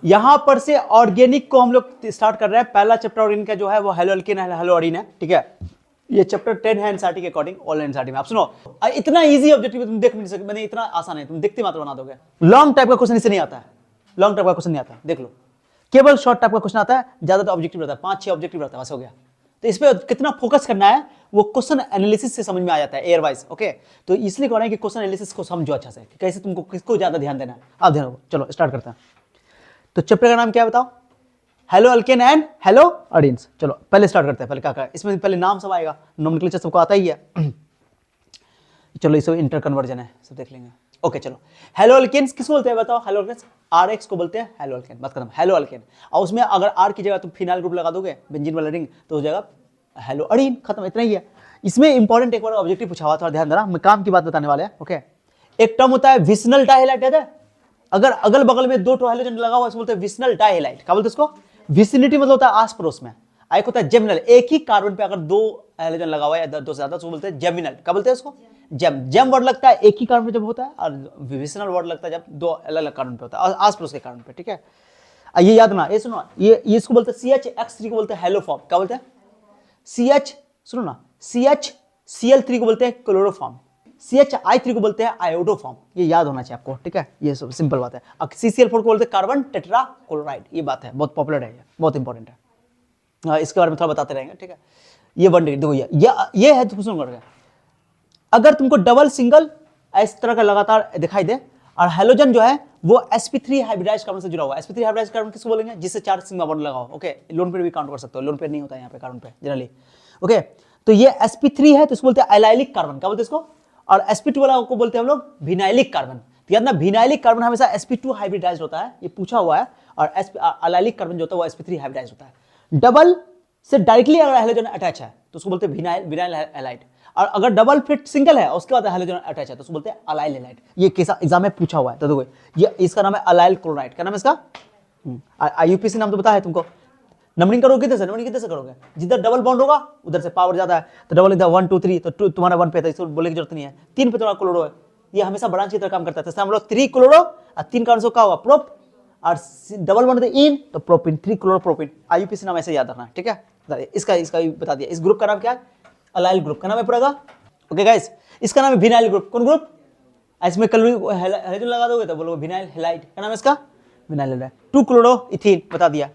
यहां पर से ऑर्गेनिक को हम लोग स्टार्ट कर रहे हैं। पहला चैप्टर ऑर्गेनिक का जो है वो हेलो अल्केन है, हेलो अरीन है, ठीक है। ये चैप्टर 10 है एनसीईआरटी के अकॉर्डिंग, ऑल एनसीईआरटी में। आप सुनो, इतना इजी ऑब्जेक्टिव तुम देख नहीं सकते, मैंने इतना आसान है, तुम देखते मात्र बना दोगे। लॉन्ग टाइप का क्वेश्चन इससे नहीं आता है, लॉन्ग टाइप का क्वेश्चन नहीं आता, देख लो। केवल शॉर्ट टाइप का क्वेश्चन आता है, ज्यादातर ऑब्जेक्टिव रहता है, 5-6 ऑब्जेक्टिव रहता है, बस हो गया। तो इस पे कितना फोकस करना है वो क्वेश्चन एनालिसिस से समझ में आ जाता है, एयर वाइज, ओके। तो इसलिए कह रहे हैं कि क्वेश्चन एनालिसिस को समझो अच्छा से, कैसे तुमको किसको ज्यादा ध्यान देना है। आप ध्यान रखो, चलो स्टार्ट करते हैं। तो चैप्टर का नाम क्या है बताओ? Hello alkane and hello arenes. चलो पहले स्टार्ट करते हैं, पहले क्या इसमें पहले नाम सब आएगा, नोमेनक्लेचर सबको आता ही है। चलो इसे इंटर कन्वर्जन है, सब देख लेंगे, ओके। चलो हेलो अल्केन्स किसको बोलते हैं बताओ? हेलो अल्केन्स RX को बोलते हैं हेलो अल्केन, बात खत्म, हेलो अल्केन। और उसमें अगर R की जगह तुम फिनाइल ग्रुप लगा दोगे, बेंजीन वाला रिंग, तो हो जाएगा हेलो अरीन, खत्म, इतना ही है। इसमें इंपॉर्टेंट एक बार ऑब्जेक्टिव पूछा हुआ, थोड़ा ध्यान देना, मैं काम की बात बताने वाले हैं, ओके। एक टर्म होता है विसनल डाइहैलाइड, है अगर अगल बगल में 2 हाइड्रोजन लगा हुआ है बोलते हैं विसनल डाइहैलाइड। क्या बोलते हैं इसको? विसिनिटी मतलब होता है आस पड़ोस में। एक होता है जेमिनल, एक ही कार्बन पे अगर 2 हाइड्रोजन लगा हुआ है, 2 से ज्यादा, तो बोलते हैं जेमिनल। क्या बोलते हैं इसको? जेम वर्ड लगता है एक ही कार्बन पे जब होता है, और विसनल वर्ड लगता है जब 2 अलग अलग कार्बन पे होता है, आस पड़ोस के कार्बन पे, ठीक है। ये याद ना, ये सुनो, ये इसको बोलते हैं CH X3 को बोलते हैं हेलोफॉर्म। क्या बोलते हैं? CH, सुनो ना, CH Cl3 को बोलते हैं क्लोरोफॉर्म, CHI3 को बोलते हैं आयोडोफॉर्म। ये याद होना चाहिए आपको, ठीक है, ये सब सिंपल बात है। CCl4 को बोलते हैं कार्बन टेट्रा क्लोराइड, ये बात है, बहुत पॉपुलर है, बहुत इंपॉर्टेंट है। इसके बारे में थोड़ा बताते रहेंगे, ठीक है। ये 1 डिग्री देखो, ये है, तुम सुन करके, अगर तुमको डबल सिंगल इस तरह का लगातार दिखाई दे, और हेलोजन जो है वो sp3 हाइब्रिडाइज्ड कार्बन से जुड़ा हुआ है। sp3 हाइब्रिडाइज्ड कार्बन किसको बोलेंगे? जिससे 4 सिग्मा बॉन्ड लगाओ, ओके। लोन पेयर भी काउंट कर सकते हो, लोन पेयर नहीं होता है यहाँ पे कार्बन पे जनरली, ओके। तो ये sp3 है, तो इसको बोलते हैं एलाइलिक कार्बन। क्या बोलते हैं इसको? और sp2 वाला को बोलते हैं हम लोग विनाइलिक कार्बन। तो याद ना, विनाइलिक कार्बन हमेशा sp2 हाइब्रिडाइज्ड होता है, ये पूछा हुआ है। और एलाइलिक कार्बन जो होता है वो sp3 हाइब्रिडाइज्ड होता है। डबल से डायरेक्टली अगर हेलोजन अटैच है तो उसको बोलते हैं विनाइल हैलाइड, और अगर डबल फिट सिंगल है उसके बाद हेलोजन अटैच है तो उसको बोलते हैं अलाइल हैलाइड। ये केस एग्जाम में पूछा हुआ है, तो देखो ये इसका नाम है अलाइल क्लोराइड। क्या नाम है इसका? IUPAC नाम तो पता है तुमको। नंबरिंग करोगे कितने से? नंबरिंग कितने से करोगे? जिधर डबल बॉन्ड होगा उधर से पावर ज्यादा है, तो डबल इधर 1 2 3, तो तुम्हारा 1 पे था, इसको बोलने की जरूरत नहीं है। 3 पे तुम्हारा क्लोरो है, ये हमेशा ब्रांच की तरह काम करता है। तो हम लोग 3 क्लोरो और 3 कार्बन से क्या हुआ? प्रोप, और डबल बॉन्ड इन तो प्रोपिन, 3 क्लोरोप्रोपिन। IUPAC नाम ऐसे याद रखना, ठीक है। इसका भी बता दिया। इस ग्रुप का नाम क्या है? अलाइल ग्रुप का नाम है पूरा का, ओके गाइस। इसका नाम है विनाइल ग्रुप। कौन ग्रुप? इसमें हेलोजन लगा दोगे तो बोलोगे विनाइल हैलाइड। क्या नाम है इसका? Vinyl halide. 2 क्लोरो इथीन, बता दिया।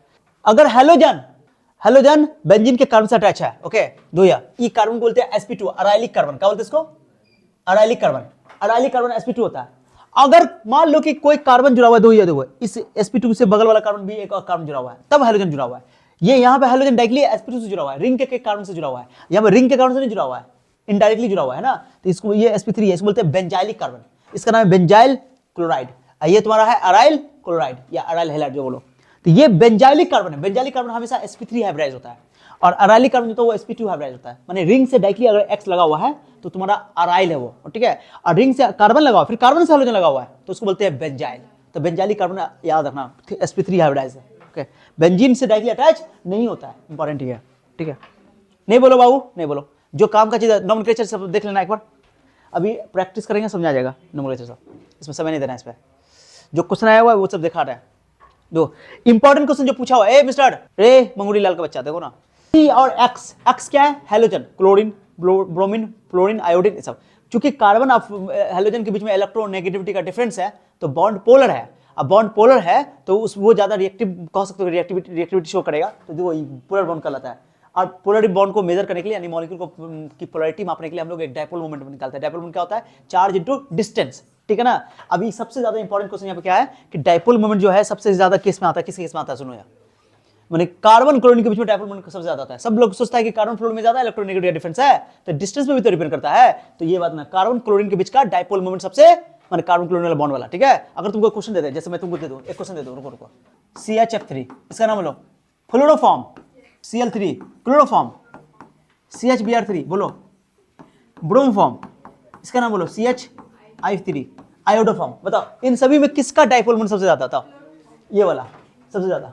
अगर हेलोजन बेंजीन के कार्बन से अटैच है, ओके, दोया, ई कार्बन बोलते हैं sp2 अराइलिक कार्बन। क्या बोलते हैं इसको? अराइलिक कार्बन sp2 होता है। अगर मान लो कि कोई कार्बन जुड़ा हुआ है, दोया देखो, इस sp2 से बगल वाला कार्बन भी एक और कार्बन जुड़ा हुआ है, तब हेलोजन जुड़ा हुआ है। ये यहाँ पे हेलोजन डायरेक्टली sp2 से जुड़ा हुआ है, रिंग के कार्बन से जुड़ा हुआ है। यहाँ पे रिंग के कार्बन से नहीं जुड़ा हुआ है, इनडायरेक्टली जुड़ा हुआ है ना, तो इसको ये sp3 है, इसको बोलते हैं बेंजाइलिक कार्बन। इसका नाम है बेंजाइल क्लोराइड। ये तुम्हारा है अराइल क्लोराइड या अराइल हैलाइड जो बोलो। तो ये बेंजाइलिक कार्बन है। बेंजाइलिक कार्बन हमेशा sp3 हाइब्रिडाइज होता है, और अराइलिक कार्बन जो तो वो sp2 हाइब्रिडाइज होता है। माने रिंग से डायरेक्टली अगर X लगा हुआ है तो तुम्हारा अराइल है वो, ठीक है। और रिंग से कार्बन लगा हुआ, फिर कार्बन से हाइड्रोजन लगा हुआ है, तो उसको बोलते हैं बेंजाइल। तो बेंजाइलिक कार्बन याद रखना, sp3 हाइब्रिडाइज है, ओके। बेंजीन से डायरेक्टली अटैच नहीं होता है, इंपॉर्टेंट ही है, ठीक है। नहीं बोलो बाबू, नहीं बोलो, जो काम का चीज है नोमेनक्लेचर सब देख लेना एक बार, अभी प्रैक्टिस करेंगे, समझ आ जाएगा नोमेनक्लेचर सब, इसमें समय नहीं देना है। इस पर जो क्वेश्चन आया हुआ है वो सब दिखा रहा है। दो इंपॉर्टेंट क्वेश्चन जो पूछा हुआ है, मिस्टर रे मंगूरी लाल का बच्चा, देखो ना, C और X क्या है? Halogen, chlorine, bromine, fluorine, iodine, सब। चूंकि कार्बन और हेलोजन के बीच में इलेक्ट्रोनेगेटिविटी का डिफरेंस है, तो बॉन्ड पोलर है। अब बॉन्ड पोलर है तो वो ज्यादा रिएक्टिव कह सकते हो, रिएक्टिविटी शो करेगा, तो वो पोलर बॉन्ड कहलाता है। और पोलर बॉन्ड को मेजर करने के लिए, यानी मॉलिक्यूल को की पोलैरिटी मापने के लिए हम लोग एक डायपोल मोमेंट निकालते हैं। डायपोल मोमेंट क्या होता है? चार्ज इनटू डिस्टेंस, ठीक है ना। अभी सबसे ज्यादा इंपॉर्टेंट क्वेश्चन यहाँ पे क्या है कि डायपोल मोमेंट जो है सबसे ज्यादा किस में आता है? किस केस में आता है? सुनो यार, माने कार्बन क्लोरीन के बीच में डायपोल मोमेंट सबसे ज्यादा आता है। सब लोग सोचता है कि कार्बन फ्लोरीन में ज्यादा इलेक्ट्रोनेगेटिव डिफरेंस है, तो डिस्टेंस में भी तो डिपेंड करता है। तो ये बात ना, कार्बन क्लोरीन के बीच का डायपोल मोमेंट सबसे, माने कार्बन क्लोरीन वाला बॉन्ड वाला, ठीक है। अगर तुमको क्वेश्चन दे दे, जैसे मैं तुमको दे दूं एक क्वेश्चन दे दूं, रुको CHF3, इसका नाम बोलो फ्लोरोफॉर्म, Cl3 क्लोरोफॉर्म, CHBr3 बोलो ब्रोमोफॉर्म, इसका नाम बोलो CHI3 आयोडोफॉर्म। बताओ इन सभी में किसका डायपोल मोमेंट सबसे ज्यादा? बताओ, ये वाला सबसे ज्यादा।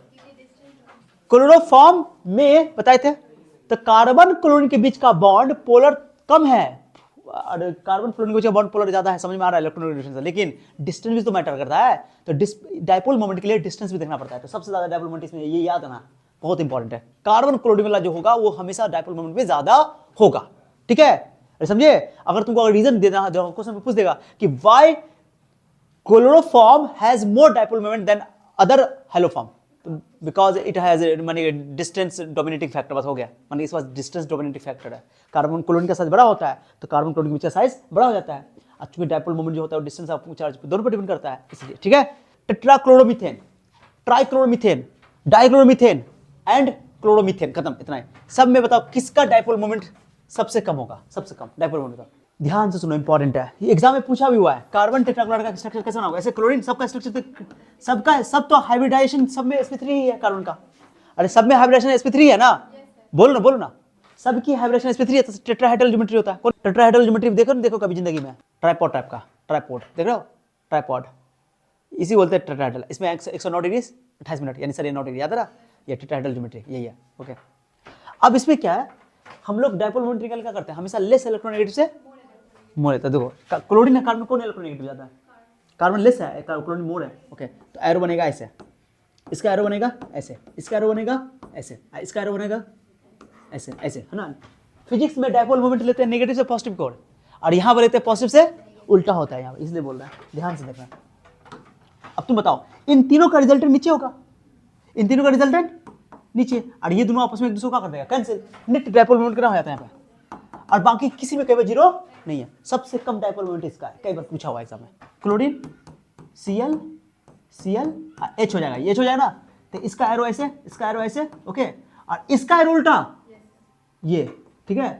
क्लोरोफॉर्म में बताए थे, तो कार्बन क्लोरीन के बीच का बॉन्ड पोलर कम है, कार्बन फ्लोरीन का बॉन्ड पोलर ज्यादा है, समझ में आ रहा है इलेक्ट्रोनेगेटिव से, लेकिन डिस्टेंस भी तो मैटर करता है। तो डाइपोल मोमेंट के लिए डिस्टेंस भी देखना पड़ता है। तो सबसे ज्यादा डाइपोल मोमेंट इसमें, ये याद रखना बहुत इंपॉर्टेंट है, कार्बन क्लोरीन वाला जो होगा वो हमेशा डाइपोल मोमेंट में ज्यादा होगा। ठीक है, समझे? अगर तुमको अगर रीजन देना जो क्वेश्चन में पूछ देगा कि why chloroform has more dipole moment than other haloform, because it has माने डिस्टेंस डोमिनेटिंग फैक्टर, बस हो गया, माने इस पास डिस्टेंस डोमिनेटिंग फैक्टर है। कार्बन क्लोरीन का साइज बड़ा होता है तो कार्बन क्लोरीन का साइज बड़ा हो जाता है। चूंकि डाइपोल मोमेंट जो होता है डिस्टेंस ऑफ चार्ज दोनों पर डिपेंड करता है, इसलिए। ठीक है, टेट्राक्लोरोमीथेन, ट्राइक्लोरोमीथेन, डाइक्लोरोमीथेन एंड क्लोरोमीथेन, खत्म, इतना है। सब में बताओ किसका डाइपोल मोमेंट सबसे कम होगा, सबसे कम डाइपोल मोमेंट का। ध्यान से सुनो, इंपॉर्टेंट है, ये एग्जाम में पूछा भी हुआ है। कार्बन टेट्राक्लोराइड का स्ट्रक्चर कैसा होगा? ऐसे क्लोरीन सबका स्ट्रक्चर सब तो हाइब्रिडाइजेशन सब में sp3 ही है कार्बन का। अरे सब में हाइब्रिडाइजेशन sp3 है ना? बोलो ना, सबकी हाइब्रिडेशन sp3 है, तो टेट्राहेड्रल ज्योमेट्री होता है। कौन टेट्राहेड्रल ज्योमेट्री देखो कभी जिंदगी में? ट्राइपॉड टाइप का, ट्राइपॉड देख रहे हो, ट्राइपॉड, इसी बोलते हैं टेट्राहेड्रल। इसमें 109 डिग्री 28 मिनट, यानी सर 9 डिग्री, याद रहा? ये टेट्राहेड्रल ज्योमेट्री यही है। ओके, अब इसमें क्या है, हम लोग डाइपोल मोमेंट निकाल क्या करते हैं, हमेशा लेस इलेक्ट्रोनेगेटिव से मोर लेते हैं। देखो क्लोरीन है, कार्बन कौन इलेक्ट्रोनेगेटिव ज्यादा है? कार्बन लेस है, क्लोरीन मोर है। ओके, तो एरो बनेगा ऐसे, इसका एरो बनेगा ऐसे, इसका एरो बनेगा ऐसे, इसका एरो बनेगा ऐसे, ऐसे है ना। फिजिक्स में डाइपोल मोमेंट लेते हैं नेगेटिव से पॉजिटिव की ओर, और यहाँ पर लेते हैं पॉजिटिव से उल्टा होता है यहाँ, इसलिए बोल रहा है, ध्यान से देखना। अब तुम बताओ, इन तीनों का रिजल्टेंट नीचे होगा, इन तीनों का रिजल्टेंट नीचे, और ये दोनों आपस में एक दूसरे को क्या कर देगा, कैंसिल, नेट डाइपोल मोमेंट कितना हो जाता है यहाँ पे, और बाकी किसी में कई बार जीरो नहीं है। सबसे कम डाइपोल मोमेंट इसका है, कई बार पूछा हुआ एग्जाम में। क्लोरीन Cl H हो जाएगा, ये H हो जाएगा ना, तो इसका एरो ऐसे, इसका एरो ऐसे, ओके, और इसका एरो उल्टा ये, ठीक है।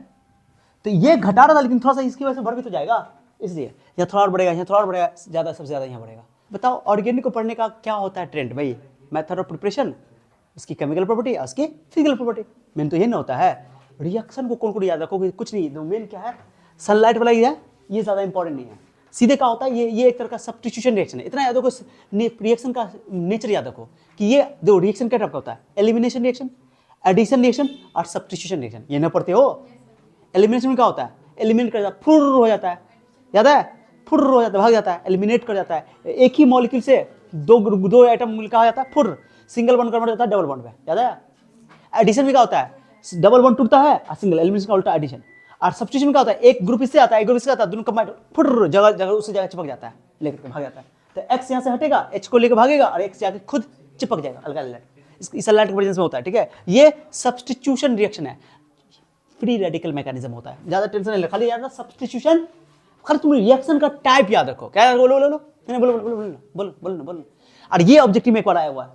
तो ये घटा रहा था, लेकिन थोड़ा सा इसकी वजह से बढ़ भी तो जाएगा, इसलिए यहाँ थोड़ा और बढ़ेगा, यहाँ थोड़ा और बढ़ेगा, ज्यादा सबसे ज्यादा यहाँ बढ़ेगा। बताओ ऑर्गेनिक को पढ़ने का क्या होता है ट्रेंड भाई? मेथड ऑफ प्रिपरेशन, उसकी केमिकल प्रॉपर्टी, उसकी फिजिकल प्रॉपर्टी। मेन तो ये ना होता है, रिएक्शन को कौन याद रखोगे, कुछ नहीं, मेन क्या है, सनलाइट वाला ही है, ये ज्यादा इंपॉर्टेंट नहीं है। सीधे क्या होता है, ये एक तरह का सब्स्टिट्यूशन रिएक्शन है। इतना याद रखो, रिएक्शन का नेचर याद रखो कि ये दो रिएक्शन क्या टाइप का होता है, एलिमिनेशन रिएक्शन, एडिशन रिएक्शन और सब्स्टिट्यूशन रिएक्शन। ये ना पढ़ते हो? एलिमिनेशन में क्या होता है, एलिमिनेट कर जाता है, फुर हो जाता है, याद है, फुर हो जाता है, भाग जाता है, एलिमिनेट कर जाता है। एक ही मॉलिक्यूल से दो एटम मिलकर हो जाता है, फुर, सिंगल बॉन्ड कन्वर्ट होता है डबल बॉन्ड में, याद है। एडिशन में क्या होता है, डबल बॉन्ड टूटता है और सिंगल, एलिमिनेशन का उल्टा एडिशन। और सब्स्टिट्यूशन में क्या होता है, एक ग्रुप इससे आता है, एक ग्रुप इससे आता है, दोनों कंबाइन फुर जगह जगह उसी जगह चिपक जाता है, लेकर भाग जाता है। तो एक्स यहाँ से हटेगा, एच को लेकर भागेगा, और एक्स जाके खुद चिपक जाएगा, अलग इस सनलाइट के प्रेजेंस में होता है। ठीक है, ये सब्स्टिट्यूशन रिएक्शन है, फ्री रेडिकल मैकेनिज्म होता है, ज्यादा टेंशन नहीं ले, खाली याद रखना सब्स्टिट्यूशन, खाली तुम रिएक्शन का टाइप याद रखो। क्या बोलो बोलो बोलो बोलो बोलो बोलो बोलो बोलो। और ये ऑब्जेक्टिव में एक बार आया हुआ है,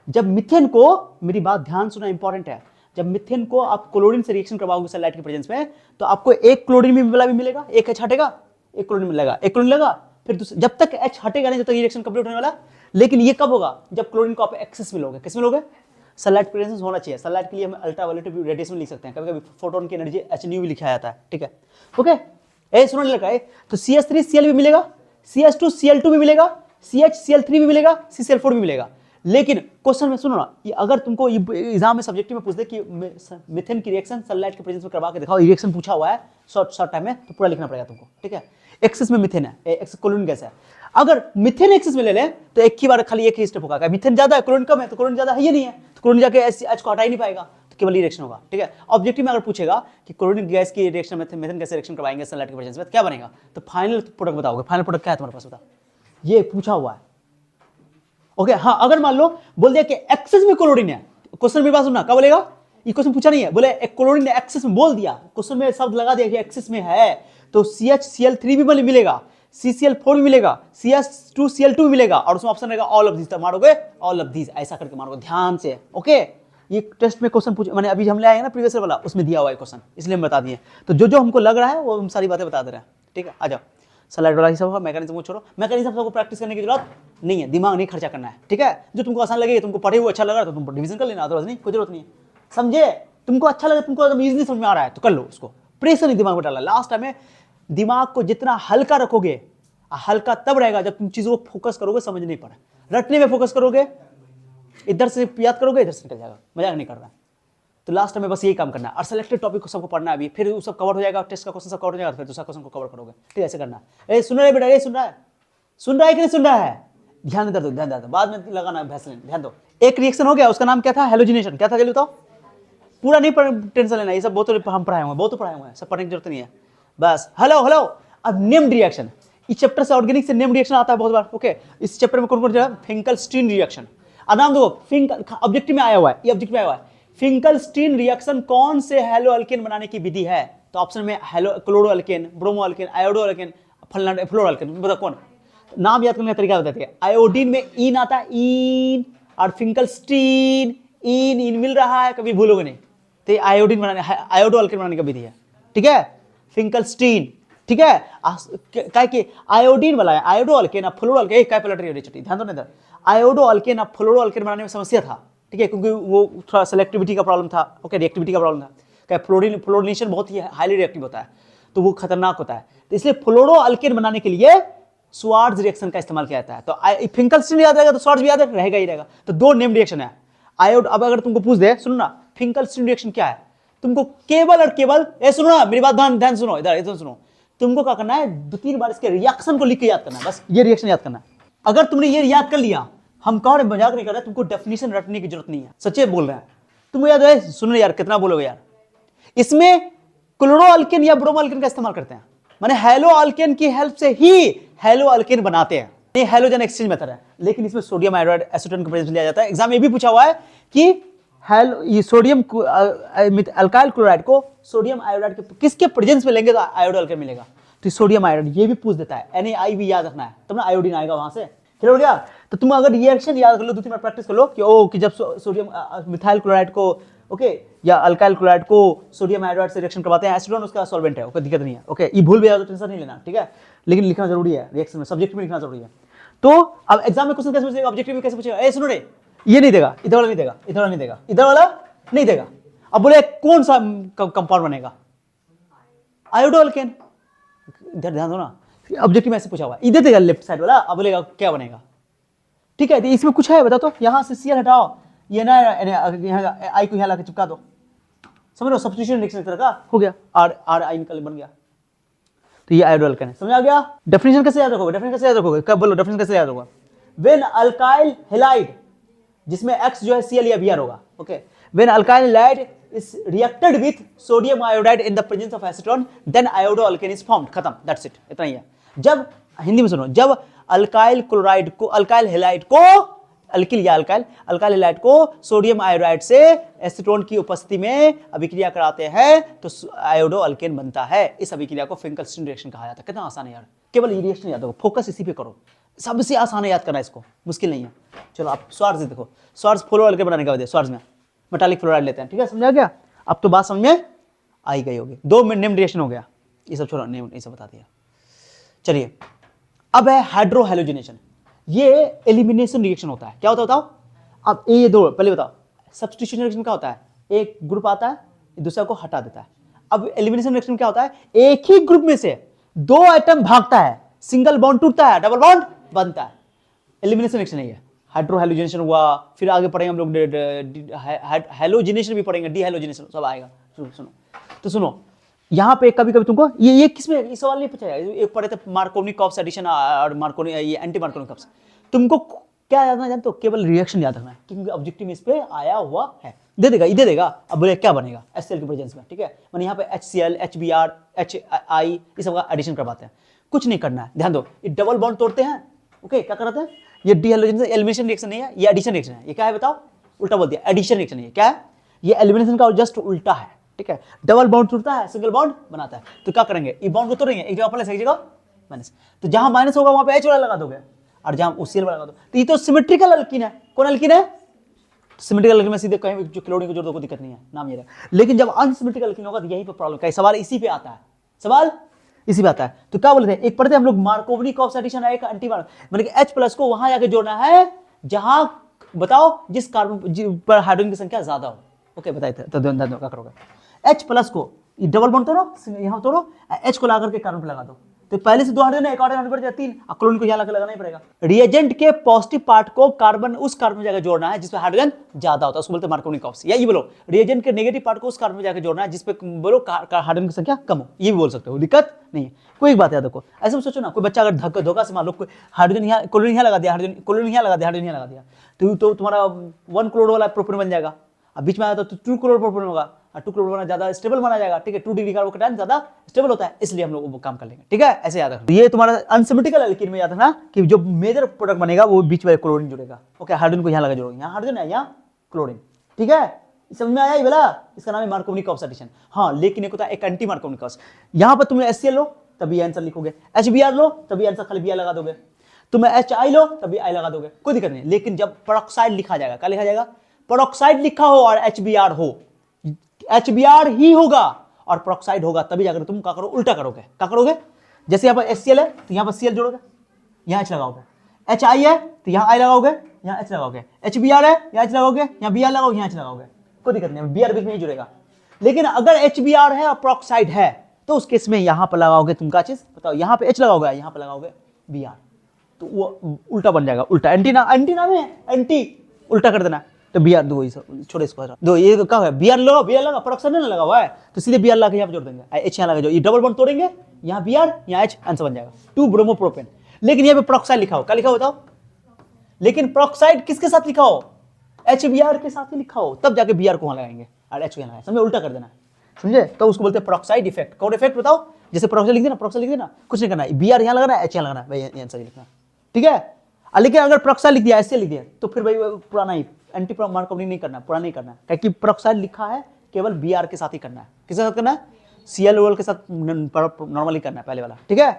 जब मिथेन को, मेरी बात ध्यान सुना, इंपॉर्टेंट है, जब मिथेन को आप क्लोरीन से रिएक्शन करवाओगे सनलाइट के प्रेजेंस में, तो आपको एक क्लोरीन भी मिलेगा, एक H हटेगा, एक क्लोरीन मिलेगा, एक क्लोरीन लगा, फिर जब तक H हटेगा नहीं, जब तक रिएक्शन कंप्लीट होने वाला। लेकिन ये कब होगा, जब क्लोरीन को आप एक्सेस मिलोगे, किस मिलोगे, सनलाइट प्रेजेंस होना चाहिए। सनलाइट के लिए हम अल्ट्रावायलेट रेडिएशन लिख सकते हैं, कभी कभी फोटोन की एनर्जी Hν भी लिखा जाता है। ठीक है, ओके, ए सुनो लगा है, तो CH3Cl भी मिलेगा, CH2Cl2 भी मिलेगा, CHCl3 भी मिलेगा, CCl4 भी मिलेगा। लेकिन क्वेश्चन में सुनो ना, ये अगर तुमको एग्जाम में सब्जेक्टिव में पूछ दे कि मिथेन की रिएक्शन सनलाइट के प्रेजेंस में करवा के दिखाओ, रिएक्शन पूछा हुआ है शॉर्ट टाइम में, तो पूरा लिखना पड़ेगा तुमको। ठीक है, एक्सेस में मिथेन है, एक्सेस क्लोरीन गैस है। अगर मिथेन एक्सेस में ले लें तो एक ही बार खाली एक ही स्टेप होगा, मिथेन ज्यादा है क्लोरीन कम है, तो क्लोरीन ज्यादा है, ये नहीं है, तो क्लोरीन जाके H को हटा ही नहीं पाएगा, तो केवल रिएक्शन होगा। ठीक है, ऑब्जेक्टिव में अगर पूछेगा कि क्लोरीन गैस की रिएक्शन में मिथेन गैस रिएक्शन करवाएंगे सनलाइट के प्रेजेंस में, तो क्या बनेगा, तो फाइनल प्रोडक्ट बताओगे, फाइनल प्रोडक्ट क्या है तुम्हारे पास, बताओ, ये पूछा हुआ है। ओके, हाँ, अगर मान लो बोल दिया कि एक्सेस में क्लोरीन है, क्वेश्चन मेरी बात सुनना, क्या बोलेगा, ये क्वेश्चन पूछा नहीं है, बोले एक क्लोरीन ने एक्सेस में बोल दिया, क्वेश्चन में शब्द लगा दिया कि एक्सेस में है, तो CHCl3 भी मिलेगा, CCl4 भी मिलेगा, CH2Cl2 भी मिलेगा, और उसमें ऑप्शन रहेगा ऑल ऑफ दिस, मारोगे ऑल ऑफ दिस, ऐसा करके मारोगे ध्यान से। ओके, ये टेस्ट में क्वेश्चन पूछ, मैंने अभी हम ले आए ना प्रीवियस वाला, उसमें दिया हुआ है क्वेश्चन, इसलिए हम बता दिए। तो जो हमको लग रहा है वो हम सारी बातें बता दे रहे हैं। ठीक है, आ जाओ, सनलाइट वाला ही सब होगा, मैकेनिज्म को छोड़ो, मैकेनिज्म सबको प्रैक्टिस करने की जरूरत नहीं है, दिमाग नहीं खर्चा करना है। ठीक है, जो तुमको आसान लगे, तुमको पढ़े हुए अच्छा लग रहा है तो तुम रिवीजन कर लेना, अदरवाइज नहीं, कोई जरूरत नहीं है। समझे, तुमको अच्छा लगे, तुमको एकदम इजीली समझ में आ रहा है तो कर लो उसको, प्रेशर नहीं दिमाग में डालना। लास्ट टाइम में दिमाग को जितना हल्का रखोगे, हल्का तब रहेगा जब तुम चीजों को फोकस करोगे, समझने पर, रटने में फोकस करोगे, इधर से याद करोगे, इधर से निकल जाएगा, मजाक नहीं कर रहा है। तो लास्ट में बस यही काम करना है और सिलेक्टेड टॉपिक को सबको पढ़ना है अभी, फिर वो सब कवर हो जाएगा, टेस्ट का क्वेश्चन सब कवर हो जाएगा, फिर दूसरा क्वेश्चन को कवर करोगे। ठीक है, ऐसे करना है। सुन रहा है बेटा, ये सुन रहा है कि नहीं सुन रहा है? ध्यान दे दो, ध्यान दे दो, बाद में लगाना वैसलीन, ध्यान दो। एक रिएक्शन हो गया, उसका नाम क्या था? हेलोजिनेशन। क्या था जल्दी बताओ? पूरा नहीं टेंशन लेना, ये सब बहुत हम पढ़ाए हुए, बहुत पढ़ाए हुए हैं, सब पढ़ने की जरूरत नहीं है बस। Hello hello. अब नेम्ड रिएक्शन, इस चैप्टर से ऑर्गेनिक से नेम्ड रिएक्शन आता है बहुत बार। ओके, इस चैप्टर में कौन कौन सा? Finkelstein reaction. अब नाम दो, ऑब्जेक्टिव में आया हुआ है, ये ऑब्जेक्टिव में आया हुआ है। फिंकलस्टीन रिएक्शन कौन से हेलो अल्केन बनाने की विधि है? तो ऑप्शन में halo chloro alkane, bromo alkane, iodo alkane, fluoro alkane, बताओ कौन? नाम याद करने का तरीका बताते हैं। आयोडीन में इन आता है, इन, और फिंकलस्टीन, इन मिल रहा है, कभी भूलोगे नहीं। तो आयोडीन बनाने, आयोडो अल्केन बनाने का विधि है। ठीक है, फिंकलस्टीन। ठीक है, क्या कि आयोडीन वाला है, आयोडो अल्केन, फ्लोरो अल्केन, एक काय पलट रही है चटी, ध्यान दो। इधर आयोडो अल्केन और फ्लोरो अल्केन बनाने में समस्या था। ठीक है, क्योंकि वो थोड़ा सेलेक्टिविटी का प्रॉब्लम था। ओके, रिएक्टिविटी का प्रॉब्लम था। क्या फ्लोरिनेशन बहुत ही हाईली रिएक्टिव होता है, तो वो खतरनाक होता है। तो इसलिए फ्लोरो अल्केन बनाने के लिए स्वार्ट्ज रिएक्शन का इस्तेमाल किया जाता है। तो फिंकलस्टीन याद रहेगा तो स्वार्ट्ज भी याद रहेगा ही रहेगा। तो दो नेम रिएक्शन है आयोड। अब अगर तुमको पूछ दे, सुनो ना, फिंकलस्टीन रिएक्शन क्या है, तुमको केवल और केवल, सुनो ना मेरी बात, ध्यान सुनो, इधर सुनो, तुमको क्या करना है, 2-3 बार इसके रिएक्शन को लिख के याद करना है, बस ये रिएक्शन याद करना है। अगर तुमने ये याद कर लिया, हम कह रहे मजाक नहीं कर रहे, तुमको डेफिनेशन रटने की जरूरत नहीं है, सच्चे बोल रहे हैं। तुमको याद है, सुनो यार, कितना बोलोगे यार। इसमें क्लोरो अल्केन या ब्रोमो अल्केन का इस्तेमाल करते हैं, माने हेलो अल्केन की हेल्प से ही हेलो अल्केन बनाते हैं। ये हेलोजन एक्सचेंज मेथड है, लेकिन इसमें सोडियम आयोडाइड एसीटोन का प्रेजेंस लिया जाता है। एग्जाम में भी पूछा हुआ है कि ये सोडियम अल्काइल क्लोराइड को सोडियम आयोडाइड के किसके प्रेजेंस में लेंगे तो आयोडो अल्केन मिलेगा। तो सोडियम आयोडाइड ये भी पूछ देता है, NaI भी याद रखना है, तब ना आयोडीन आएगा वहां से। क्लियर हो गया? तो तुम अगर रिएक्शन याद कर लो, 2-3 बार प्रैक्टिस कर लो कि ओ कि जब सोडियम मिथाइल क्लोराइड को, ओके, या अल्काइल क्लोराइड को सोडियम आयोडाइड से रिएक्शन करवाते हैं, एसीटोन उसका सॉल्वेंट है, ओके, दिक्कत नहीं है। ओके, ये भूल भी तो टेंशन नहीं लेना, ठीक है, लेकिन लिखना जरूरी है, रिएक्शन में सब्जेक्ट में लिखना जरूरी है। तो अब एग्जाम में क्वेश्चन कैसे पूछेगा, ऑब्जेक्टिव में कैसे पूछेगा? ए सुनो रे, ये नहीं देगा, इधर वाला नहीं देगा, इधर वाला नहीं देगा, इधर वाला नहीं देगा। अब बोले कौन सा कंपाउंड बनेगा? Iodo alkane. इधर ध्यान दो ना, ऑब्जेक्टिव में ऐसे पूछा हुआ है, इधर देगा लेफ्ट साइड वाला, अब बोलेगा क्या बनेगा। ठीक है, तो इसमें कुछ है बता तो, यहां से Cl हटाओ, ये ना यहाँ आई को यहाँ लाके चिपका दो, समझ लो, सब्स्टिट्यूशन रिएक्शन एक तरह का हो गया, आर आई निकल बन गया। तो ये आयोडो अल्केन है, समझ आ गया? डेफिनेशन कैसे याद रखोगे? डेफिनेशन कैसे याद रखोगे? कब बोलो, डेफिनेशन कैसे याद होगा? व्हेन अल्काइल हैलाइड, जिसमें X जो है Cl या Br होगा, okay, when alkyl halide is reacted with sodium iodide in the presence of acetone, then iodo alkane is formed। खत्म, that's it, इतना ही है। जब, हिंदी में सुनो, जब अल्काइल क्लोराइड को, अल्काइल हैलाइड को, अल्किल या अल्काइल हैलाइड को सोडियम आयोडाइड से एसीटोन की उपस्थिति में अभिक्रिया कराते हैं तो आयोडो अल्केन बनता है। इस अभिक्रिया को फिंकलस्टीन रिएक्शन कहा जाता है। कितना आसान है यार, केवल ये रिएक्शन याद होगा, फोकस इसी पे करो, सबसे आसान है याद करना, इसको मुश्किल नहीं है। चलो आप स्वार्ज देखो, स्वार्ज फ्लोरो अल्केन बनाने का वजह, स्वार्ज में मेटालिक फ्लोराइड लेते हैं, ठीक है, समझा गया? अब तो बात समझ में आई गई होगी। 2 नेम रिएक्शन हो गया, ये सब छोड़ो, नेम ये सब बता दिया। चलिए, अब है हाइड्रो हैलोजिनेशन। ये एलिमिनेशन रिएक्शन होता है। क्या होता है बताओ? अब ये दो पहले बताओ, सब्स्टिट्यूशन रिएक्शन क्या होता है? एक ग्रुप आता है, दूसरा को हटा देता है। अब एलिमिनेशन रिएक्शन क्या होता है? एक ही ग्रुप में से 2 आइटम भागता है, सिंगल बॉन्ड टूटता है, डबल बॉन्ड बनता है। एलिमिनेशन रिएक्शन है ये। हाइड्रो हैलोजिनेशन हुआ, फिर आगे पढ़ेंगे हम लोग हैलोजिनेशन भी पढ़ेंगे, डीहैलोजिनेशन सब आएगा। सुनो तो सुनो, यहाँ पे कभी कभी तुमको ये किसमें, ये सवाल नहीं पूछा जाएगा। एक पढ़े थे मार्कोनी-कॉप्स एडिशन और मार्कोनी, ये एंटी मार्कोनी-कॉप्स। तुमको क्या याद रखना जानते हो? केवल रिएक्शन याद रखना है, क्योंकि ऑब्जेक्टिव में इस पे आया हुआ है। दे देगा, ये दे देगा। अब बोले क्या बनेगा HCl के प्रेजेंस में, ठीक है, मैंने यहाँ पे HCl, HBr, HI ये सब का एडिशन करवाते हैं। कुछ नहीं करना है, ध्यान दो, ये डबल बॉन्ड तोड़ते हैं। ओके, क्या कराते हैं? ये डीहैलोजिनेशन, एलिमिनेशन रिएक्शन नहीं है, ये एडिशन रिएक्शन है। ये क्या है बताओ? उल्टा बोल दिया, एडिशन रिएक्शन है। क्या है? ये एलिमिनेशन का जस्ट उल्टा है, ठीक है। डबल बॉन्ड टूटता है, सिंगल बॉन्ड बनाता है। तो क्या करेंगे? ये बॉन्ड को तोड़ेंगे, एक जगह प्लस एक जगह माइनस। तो जहां माइनस होगा वहां पे H वाला लगा दोगे, और जहां Cl वाला लगा दो। तो ये तो सिमेट्रिकल अल्कीन है। कौन अल्कीन है? सिमेट्रिकल अल्कीन में सीधे कहीं जो क्लोरीन को जोड़ दो, कोई दिक्कत नहीं है, नाम ये रहा। लेकिन जब अनसिमेट्रिकल अल्कीन होगा तो यही पे प्रॉब्लम का सवाल इसी पे आता है, सवाल इसी पे आता है। तो क्या बोलते हैं, एक पढ़ते हैं हम लोग मार्कोनी-कॉप्स एडिशन है, एक एंटी मतलब H+ को वहां जाके जोड़ना है जहां, बताओ, जिस कार्बन पर हाइड्रोजन की संख्या ज्यादा हो। ओके, बताइए तो क्या करोगे? H+ को डबल बॉन्ड तोड़ो, यहां तोड़ो, H को ला करके कार्बन पे लगा दो। तो पहले से 2 हाइड्रोजन है, एक हाइड्रोजन पड़ जाए 3, क्लोरीन को यहाँ लगाना ही पड़ेगा। रिएजेंट के पॉजिटिव पार्ट को कार्बन उस कार्बन में जाकर जोड़ना है जिसमें हाइड्रोजन ज्यादा होता है, उसको बोलते हैं मार्कोनिकॉप्स। यही बोलो, रिएजेंट के नेगेटिव पार्ट को उस कार्बन में जाकर जोड़ना है जिसपे बोलो हाइड्रोजन की संख्या कम हो, ये भी बोल सकते हो, दिक्कत नहीं है। कोई एक बात याद रखो, ऐसे में सोचो ना, कोई बच्चा अगर धोखा से मान लो कोई हाइड्रोजन यहाँ, क्लोरीन यहाँ लगा दिया, हाइड्रोजन क्लोरीन यहाँ लगा दिया, हाइड्रोजन यहाँ लगा दिया, तो तुम्हारा 1 क्लोरो वाला प्रोपेन बन जाएगा। अब बीच में आया तो 2 क्लोरो प्रोपेन होगा, 2 क्लोरो बना ज्यादा स्टेबल माना जाएगा, ठीक है, 2 डिग्री कार्बोकेटायन ज्यादा स्टेबल होता है, इसलिए हम लोग वो काम कर लेंगे, ठीक है, ऐसे याद रखना। ये तुम्हारा अनसिमेट्रिकल एल्कीन में याद रखना कि जो मेजर प्रोडक्ट बनेगा वो बीच में क्लोरीन जुड़ेगा। ओके, हाइड्रोजन को यहाँ लगा जोड़ोगे, यहाँ हाइड्रोजन है, यहाँ क्लोरीन, ठीक है, समझ में आया ये वाला? इसका नाम है मार्कोनिकॉप्स एडिशन। हाँ, लेकिन एक होता है एक एंटी मार्कोनिकॉप्स। यहाँ पर तुम्हें HCl लो तभी आंसर लिखोगे, HBr लो तभी आंसर खाली Br लगा दोगे, तुम्हें HI लो तभी I लगा दोगे, कोई दिक्कत नहीं। लेकिन जब पेरोक्साइड लिखा जाएगा, क्या लिखा जाएगा? पेरोक्साइड लिखा हो और HBr हो, HBr ही होगा और पेरोक्साइड होगा, तभी जाकर तुम क्या करो, उल्टा करोगे। क्या करोगे? जैसे यहाँ पर HCl है तो यहाँ पर Cl जोड़ोगे, यहाँ H लगाओगे, HI है तो यहाँ I लगाओगे, यहाँ H लगाओगे, HBr है यहाँ H लगाओगे, यहाँ Br लगाओगे, यहाँ H लगाओगे, कोई दिक्कत नहीं, Br बीच में ही जुड़ेगा। लेकिन अगर HBr है और पेरोक्साइड है तो उस केस में यहां पर लगाओगे तुम क्या चीज बताओ, यहां पे H लगाओगे, यहां पे लगाओगे Br, तो वो उल्टा बन जाएगा, उल्टा एंटी में एंटी उल्टा कर देना, तो Br दो, छोड़े इसको दो, ये क्या है Br लगा पेरोक्साइड नहीं लगा हुआ है तो सीधे Br लगा के यहां पे जोड़ देंगे, H यहां लगा, जो ये डबल बॉन्ड तोड़ेंगे, यहां Br यहां H, आंसर बन जाएगा 2 ब्रोमोप्रोपेन। लेकिन यहां पे पेरोक्साइड लिखा हो, क्या लिखा हो बताओ? लेकिन पेरोक्साइड किसके साथ लिखा हो? HBr के साथ ही लिखा हो, तब जाके Br को वहां लगाएंगे और H को यहां लगाएंगे, समझे? उल्टा कर देना, समझे? तो उसको बोलते हैं पेरोक्साइड इफेक्ट। कौन इफेक्ट बताओ? जैसे पेरोक्साइड लिख देना, पेरोक्साइड लिख देना, कुछ नहीं करना है, Br यहां लगाना है, H यहां लगाना है, भाई ये आंसर लिखना, ठीक है। लेकिन अगर पेरोक्साइड लिख दिया, ऐसे लिख दिया, तो फिर भाई पुराना ही एंटी मार्कोनिक नहीं करना, पुराना नहीं करना है, क्योंकि पेरोक्साइड लिखा है केवल Br के साथ ही करना है। किसके साथ करना है? Cl के साथ नॉर्मली करना है, पहले वाला, ठीक है।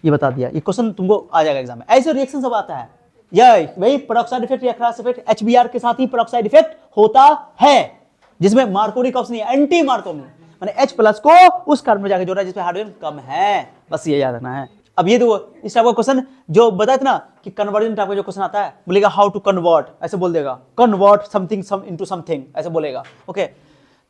ये बता दिया, ये क्वेश्चन तुमको आ जाएगा एग्जाम में, ऐसे रिएक्शन सब आता है। यही वही पेरोक्साइड इफेक्ट या क्रास इफेक्ट, HBr के साथ ही पेरोक्साइड इफेक्ट होता है, जिसमें मार्कोनिकॉप्स नहीं, एंटी मार्कोनिक, माने H प्लस को उस कार्बन में जाके जोड़ा जिसमें हाइड्रोजन कम है, बस ये याद रखना है। अब ये देखो, इस टाइप का क्वेश्चन जो बताया था ना कि कन्वर्जन टाइप का जो क्वेश्चन आता है, बोलेगा हाउ टू कन्वर्ट, ऐसे बोल देगा, convert something some into something, ऐसे बोलेगा, ओके।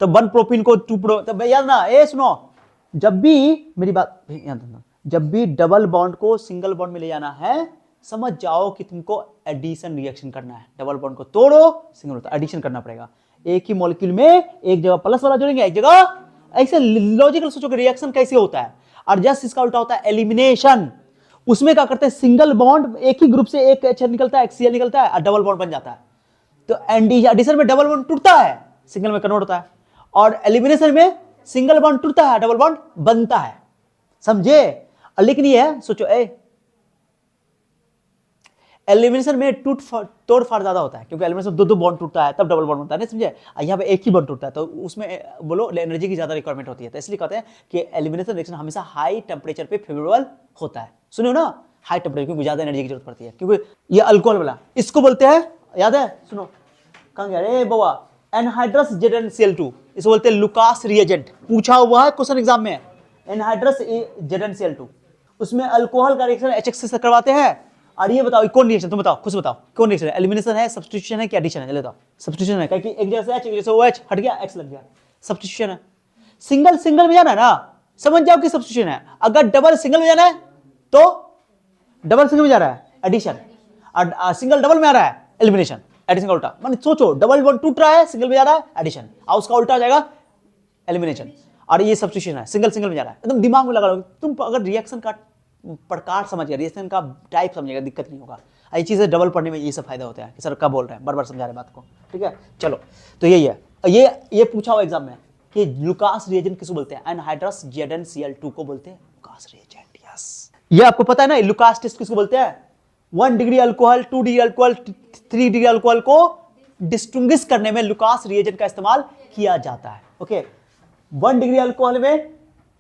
तो 1 प्रोपीन को 2 प्रो, तो याद ना, ए सुनो, जब भी मेरी बात याद रखना, जब भी डबल बॉन्ड को सिंगल बॉन्ड में ले जाना है, समझ जाओ कि तुमको एडिशन रिएक्शन करना है। डबल बॉन्ड को तोड़ो, सिंगल होता है, एडिशन करना पड़ेगा। एक ही मॉलिक्यूल में एक जगह प्लस वाला जोड़ेंगे, एक जगह, ऐसे लॉजिकल सोचो कि रिएक्शन कैसे होता है। और जस्ट इसका उल्टा होता है एलिमिनेशन। उसमें क्या करते हैं, सिंगल बॉन्ड एक ही ग्रुप से एक H निकलता है, एक Cl निकलता है और डबल बॉन्ड बन जाता है। तो एडिशन में डबल बॉन्ड टूटता है, सिंगल में कन्वर्ट होता है, और एलिमिनेशन में सिंगल बॉन्ड टूटता है, डबल बॉन्ड बनता है, समझे? लेकिन ये है, सोचो एलिमिनेशन में तोड़ फाड़ ज्यादा होता है, क्योंकि एलिमिनेशन 2 बॉन्ड टूटता है तब डबल बॉन्ड बनता है, नहीं समझे? यहाँ पे एक ही बॉन्ड टूटता है, तो उसमें बोलो एनर्जी की ज्यादा रिक्वायरमेंट होती है, तो इसलिए कहते हैं कि एलिमिनेशन रिएक्शन हमेशा हाई टेम्परेचर पे फेवरेबल होता है। सुनो ना, हाई टेम्परेचर, क्योंकि ज्यादा एनर्जी की जरूरत पड़ती है, क्योंकि ये अल्कोहल वाला, इसको बोलते हैं, याद है? सुनो, कहां गया रे बाबा, एनहाइड्रस ZnCl2, इसको बोलते हैं लुकास रिएजेंट, पूछा हुआ है क्वेश्चन एग्जाम में, एनहाइड्रस ZnCl2, उसमें अल्कोहल का रिएक्शन HX से करवाते हैं। और ये बताओ कौन रिएक्शन, तुम बताओ, खुद बताओ कौन रिएक्शन है? एलिमिनेशन है, सब्स्टिट्यूशन है कि एडिशन है? चलो बताओ। सब्स्टिट्यूशन है, क्योंकि एक जगह से H, एक जगह से OH हट गया, X लग गया, सब्स्टिट्यूशन है। सिंगल में जाना है ना, समझ जाओ कि सब्स्टिट्यूशन है। अगर डबल सिंगल में जाना है तो डबल सिंगल में जा रहा है एडिशन, और सिंगल डबल में आ रहा है एलिमिनेशन, एडिशन का उल्टा। माने सोचो, डबल बॉन्ड टूट रहा है, सिंगल में जा रहा है एडिशन, और उसका उल्टा हो जाएगा एलिमिनेशन, और ये सब्स्टिट्यूशन है, सिंगल में जा रहा है। एकदम दिमाग में लगा लो, तुम अगर रिएक्शन का प्रकार समझ गया, रिएक्शन का टाइप समझेगा, दिक्कत नहीं होगा। ये चीजें डबल पढ़ने में ये सब फायदा होता है कि सर कब बोल रहे हैं, बार बार समझा रहे बात को, ठीक है। चलो, तो यही है, ये पूछा हुआ एग्जाम में कि लुकास रिएजेंट किसको बोलते हैं? एनहाइड्रस ZnCl2 को बोलते हैं लुकास रिएजेंट। यस, ये आपको पता है ना, लुकास टेस्ट किसको बोलते हैं? 1 degree alcohol, 2 degree alcohol, 3 degree alcohol को डिस्टिंग्विश करने में लुकास रिएजेंट का इस्तेमाल किया जाता है, ओके। 1 डिग्री अल्कोहल में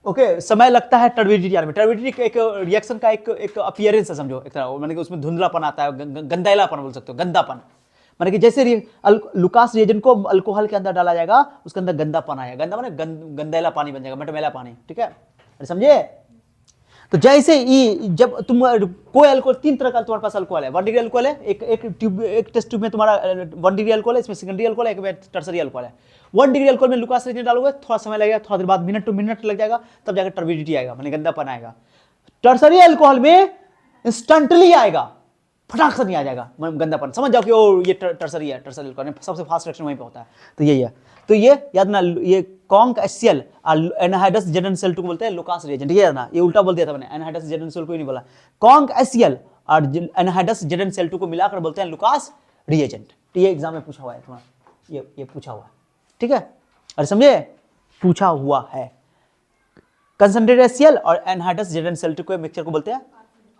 समय लगता है टर्बिडिटी आने में। टर्बिडिटी एक रिएक्शन का एक अपीयरेंस है, समझो, एक तरह, माने कि उसमें धुंधलापन आता है, गंदैलापन बोल सकते हो, गंदापन, माने कि जैसे लुकास रिएजेंट को अल्कोहल के अंदर डाला जाएगा, उसके अंदर गंदापन आएगा, गंदा माने गंदैला पानी बन जाएगा, मटमैला पानी, ठीक है, समझे? तो जैसे ही जब तुम कोई अल्कोहल, 3 तरह का तुम्हारे पास अल्कोहल है, 1 डिग्री अल्कोहल है, एक टेस्ट ट्यूब में तुम्हारा 1 डिग्री अल्कोहल है, इसमें सेकेंडरी अल्कोहल है, एक में टर्सरी अल्कोहल है। 1 डिग्री अल्कोहल में लुकास रिएजेंट डालोगे, थोड़ा समय लगेगा, थोड़ा देर बाद मिनट टू मिनट लग जाएगा, तब जाकर टर्बिडिटी आएगा, माने गंदापन आएगा। टर्सरी अल्कोहल में इंस्टेंटली आएगा, फटाक से नहीं आ जाएगा गंदापन, समझ जाओ कि ओ ये टर्सरी है, टर्सरी अल्कोहल में सबसे फास्ट रिएक्शन वहीं पे होता है। तो यही है, तो ये याद ना, ये कॉन्क HCl एनहाइड्रस ZnCl2 को बोलते हैं लुकास रिएजेंट, ये याद ना, ये उल्टा बोल दिया था मैंने, एनहाइड्रस ZnCl को नहीं बोला, कॉन्क HCl और एनहाइड्रस ZnCl2 को मिलाकर बोलते हैं लुकास रिएजेंट। तो ये एग्जाम में पूछा हुआ है तुम्हारा, ये पूछा हुआ है, ठीक है, अरे समझे, पूछा हुआ है। कंसंट्रेटेड HCl और एनहाइड्रस ZnCl2 को मिक्सचर को बोलते हैं,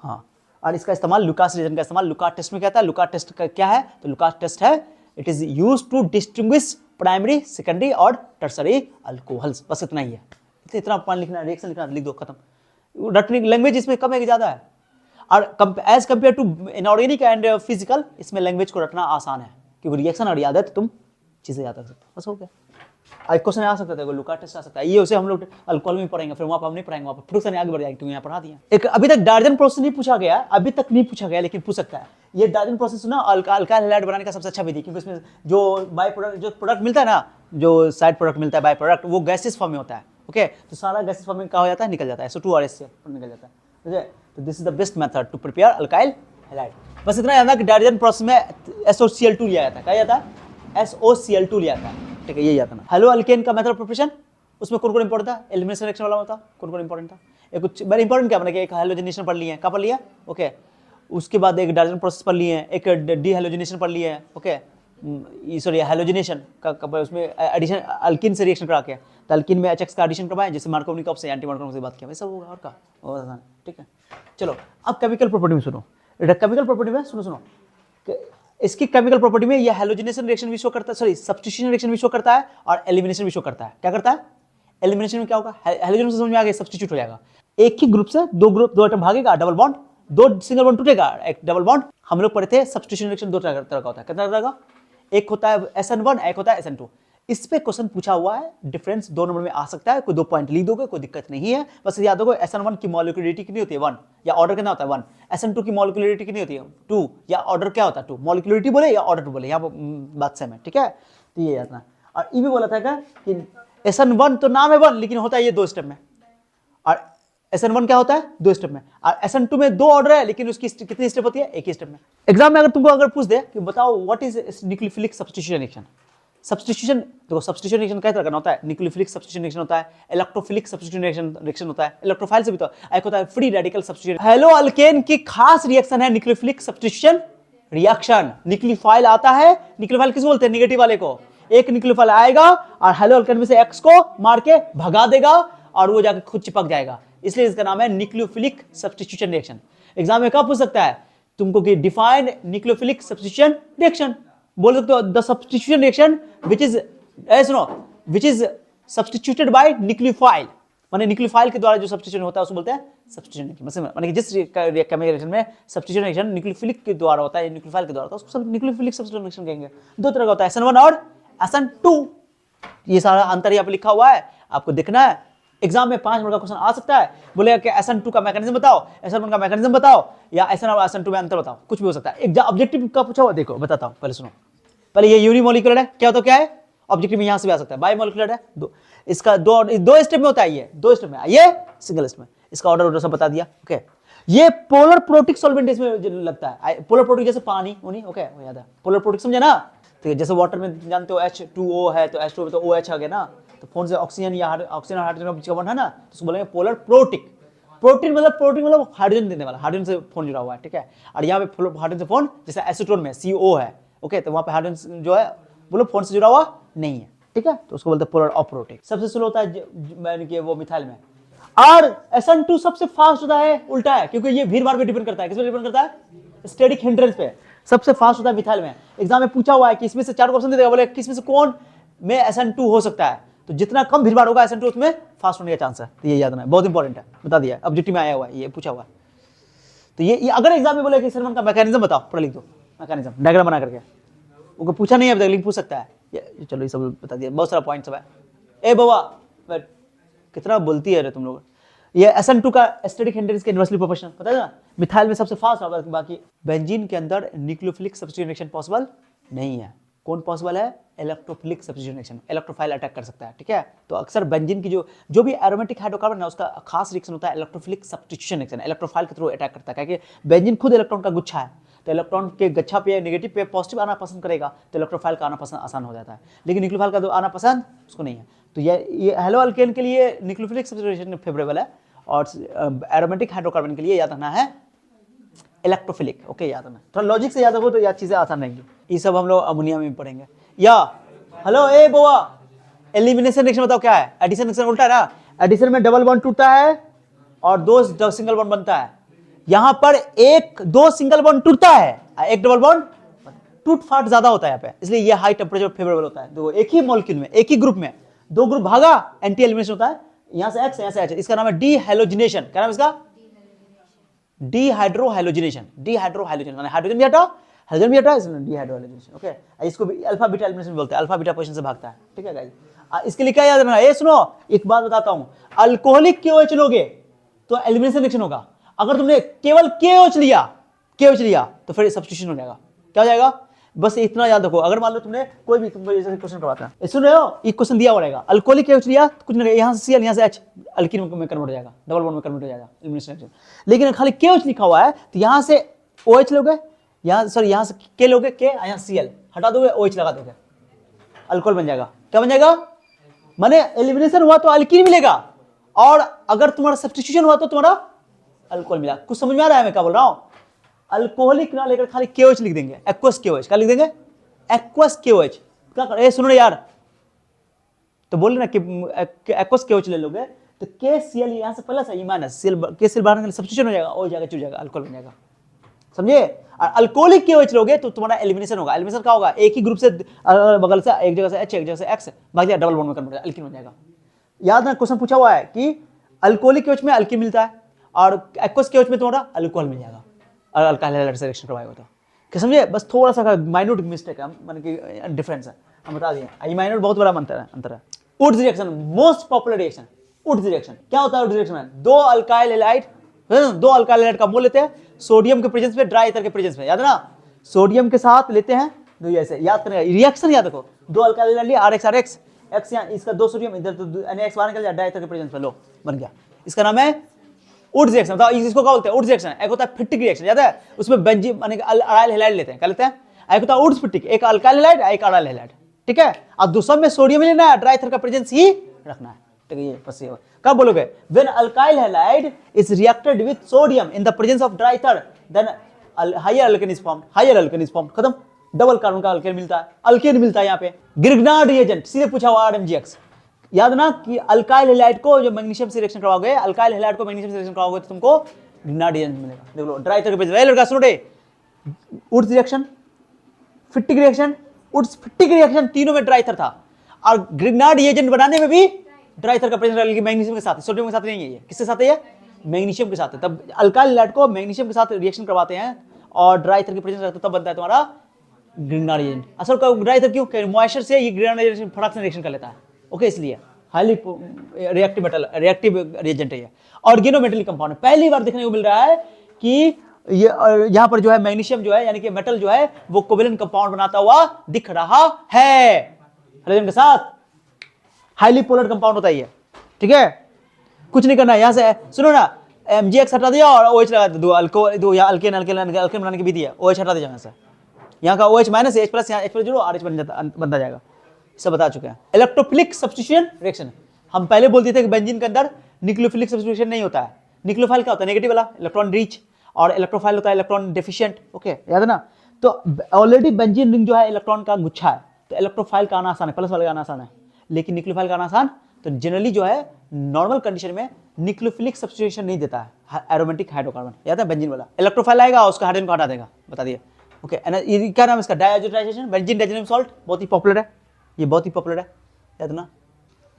हाँ, और इसका इस्तेमाल लुकास रिएजेंट का इस्तेमाल लुकास टेस्ट में क्या था, लुकास टेस्ट का क्या है, तो लुकास टेस्ट है, it is used to distinguish primary, secondary और टर्सरी अल्कोहल्स, बस इतना ही है, इतना पॉइंट लिखना, रिएक्शन लिखना, लिख दो, खत्म। रटने लैंग्वेज इसमें कम है कि ज्यादा है, और as compare to inorganic and physical, इसमें लैंग्वेज को रटना आसान है, क्योंकि रिएक्शन और याद है तो तुम चीजें याद रख सकते हो, बस हो गया। एक क्वेश्चन आ सकता है, लुकास टेस्ट आ सकता है, ये उसे हम लोग अल्कोहल में पढ़ेंगे, फिर वहां पर हम नहीं पढ़ेंगे, वहां पर प्रोडक्शन आगे बढ़ जाएगी, तो यहाँ पढ़ा दिया। एक अभी तक डायजन प्रोसेस नहीं पूछा गया, अभी तक नहीं पूछा गया, लेकिन पूछ सकता है। ये डायजन प्रोसेस ना अल्काइल हैलाइड बनाने का सबसे अच्छा विधि, क्योंकि इसमें जो बाय प्रोडक्ट, जो प्रोडक्ट मिलता है ना, जो साइड प्रोडक्ट मिलता है बाय प्रोडक्ट, वो गैसेस फॉर्म में होता है, ओके, तो सारा गैसेस फॉर्म में क्या हो जाता है, निकल जाता है, SO2 और HCl निकल जाता है, तो this is the best method to prepare alkyl halide. बस इतना याद है कि डायजन प्रोसेस में SOCl2 लिया जाता है, क्या जाता है, SOCl2 लिया जाता है, ठीक है, ये याद रखना। हेलो अल्केन का मेथड ऑफ प्रिपरेशन, उसमें कौन कौन इंपॉर्टेंट था, एलिमिनेशन रिएक्शन वाला होता, कौन कौन इंपॉर्टेंट था, एक कुछ वेरी इंपॉर्टेंट क्या बना कि एक हैलोजिनेशन पढ़ लिए, क्या पढ़ लिया, ओके, उसके बाद एक डायजन प्रोसेस पढ़ लिए, एक डीहैलोजिनेशन पढ़ लिए, ओके, सॉरी हैलोजिनेशन का उसमें एडिशन अल्किन से रिएक्शन करा के, तो अल्किन में HX का एडिशन करवाएं, जैसे मार्कोवनिक से एंटी मार्कोवनिक से बात किया, वैसा होगा, और का बहुत आसान, ठीक है। चलो अब केमिकल प्रॉपर्टी में सुनो, केमिकल प्रॉपर्टी में सुनो, इसकी केमिकल प्रॉपर्टी में ये हैलोजिनेशन रिएक्शन भी शो करता है, सॉरी सब्स्टिट्यूशन रिएक्शन भी शो करता है, और एलिमिनेशन भी शो करता है। क्या करता है, एलिमिनेशन में क्या होगा, हैलोजन से समझ में आ गया, सब्स्टिट्यूट हो जाएगा, एक ही ग्रुप से दो एटम भागेगा, डबल बॉन्ड, दो सिंगल बॉन्ड टूटेगा, एक डबल बॉन्ड। हम लोग पढ़े थे सब्स्टिट्यूशन रिएक्शन दो तरह का होता है, कितना तरह का, एक होता है SN1, एक होता है SN2। इस पे क्वेश्चन पूछा हुआ है, डिफरेंस 2 नंबर में आ सकता है, कोई 2 पॉइंट लिख दोगे, कोई दिक्कत नहीं है, बस याद रखो SN1 की मॉलिक्यूलरिटी कितनी होती है, 1, या ऑर्डर कितना होता है 1, SN2 की मॉलिक्यूलरिटी कितनी होती है 2, या ऑर्डर क्या होता है 2, मॉलिक्यूलरिटी बोले या ऑर्डर बोले, यहाँ बात सेम है, ठीक है, तो ये याद रखना। और ये भी बोला था क्या कि SN1 तो नाम है 1, लेकिन होता है ये 2 स्टेप में, और SN1 क्या होता है 2 स्टेप में, और SN2 में 2 ऑर्डर है, लेकिन उसकी कितनी स्टेप होती है, एक ही स्टेप में। एग्जाम में अगर तुमको अगर पूछ दे कि बताओ what is nucleophilic substitution reaction, substitution देखो, सब्स्टिट्यूशन रिएक्शन कई तरह का होता है, न्यूक्लियोफिलिक सब्स्टिट्यूशन रिएक्शन होता है, इलेक्ट्रोफिलिक सब्स्टिट्यूशन रिएक्शन होता है, इलेक्ट्रोफाइल से भी तो एक होता है free radical substitution. Hello alkane की खास रिएक्शन है न्यूक्लियोफिलिक सब्स्टिट्यूशन रिएक्शन। न्यूक्लियोफाइल आता है, न्यूक्लियोफाइल किस बोलते हैं, नेगेटिव वाले को, एक न्यूक्लियोफाइल आएगा और हेलो अल्केन में से X को मार के भगा देगा और वो जाकर खुद चिपक जाएगा, इसलिए इसका नाम है न्यूक्लियोफिलिक सब्स्टिट्यूशन रिएक्शन। एग्जाम में कब पूछ सकता है तुमको कि डिफाइन न्यूक्लियोफिलिक सब्स्टिट्यूशन रिएक्शन, बोल सकते हो the substitution reaction which is which is substituted by nucleophile, माने न्यूक्लियोफाइल के द्वारा जो सब्स्टिट्यूशन होता है उसको बोलते हैं सब्स्टिट्यूशन रिएक्शन। माने कि जिस केमिकल रिएक्शन में सब्स्टिट्यूशन रिएक्शन न्यूक्लियोफिलिक के द्वारा होता है, न्यूक्लियोफाइल के द्वारा होता है, उसको न्यूक्लियोफिलिक सब्स्टिट्यूशन रिएक्शन कहेंगे। 2 तरह का होता है, SN1 और SN2, ये सारा अंतर यहाँ पे लिखा हुआ है, आपको देखना है। एग्जाम में 5 नंबर का क्वेश्चन आ सकता है, बोलेगा कि SN2 का मैकेनिज्म बताओ, SN1 का मैकेनिज्म बताओ, या SN और SN2 में अंतर बताओ, कुछ भी हो सकता है। एग्जाम ऑब्जेक्टिव का पूछा हुआ, देखो बताता हूँ, पहले सुनो, पहले ये यूनिमोलिकुलर है, क्या होता क्या है, ऑब्जेक्टिव में यहां से भी आ सकता है, बायोमोलिकुलर है, इसका दो स्टेप में होता है, ये 2 स्टेप में, ये सिंगल स्टेप में, इसका ऑर्डर सब बता दिया, ओके। ये पोलर प्रोटिक सॉल्वेंट इसमें लगता है, पोलर प्रोटिक जैसे पानी उन्हीं, ओके, याद है पोलर प्रोटिक, समझे ना, तो जैसे वाटर में जानते हो H2O है, तो H2O तो OH आ गया ना, तो फोन से ऑक्सीजन या ऑक्सीजन और हाइड्रोजन का बॉन्ड है ना, तो उसको बोलेंगे पोलर प्रोटिक। प्रोटीन मतलब हाइड्रोजन देने वाला, हाइड्रोजन से फोन जुड़ा हुआ है, ठीक है। और यहाँ पे हाइड्रोजन से फोन, जैसे एसीटोन में CO है, ओके, तो वहां पे हाइड्रोजन जो है बोलो फोन से जुड़ा हुआ नहीं है, ठीक है, तो उसको बोलते हैं पोलर अप्रोटिक। सबसे स्लो होता है वो मिथाइल में, और SN2 सबसे फास्ट होता है, उल्टा है, क्योंकि ये भीड़ भाड़ पे डिपेंड करता है, किस पे डिपेंड करता है, स्टैटिक हिंड्रेंस पे। सबसे फास्ट होता है मिथाइल में। एग्जाम में पूछा हुआ है कि इसमें से 4 ऑप्शन दे देगा, बोले किसमें से कौन में SN2 हो सकता है, तो जितना कम भीड़ भाड़ होगा SN2 उसमें फास्ट होने का चांस है, तो ये याद रखना, बहुत इंपॉर्टेंट है, बता दिया, ऑब्जेक्टिव में आया हुआ है, ये पूछा हुआ है। तो ये अगर एग्जाम में बोले कि SN1 का मैकेनिज्म बताओ, पूरा लिख दो मैकेनिज्म, डायग्राम बना करके, वो पूछा नहीं है अभी तक, लेकिन पूछ सकता है, चलो ये सब बता दिया, बहुत सारा पॉइंट सब है। ए बाबा कितना बोलती है रे तुम लोग। ये SN2 का स्टैटिक हिंड्रेंस के इनवर्सली प्रोपोर्शनल पता है ना, मिथाइल में सबसे फास्ट होगा, बाकी बेंजीन के अंदर न्यूक्लियोफिलिक सब्स्टिट्यूशन रिएक्शन पॉसिबल नहीं है, कौन पॉसिबल है? Electrophilic substitution reaction, electrophile attack कर सकता है, ठीक है। तो अक्सर बेंजीन की जो भी एरोमेटिक हाइड्रोकार्बन है उसका खास रिएक्शन होता है इलेक्ट्रोफिलिक सब्स्टिट्यूशन रिएक्शन, इलेक्ट्रोफाइल के थ्रू अटैक करता है, क्योंकि बेंजीन खुद इलेक्ट्रॉन का गुच्छा है, तो इलेक्ट्रॉन के गच्छा पे नेगेटिव पे पॉजिटिव आना पसंद करेगा, तो इलेक्ट्रोफाइल का आना पसंद आसान हो जाता है, लेकिन न्यूक्लियोफाइल का तो आना पसंद उसको नहीं है। तो ये हेलो अल्केन के लिए न्यूक्लियोफिलिक सब्स्टिट्यूशन फेवरेबल है, और एरोमेटिक हाइड्रोकार्बन के लिए याद रखना है इलेक्ट्रोफिलिक। ओके, याद रखना, थोड़ा लॉजिक से याद रखो तो याद चीजें आसान रहेंगी। ये सब हम लोग अमोनिया में पढ़ेंगे। या हेलो ए बोआ, एलिमिनेशन रिएक्शन बताओ क्या है? एडिशन रिएक्शन उल्टा है ना, एडिशन में डबल बॉन्ड टूटता है और दो सिंगल बॉन्ड बनता है, यहां पर दो सिंगल बॉन्ड टूटता है, एक डबल बॉन्ड टूट फाट ज्यादा होता है यहाँ पे, इसलिए ये हाई टेम्परेचर फेवरेबल होता है। तो एक ही मॉलिक्यूल में, एक ही ग्रुप में दो ग्रुप भागा, एंटी एलिमिनेशन होता है, यहां से एक्स, यहां से एच, इसका नाम है डीहाइड्रोजनेशन। क्या नाम है इसका? डीहाइड्रोहाइलोजिनेशन। डीहाइड्रोहाइलोजिनेशन माने हाइड्रोजन भी हटाओ, हाइड्रोजन भी हटाओ, इसलिए डीहाइड्रोहाइलोजिनेशन। ओके, इसको भी अल्फा बीटा एलिमिनेशन बोलते हैं, अल्फा बीटा पोजीशन से भागता है, ठीक है गाइस। इसके लिए क्या याद रखना है? सुनो एक बात बताता हूं, अल्कोहलिक KOH लोगे तो एलिमिनेशन रिएक्शन होगा, अगर तुमने केवल KOH लिया तो फिर सब्स्टिट्यूशन हो जाएगा। क्या हो जाएगा? बस इतना याद रखो। अगर मान लो तुमने कोई भी तुमको जैसे क्वेश्चन करवाता है, सुन रहे हो, एक क्वेश्चन दिया हुआ रहेगा, अल्कोहलिक KOH लिया, कुछ नहीं, यहाँ से Cl, यहाँ से H, अल्कीन में कन्वर्ट हो जाएगा, डबल बॉन्ड में कन्वर्ट हो जाएगा एलिमिनेशन रिएक्शन। लेकिन खाली KOH लिखा हुआ है तो यहाँ से OH लोगे, यहाँ से K लोगे, K, यहाँ Cl हटा दोगे, OH लगा दोगे, अल्कोहल बन जाएगा। क्या बन जाएगा? माने एलिमिनेशन हुआ तो अल्कीन मिलेगा, और अगर तुम्हारा सब्स्टिट्यूशन हुआ तो तुम्हारा अल्कोहल मिला। कुछ समझ में आ रहा है मैं क्या बोल रहा हूं? अल्कोहलिक ना लेकर खाली KOH लिख देंगे, एक्वस KOH। क्या लिख देंगे? Aqueous KOH। क्या कर, सुनो यार, तो बोले ना कि एक्वस KOH ले लोगे तो KCl यहां से प्लस है, माइनस, KCl बाहर निकल, सब्स्टिट्यूशन हो जाएगा, हो जाएगा, चू जाएगा, अल्कोहल बन जाएगा। समझे? और अल्कोहलिक KOH लोगे तो तुम्हारा एलिमिनेशन होगा। एलिमिनेशन क्या होगा? एक ही ग्रुप से बगल से, एक जगह से H, एक जगह से X भाग जाएगा, डबल बॉन्ड में कन्वर्ट हो जाएगा, अल्कीन हो जाएगा। याद ना, क्वेश्चन पूछा हुआ है कि अल्कोहलिक KOH में अल्कीन मिलता है और एक्वस KOH में तुम्हारा अल्कोहल मिल जाएगा, और अल्काइल हैलाइड से रिएक्शन करवाएगा। तो क्या समझे? बस थोड़ा सा माइन्यूट मिस्टेक है, माने कि डिफरेंस है, हम बता दिए। ये माइन्यूट बहुत बड़ा अंतर है। Wurtz reaction, most popular reaction, Wurtz reaction. क्या होता है वुड्स रिएक्शन में? दो अल्काइल हैलाइड का मोल लेते हैं सोडियम के प्रेजेंस में, ड्राई ईथर के प्रेजेंस में, याद है ना, सोडियम के साथ लेते हैं, तो ऐसे याद करेंगे, रिएक्शन याद रखो, दो अल्काइल हैलाइड लिया, RX, X यहाँ, इसका दो सोडियम इधर, तो NaX बाहर निकल जाए, ड्राई ईथर के प्रेजेंस में, लो बन गया, इसका नाम है वुड्स रिएक्शन। बताओ इसको क्या बोलते हैं? Wurtz reaction. एक होता है फिटिक रिएक्शन, याद है, उसमें बेंजीन माने अराइल हैलाइड लेते हैं, क्या लेते हैं? एक होता है वुड्स फिटिक, एक अल्काइल हैलाइड, एक अराइल हैलाइड, ठीक है। अब दूसरा में सोडियम लेना है, ड्राई ईथर का प्रेजेंस ही रखना है, ठीक है। ये बस ये कब बोलोगे? When alkyl halide is reacted with sodium in the presence of dry ether, then higher alkane is formed, higher alkane is formed, खत्म। डबल कार्बन का अल्केन मिलता है, अल्केन मिलता है यहाँ पे। ग्रिग्नार्ड रिएजेंट, सीधे पूछा हुआ RMGX, याद ना कि अल्काइल हैलाइड को जो मैग्नीशियम से रिएक्शन करवाओगे, अल्काइल हैलाइड को मैग्नीशियम से रिएक्शन करवाओगे तो तुमको ग्रिग्नार्ड रिएजेंट मिलेगा। देख लो, ड्राई ईथर के प्रेजेंस, लड़का सुनो रे, Wurtz reaction, Fittig reaction, Wurtz Fittig reaction, तीनों में ड्राई ईथर था, और ग्रिग्नार्ड रिएजेंट बनाने में भी ड्राई ईथर का प्रेजेंस मैग्नीशियम के साथ, सोडियम के साथ नहीं है। ये किसके साथ है? ये मैग्नीशियम के साथ है। तब अल्काइल हैलाइड को मैग्नीशियम के साथ रिएक्शन करवाते हैं और ड्राई ईथर की प्रेजेंस रहता है, तब बनता है तुम्हारा ग्रिग्नार्ड रिएजेंट। असल ड्राई ईथर क्यों? मॉइस्चर से ये ग्रिग्नार्ड रिएजेंट फटाक से रिएक्शन कर लेता है, ओके, इसलिए highly reactive metal, reactive reagent है ये। ऑर्गेनोमेटेलिक कंपाउंड पहली बार देखने को मिल रहा है कि ये यहां पर जो है मैग्नीशियम जो है, यानी कि मेटल जो है, वो कोवेलेंट कंपाउंड बनाता हुआ दिख रहा है हाइड्रोजन के साथ। हाईली पोलर कंपाउंड होता है ये, ठीक है। कुछ नहीं करना है, यहां से सुनो ना, MgX हटा दिया और OH लगा दिया, दो अल्केन बनाने की विधि है, OH हटा दिया, यहाँ से यहाँ का OH माइनस, H प्लस, यहाँ H प्लस जोड़ो, RH बनता जाएगा, सब बता चुके हैं। इलेक्ट्रोफिलिक सब्स्टिट्यूशन रिएक्शन, हम पहले बोलते थे कि बेंजीन के अंदर न्यूक्लियोफिलिक सब्स्टिट्यूशन नहीं होता है। न्यूक्लियोफाइल क्या होता है? नेगेटिव वाला, इलेक्ट्रॉन रिच, और इलेक्ट्रोफाइल होता है इलेक्ट्रॉन डेफिशिएंट, ओके, याद है ना। तो ऑलरेडी बेंजीन रिंग जो है इलेक्ट्रॉन का गुच्छा है, तो इलेक्ट्रोफाइल का आना आसान है, प्लस वाले का आना आसान है, लेकिन न्यूक्लियोफाइल का आना आसान, तो जनरली जो है नॉर्मल कंडीशन में न्यूक्लियोफिलिक सब्स्टिट्यूशन नहीं देता है एरोमेटिक हाइड्रोकार्बन, याद है, बेंजीन वाला। इलेक्ट्रोफाइल आएगा, उसका हाइड्रोजन को हटा देगा, बता दिए, ओके। क्या नाम है इसका? डायजोटाइजेशन, बेंजीन डाइजेनियम सॉल्ट, बहुत ही पॉपुलर है, ये बहुत ही पॉपुलर है, याद ना।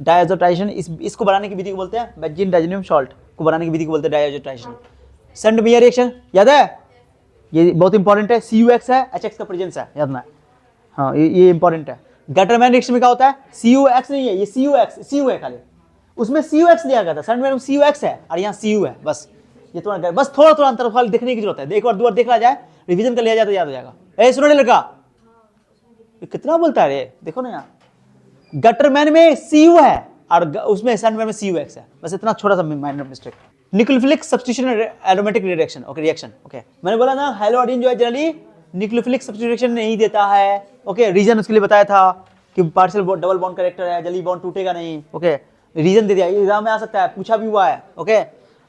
डायजोटाइजेशन, इसको बनाने की विधि को बोलते हैं, बेंजीन डाइजेनियम सॉल्ट को बनाने की विधि को बोलते हैं डायजोटाइजेशन। सेंड मेयर रिएक्शन, याद है, ये बहुत इंपॉर्टेंट है, CuX है, HX का प्रेजेंस है, याद ना, हाँ, ये इंपॉर्टेंट है। गटरमैन रिएक्शन में क्या होता है? CuX नहीं है, ये CU है खाली, उसमें CuX लिया गया था, सेंड मेयर में CuX है और यहाँ Cu है, बस ये थोड़ा, बस थोड़ा थोड़ा अंतर देखने की जरूरत है, एक बार दो बार देखा जाए, रिवीजन कर लिया जाए तो याद हो जाएगा। ए सुनो लड़का, ये कितना बोलता है रे, देखो ना यहाँ गटरमैन में Cu है और उसमें सैंडमैन में CuX है, बस इतना छोटा सा minor mistake. Nucleophilic substitution aromatic reaction, okay reaction, okay मैंने बोला ना हैलोआयोडीन जो है जनरली न्यूक्लियोफिलिक सब्स्टिट्यूशन नहीं देता है, ओके रीजन उसके लिए बताया था कि पार्शियल डबल बॉन्ड कैरेक्टर है, जल्दी बॉन्ड टूटेगा नहीं, ओके रीजन दे दिया, एग्जाम में आ सकता है, पूछा भी हुआ है, okay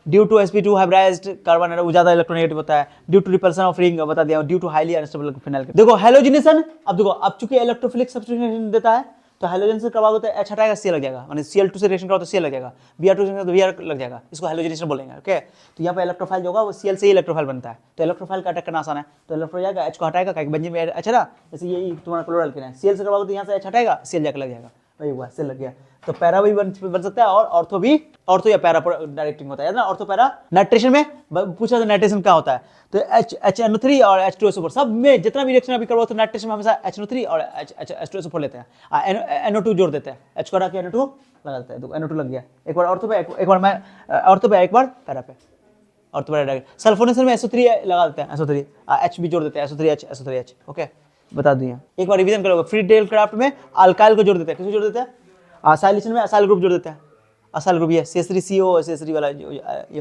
due to sp2 hybridized carbon वो ज्यादा इलेक्ट्रोनेगेटिव होता है, due to repulsion of ring बता दिया, due to highly unstable phenyl. देखो हैलोजिनेशन, अब देखो अब चूंकि इलेक्ट्रोफिलिक सब्स्टिट्यूशन देता है तो हैलोजन से करवाओगे तो H हटाएगा Cl लग जाएगा, माने Cl2 से रिएक्शन कराओ तो Cl लग जाएगा, Br2 से तो Br लग जाएगा, इसको हैलोजिनेशन बोलेंगे, ओके। तो यहाँ पे इलेक्ट्रोफाइल जो होगा वो Cl से ही इलेक्ट्रोफाइल बनता है, तो इलेक्ट्रोफाइल का अटैक करना आसान है, तो इलेक्ट्रो जाएगा H को हटाएगा, क्या बेंजीन में H है ना, जैसे ये तुम्हारा क्लोरोअल्केन है, Cl से करवाओगे तो यहाँ से H हटाएगा, Cl जाकर लग जाएगा, वही हुआ Cl लग गया। तो पैरा भी बन सकता है और ऑर्थो भी, ऑर्थो या पैरा डायरेक्टिंग होता है ना, ऑर्थो पैरा। नाइट्रेशन में पूछा था नाइट्रेशन क्या होता है, तो HNO3 और H2SO4 सब में जितना भी रिएक्शन अभी करवाओ तो नाइट्रेशन में हमेशा HNO3 और H2SO4 लेते हैं, NO2 जोड़ देते हैं, H को हटा के NO2 लगा देते हैं, तो NO2 लग गया, एक बार ऑर्थो पे, एक बार मैं ऑर्थो पे, एक बार पैरा पे, ऑर्थो पैरा डायरेक्ट। सल्फोनेशन में SO3 लगा देते हैं, SO3 H भी जोड़ देते हैं, SO3H, ओके बता दिया। एक बार रिवीजन करोगे, फ्री डेल क्राफ्ट में अल्काइल को जोड़ देते हैं, किसको जोड़ देते हैं, असाइलेशन में असाइल ग्रुप जोड़ देते हैं, असाइल ग्रुप ये CH3CO CH3 वाला ये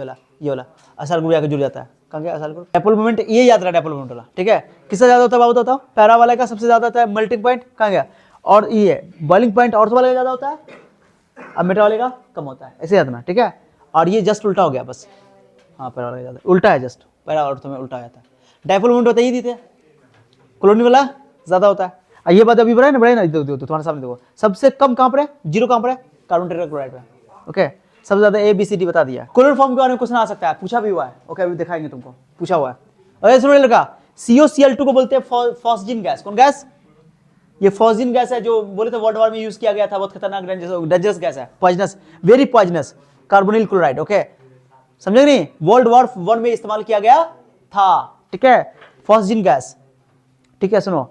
वाला असाइल ग्रुप आके जुड़ जाता है, कहाँ गया असाइल ग्रुप। डाइपोल मोमेंट ये याद रहा, डाइपोल मोमेंट वाला, ठीक है किससे ज्यादा होता है बाबू बताओ, पैरा वाला का सबसे ज्यादा होता है मेल्टिंग पॉइंट, कहाँ गया, और ये बॉइलिंग पॉइंट ऑर्थो वाले का ज्यादा होता है, अब मेटा वाले का कम होता है, ऐसे याद रखना, ठीक है। और ये जस्ट उल्टा हो गया बस, हाँ पैरा वाला ज्यादा उल्टा है, जस्ट पैरा ऑर्थो में उल्टा हो जाता है। डाइपोल मोमेंट होता है ये थे, कॉलोनी वाला ज्यादा होता है। ये बात अभी बढ़ाए ना, देखो तुम्हारे सामने देखो, सबसे कम कहाँ पर है, जीरो कहाँ पर है, कार्बन टेट्राक्लोराइड पे, ओके सबसे ज्यादा ABCD बता दिया। क्लोरोफॉर्म के बारे में क्वेश्चन आ सकता है, पूछा भी हुआ है, ओके अभी दिखाएंगे तुमको, पूछा हुआ है। अरे सुनो लड़का, COCl2 को बोलते हैं फॉस्जिन गैस, कौन गैस, ये फॉस्जिन गैस है जो बोले थे वर्ल्ड वॉर में यूज किया गया था, बहुत खतरनाक डेंजरस गैस है, poisonous, very poisonous, carbonyl chloride, okay समझे नहीं, वर्ल्ड वॉर 1 में इस्तेमाल किया गया था, ठीक है फॉस्जिन गैस, ठीक है सुनो।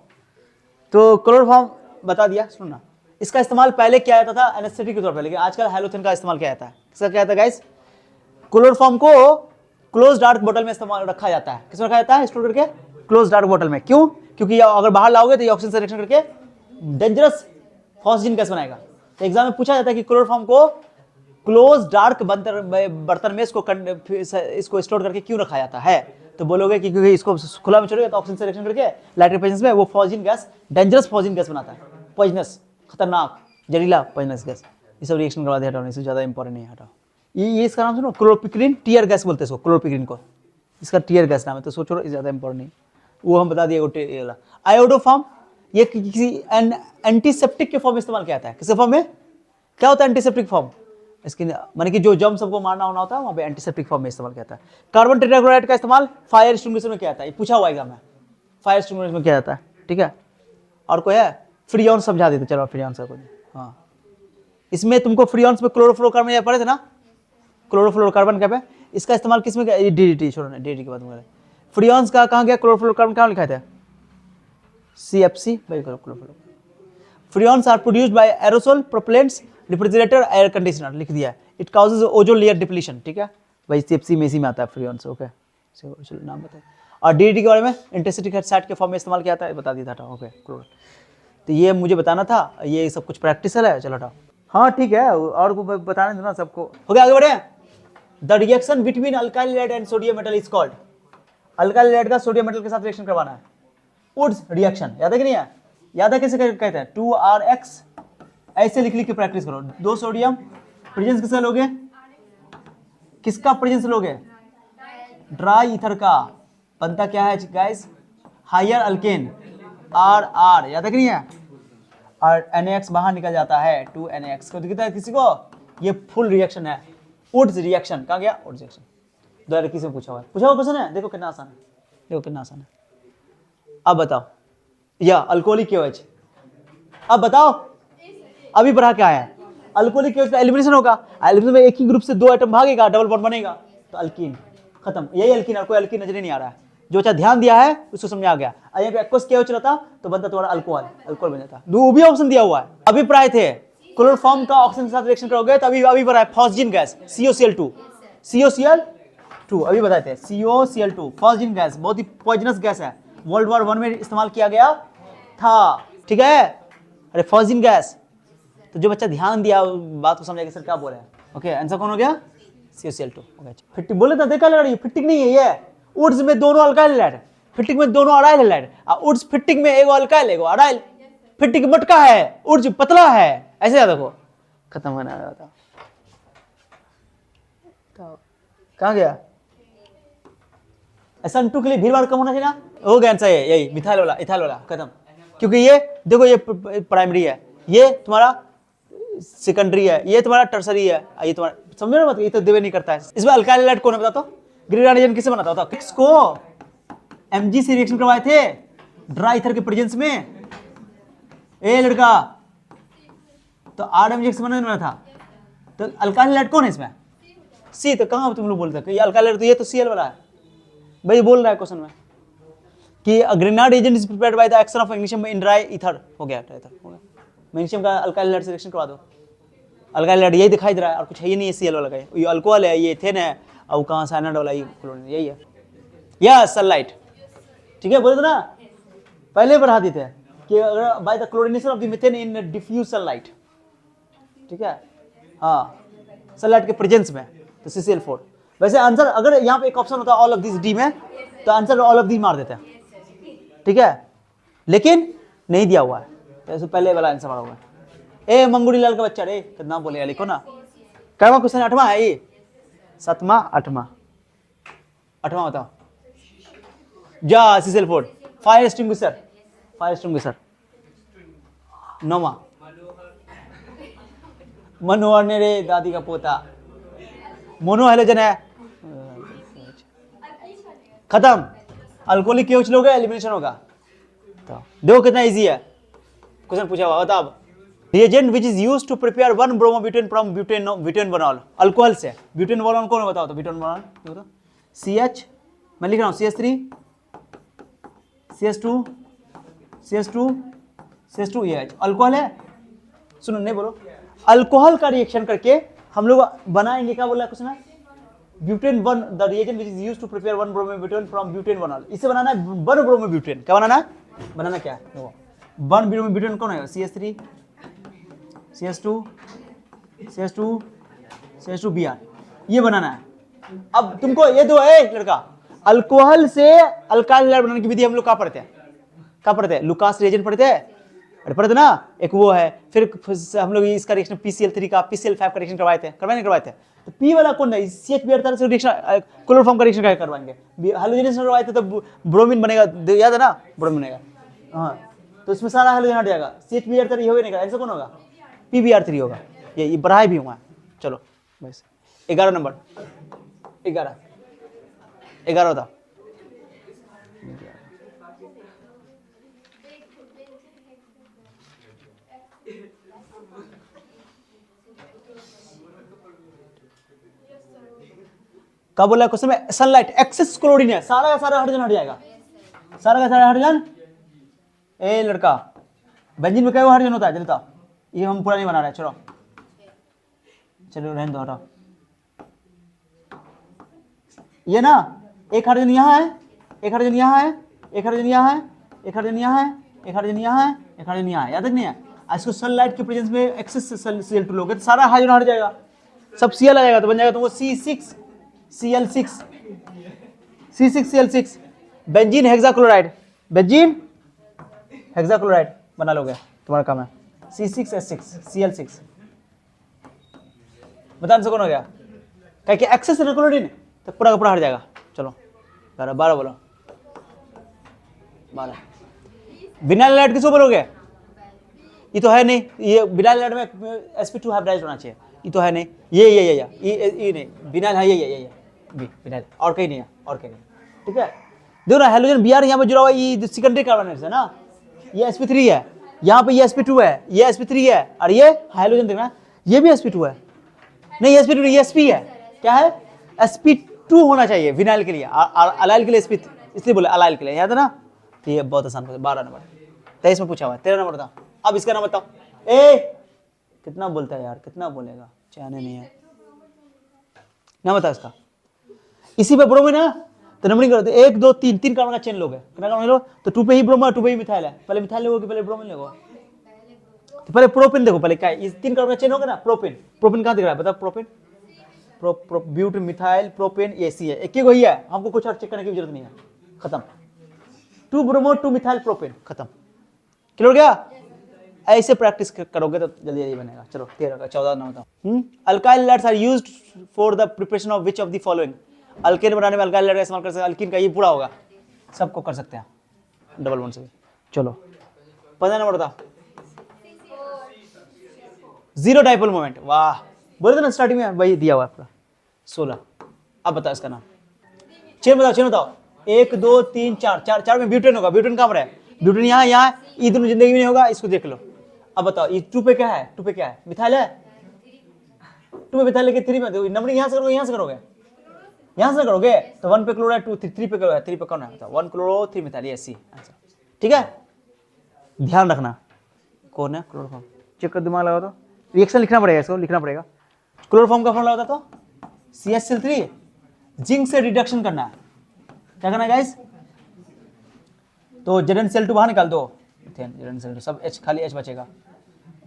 तो क्लोरोफॉर्म बता दिया, सुनो ना, इसका इस्तेमाल पहले किया जाता था एनेस्थेटिक के तौर पर, लेकिन आजकल हैलोथेन का इस्तेमाल किया जाता है। किसका क्या जाता है गाइस, क्लोरोफॉर्म को क्लोज डार्क बोतल में इस्तेमाल रखा जाता है, किसमें रखा जाता है, स्टोर करके क्लोज डार्क बोतल में, क्यों, क्योंकि अगर बाहर लाओगे तो ये ऑक्सीजन से रिएक्शन करके डेंजरस फॉस्जिन गैस बनाएगा। तो एग्जाम में पूछा जाता है कि क्लोरोफॉर्म को क्लोज डार्क बर्तन में इसको स्टोर करके क्यों रखा जाता है, तो बोलोगे कि क्योंकि इसको खुला में छोड़ोगे तो ऑक्सीजन से रिएक्शन करके लाइटर प्रेजेंस में वो phosgene gas, dangerous phosgene gas बनाता है, पॉइजनस, खतरनाक, जहरीला पॉइजनस गैस, ये सब रिएक्शन करवा दे, हटाओ, इससे ज़्यादा इंपॉर्टेंट नहीं, हटाओ। ये इसका नाम सुनो, क्लोरोपिक्रीन, टीयर गैस बोलते हैं इसको, क्लोरोपिक्रीन को, इसका टीयर गैस नाम है, तो सोचो ज़्यादा इंपॉर्टेंट नहीं, वो हम बता दिए। आयोडोफॉर्म, ये किसी एंटीसेप्टिक के फॉर्म में इस्तेमाल किया जाता है, किसके फॉर्म में, क्या होता है एंटीसेप्टिक फॉर्म, इसकी माने कि जो जम सबको मारना होना होता है वहाँ पे एंटीसेप्टिक फॉर्म में इस्तेमाल किया जाता है। कार्बन टेट्राक्लोराइड का इस्तेमाल फायर एक्सटिंग्विशर में किया जाता है, ये पूछा हुआ एग्जाम में, फायर एक्सटिंग्विशर में किया जाता है, ठीक है। और कोई है, फ्रीऑन समझा देते, चलो फ्रीऑन से कोई, हाँ इसमें तुमको फ्रीऑन्स में क्लोरोफ्लोरोकार्बन या पढ़े थे ना, क्लोरोफ्लोरोकार्बन क्या है, इसका इस्तेमाल किस में, DDT छोड़ो ना, DDT की बात करें, फ्रीऑन्स का कहाँ गया, क्लोरोफ्लोरोकार्बन कहाँ लिखा था, CFC भाई, chlorofluoro. Freons are produced by aerosol, propellants, refrigerator, air conditioner, लिख दिया है, it causes ozone layer depletion, ठीक है भाई, CFC में इसी में आता है फ्रीऑन्स, ओके चलो नाम बताए। और DDT के बारे में इंटेंसिटी साइट के फॉर्म में इस्तेमाल किया था, बता दिया था, ओके क्लोरो। तो ये मुझे बताना था, ये सब कुछ प्रैक्टिकल है, चलो हटाओ, हाँ ठीक है, और बताने दो ना सबको, हो गया, आगे बढ़े। The reaction between alkyl lead and sodium metal is called, alkyl lead का सोडियम मेटल के साथ रिएक्शन करवाना है, वुड्स रिएक्शन, याद है कि नहीं है, याद है कैसे कहते हैं, 2RX, ऐसे लिख लिख के प्रैक्टिस करो, 2 सोडियम, प्रेजेंस किसका लोगे, किसका प्रेजेंस लोगे, ड्राई ईथर का, बनता क्या है गाइस, हायर अल्केन, RR, याद है कि नहीं है, और NaX बाहर निकल जाता है, 2NaX को दिखता है किसी को, ये फुल रिएक्शन है, वुड्स रिएक्शन, कहाँ गया, वुड्स रिएक्शन, 2021 में पूछा हुआ क्वेश्चन है, देखो कितना आसान है, देखो कितना आसान है। अब बताओ, या अल्कोहलिक KOH, अब बताओ, अभी पढ़ा क्या है, अल्कोहलिक KOH का एलिमिनेशन होगा, एलिमिनेशन में एक ही ग्रुप से 2 आइटम भागेगा, डबल बॉन्ड बनेगा, तो अल्कीन खत्म, यही अल्कीन, और कोई अल्कीन नजर नहीं आ रहा है, जो अच्छा ध्यान दिया है उसको समझ आ गया। यहाँ पे एक्वस KOH रहता तो बनता तुम्हारा अल्कोहल बन जाता, वो भी ऑप्शन दिया हुआ है, अभी पढ़ाए थे, क्लोरोफॉर्म का ऑक्सीजन के साथ रिएक्शन करोगे तो अभी पढ़ा है, फॉस्जिन गैस, COCl2 अभी बताए थे, COCl2 फॉस्जिन गैस, बहुत ही पॉइजनस गैस है, वर्ल्ड वॉर 1 में इस्तेमाल किया गया था, ठीक है। अरे फॉजिन गैस, तो जो बच्चा ध्यान दिया बात को समझा कि सर क्या बोल रहे हैं। ओके, आंसर कौन हो गया? CuCl2। फिटिक बोले था, देखा लड़ा, फिटिक नहीं है ये, वुड्स में दोनों अल्काइल हैलाइड है, फिटिक में दोनों अराइल हैलाइड, वुड्स फिटिक में एगो अल्काइल एगो अराइल, फिटिक मटका है, वुड्स पतला है, ऐसे याद रखो। खत्म होना था, कहाँ गया? SN2 के लिए भीड़ भाड़ कम होना चाहिए ना, हो गया आंसर यही, मिथाइल वाला, इथाइल वाला, खत्म। क्योंकि ये देखो ये प्राइमरी है, ये तुम्हारा सेकेंडरी है, ये तुम्हारा टर्सरी है, ये तुम्हारा, समझो ना, मतलब ये तो देवे नहीं करता है। इसमें अल्काइल हैलाइड कौन है बता तो? ग्रेनाड एजेंट किसे बनाता होता? किसको Mg से रिएक्शन करवाए थे ड्राई ईथर के प्रेजेंस में, ए लड़का, तो RMG से बना था। तो अल्काइल हैलाइड कौन है इसमें? सी। तो कहाँ तुम लोग बोलते हैं ये अल्काइल हैलाइड, तो ये तो Cl वाला है भाई, बोल रहा है क्वेश्चन में कि Grignard agent is prepared by the action of magnesium in dry ether. हो गया, ड्राई ईथर हो गया, मैग्नीशियम का अल्काइल हैलाइड से रिएक्शन करवा दो। अल्काइल हैलाइड यही दिखाई दे रहा है और कुछ है ही नहीं, Cl वाला का ये अल्कोहल है, ये एथेन है, और कहाँ साइनाइड वाला, ये क्लोरीन, यही है। या सनलाइट, ठीक है, बोले तो ना पहले बढ़ा देते हैं कि अगर by the chlorination of the methane in diffuse sunlight, ठीक है, हाँ, सनलाइट के प्रेजेंस में, तो CCl4। वैसे आंसर अगर यहाँ पे एक ऑप्शन होता है ऑल ऑफ दिस डी में, तो आंसर ऑल ऑफ दी मार देते हैं, ठीक है, लेकिन नहीं दिया हुआ है, तो ऐसे पहले वाला आंसर मारा हुआ है। ए मंगूरी लाल का बच्चा रे, कितना बोलेगा, लिखो ना। कैवा क्वेश्चन 8वां है ये, 7वां 8वां 8वां बताओ। जा CCl4, fire extinguisher, fire extinguisher. 9वां मनोहर ने रे दादी का पोता, मोनो हैलोजन है, खत्म। अल्कोहलिक KOH लोगे, एलिमिनेशन होगा। तो देखो कितना इजी है क्वेश्चन पूछा हुआ, बताओ। Reagent which is used to prepare 1 bromobutane from butanol, alcohol से ब्यूटेनोल कौन है बताओ तो? ब्यूटेनोल बताओ, CH, मैं लिख रहा हूँ CH3 CH2 CH2 CH2 ये अल्कोहल है। सुनो नहीं बोलो, अल्कोहल का रिएक्शन करके हम लोग बनाएंगे, क्या बोला क्वेश्चन है? Butane 1, the reagent which is used to prepare 1 bromobutane from butanol. इसे बनाना है 1 ब्रोमोब्यूटेन। क्या बनाना है? बनाना क्या है? 1 ब्रोमोब्यूटेन कौन है? CH3 CH2 CH2 CH2 Br, ये बनाना है। अब तुमको ये दो है लड़का, अल्कोहल से अल्काइल हैलाइड बनाने की विधि हम लोग कहाँ पढ़ते हैं? कहाँ पढ़ते हैं? लुकास रिएजेंट पढ़ते हैं, अरे पढ़ते ना, एक वो है। फिर हम लोग इसका रिएक्शन PCl3 का PCl5 का रिएक्शन करवाए थे, करवाए नहीं करवाए थे? तो पी वाला कौन है? CH Br से रिएक्शन क्लोरोफॉर्म का रिएक्शन क्या करवाएंगे? हैलोजनेशन करवाए थे तो ब्रोमीन बनेगा, याद है ना, ब्रोमीन बनेगा। हाँ, तो इसमें सारा हैलोजन हट जाएगा, CH Br ये हो नहीं, आंसर कौन होगा? PBr3 होगा। ये बढ़ाए भी हुआ। चलो बस 11 नंबर, 11 होता। क्या बोला क्वेश्चन में? सनलाइट एक्सेस क्लोरीन है, सारा का सारा हाइड्रोजन हट जाएगा, सारा का सारा हाइड्रोजन। ए लड़का, बेंजीन में क्या हाइड्रोजन होता है जल्दी बताओ? ये हम पूरा नहीं बना रहे, चलो चलो रहने दो, हटाओ। ये ना, एक हाइड्रोजन यहाँ है, एक हाइड्रोजन यहाँ है, एक हाइड्रोजन यहाँ है, एक हाइड्रोजन यहाँ है, एक हाइड्रोजन यहाँ है, एक हाइड्रोजन यहाँ है, याद तक नहीं है? इसको सनलाइट के प्रेजेंस में एक्सेस Cl2 लोगे तो सारा हाइड्रोजन हट जाएगा, सब Cl आ जाएगा, तो बन जाएगा तुमको C6Cl6 C6Cl6 benzene hexachloride, benzene hexachloride बना लोगे, तुम्हारा काम है। C6H6Cl6, बता आंसर कौन हो गया? क्या कि एक्सेस क्लोरीन तो पूरा का पूरा हट जाएगा। चलो 12 बोलो, 12। बिना लाइट किसको बोलोगे? ये तो है नहीं, ये बिना लाइट में sp2 हाइब्रिडाइज होना चाहिए, ये तो है नहीं, ये नहीं, बिना है ये बिना, और कहीं नहीं है, और कहीं नहीं, ठीक है। देखो ना हेलोजन Br यहाँ पे जुड़ा हुआ है, ये सेकेंडरी कार्बन है ना, ये sp3 है, यहाँ पे ये sp2 है, ये sp3 है, और ये हाइड्रोजन देखना, ये भी sp2 है, नहीं sp2 नहीं, ये sp है, क्या है? sp2 होना चाहिए विनाइल के लिए, अलाइल के लिए sp, इसलिए बोले अलाइल के लिए, याद है ना? तो ये बहुत आसान है। 12 नंबर, 23 में पूछा हुआ है, 13 नंबर था। अब इसका नाम बताओ। ए कितना बोलता है यार, कितना बोलेगा, चाहने नहीं है ना, बता इसका। इसी पे ब्रोमीन है, तो नंबरिंग करो, तो 1 2 3 3 कार्बन का चेन लोगे, कितना कार्बन लो, तो 2 पे ही ब्रोमो, 2 पे ही मिथाइल है, पहले मिथाइल लोगे पहले ब्रोमीन लोगे, तो पहले प्रोपेन देखो, पहले क्या है, इस 3 कार्बन का चेन होगा ना, प्रोपेन, प्रोपेन कहां दिख रहा है बताओ, प्रोपेन ब्यूट मिथाइल प्रोपेन ये सी है, एक ही वही है, हमको कुछ और चेक करने की जरूरत नहीं है, खत्म, 2 ब्रोमो 2 मिथाइल प्रोपेन, खत्म, क्लियर हो गया। ऐसे प्रैक्टिस करोगे तो जल्दी जल्दी बनेगा। चलो 13 का 14 ना बताओ। Alkyl leads are used for the preparation of which of the following, alkane बनाने में अल्काइल लेड का इस्तेमाल कर सकते हैं, अल्कीन का ये पूरा होगा, सबको कर सकते हैं डबल बॉन्ड से। चलो 15 नंबर बताओ, जीरो डाइपोल मोमेंट, वाह बोले थे ना स्टार्टिंग में वही दिया हुआ पूरा 16। अब बताओ इसका नाम, चेन बताओ 1 2 3 4, 4 में ब्यूटेन होगा, ब्यूटेन कहाँ पर है, ब्यूटेन यहाँ यहाँ, ये दोनों जिंदगी में नहीं होगा, इसको देख लो। अब बताओ ये 2 पे क्या है, 2 पे क्या है, मिथाइल है, 2 पे मिथाइल लेके 3 में नंबरिंग यहाँ से करोगे, यहाँ से करोगे, यहाँ से करोगे, तो 1 पे क्लोरो है, 2 3 पे करोगे, 3 पे कौन है, 1 क्लोरो 3 मिथाइल, ये सी आंसर, ठीक है। ध्यान रखना कौन है क्लोरोफॉर्म, चेक कर दिमाग लगा, तो रिएक्शन लिखना पड़ेगा, इसको लिखना पड़ेगा। क्लोरोफॉर्म का फॉर्मूला होता तो CH3 जिंक से रिडक्शन करना है, क्या करना है गाइस, तो ZnCl2 बाहर निकाल दो, ZnCl2 सब H, खाली H बचेगा,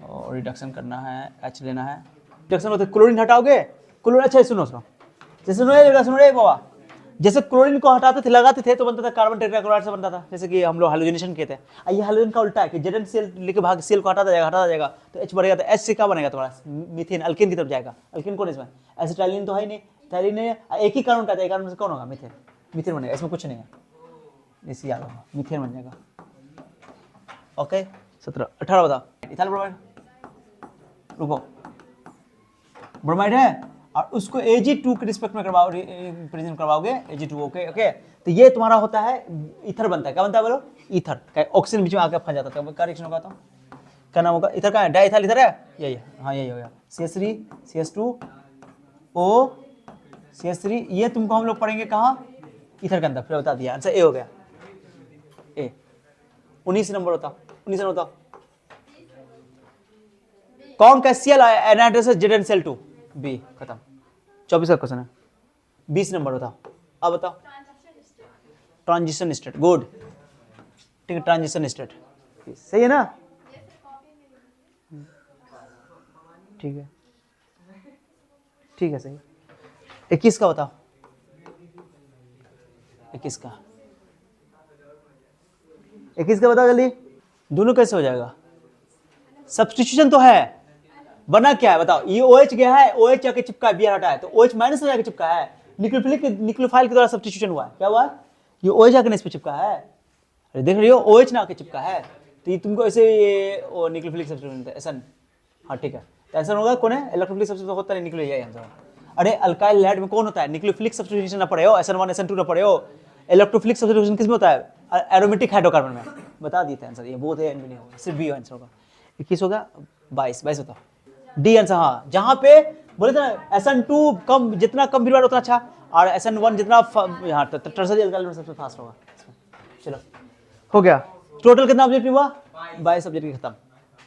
और रिडक्शन करना है, H लेना है, रिडक्शन होते क्लोरीन हटाओगे, क्लोरीन, अच्छा सुनो जैसे सुनो रे बाबा, जैसे क्लोरीन को हटाते थे लगाते थे तो बनता था कार्बन टेट्राक्लोराइड से बनता था, जैसे कि हम लोग हाइड्रोजनेशन कहते हैं, ये हाइड्रोजन का उल्टा है कि ZnCl लेके भाग सेल को हटाता जाएगा, तो H बढ़ेगा, तो H से क्या बनेगा तुम्हारा, मीथेन, अल्केन की तरफ जाएगा, अल्केन कौन है इसमें, एसिटाइलिन तो है ही नहीं, थाइलिन है, एक ही कार्बन का है, कार्बन से कौन होगा, मीथेन, मीथेन बनेगा, इसमें कुछ नहीं है, इसी याद होगा, मीथेन बन जाएगा। ओके 17 18 बताओ, इथाइल ब्रोमाइड, रुको ब्रोमाइड है और उसको Ag2 के रिस्पेक्ट में प्रेजेंट करवाओगे, Ag2, ओके, तो ये तुम्हारा होता है ईथर बनता है, क्या बनता है बोलो, ईथर, ऑक्सीजन बीच में आकर फंस जाता था, क्या रिएक्शन होगा, तो क्या नाम होगा, ईथर का है, डाइथाइल ईथर है, यही है, हाँ यही हो गया, CH3 CH2 O CH3, ये तुमको हम लोग पढ़ेंगे कहाँ, ईथर के अंदर, फिर बता दिया आंसर, ए हो गया, ए 19 नंबर होता, 19 नंबर होता, कौन कैसियल एनाइड्रेस ZnCl2 बी, खत्म, 24 का क्वेश्चन है, 20 नंबर होता, अब बताओ, ट्रांजिशन स्टेट, गुड, ठीक है, ट्रांजिशन स्टेट सही है ना, ठीक है सही, 21 का बताओ, 21 का बताओ जल्दी, दोनों कैसे हो जाएगा, सब्स्टिट्यूशन तो है, बना क्या है बताओ, ये OH गया है, OH जाके चिपका है, Br हटा है, तो OH माइनस में जाके चिपका है, न्यूक्लियोफाइल के द्वारा सब्स्टिट्यूशन हुआ है, क्या हुआ, ये OH आके इस पे चिपका है, अरे देख रही हो OH ना आके चिपका है, तो ये तुमको ऐसे न्यूक्लियोफिलिक सब्स्टिट्यूशन ऐसा, हाँ ठीक है, तो ऐसा होगा कौन है, इलेक्ट्रोफिलिक सब्स्टिट्यूशन होता है, न्यूक्लियो आंसर, अरे अल्काइल लेड में कौन होता है, न्यूक्लियोफिलिक सब्स्टिट्यूशन ना पढ़े हो, SN1 SN2 ना पढ़े हो, इलेक्ट्रोफिलिक सब्स्टिट्यूशन किसमें होता है, एरोमेटिक हाइड्रोकार्बन में, बता दिए थे आंसर, ये बहुत है नहीं होगा, सिर्फ बी आंसर होगा, 21 होगा, 22 बताओ, डी आंसर, हाँ जहां पे बोले थे ना SN2 कम, जितना कम भीड़ उतना अच्छा, और SN1 जितना यहाँ टर्सरी अल्काइल में सबसे फास्ट होगा, चलो हो गया, टोटल कितना ऑब्जेक्टिव हुआ, 22 ऑब्जेक्टिव खत्म,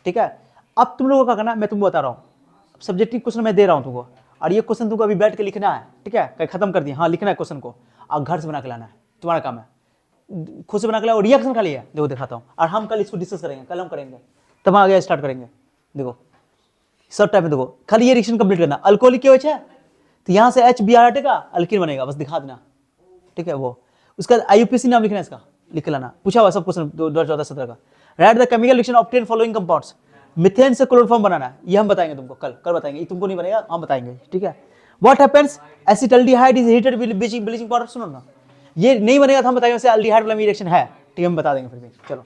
ठीक है। अब तुम लोगों का करना, मैं तुमको बता रहा हूँ, सब्जेक्टिव क्वेश्चन मैं दे रहा हूँ तुमको, और ये क्वेश्चन तुमको अभी बैठ के लिखना है, ठीक है, कहीं खत्म कर दिया, हाँ लिखना है क्वेश्चन को, और घर से बना के लाना है, तुम्हारा काम है, खुद से बना के लाओ, रिएक्शन खाली है, देखो दिखाता हूँ, और हम कल इसको डिस्कस करेंगे, कल हम करेंगे, तब आगे स्टार्ट करेंगे, देखो सब टाइप में देखो, खाली ये रिएक्शन कंप्लीट करना, अल्कोहलिक क्या है, तो यहाँ से HBr हटेगा, अल्कीन बनेगा, बस दिखा देना, ठीक है, वो उसका IUPAC नाम लिखना है, इसका लिख लाना, पूछा हुआ सब क्वेश्चन 2014-17 का, right the chemical reaction obtain following compounds, methane से क्लोरोफॉर्म बनाना है, ये हम बताएंगे तुमको, कल बताएंगे, ये तुमको नहीं बनेगा, हम बताएंगे, ठीक है। What happens, acetaldehyde is heated with bleaching powder, सुनो ना, ये नहीं बनेगा तो हम बताएंगे, एल्डिहाइड वाला रिएक्शन है, ठीक है, हम बता देंगे फिर भी, चलो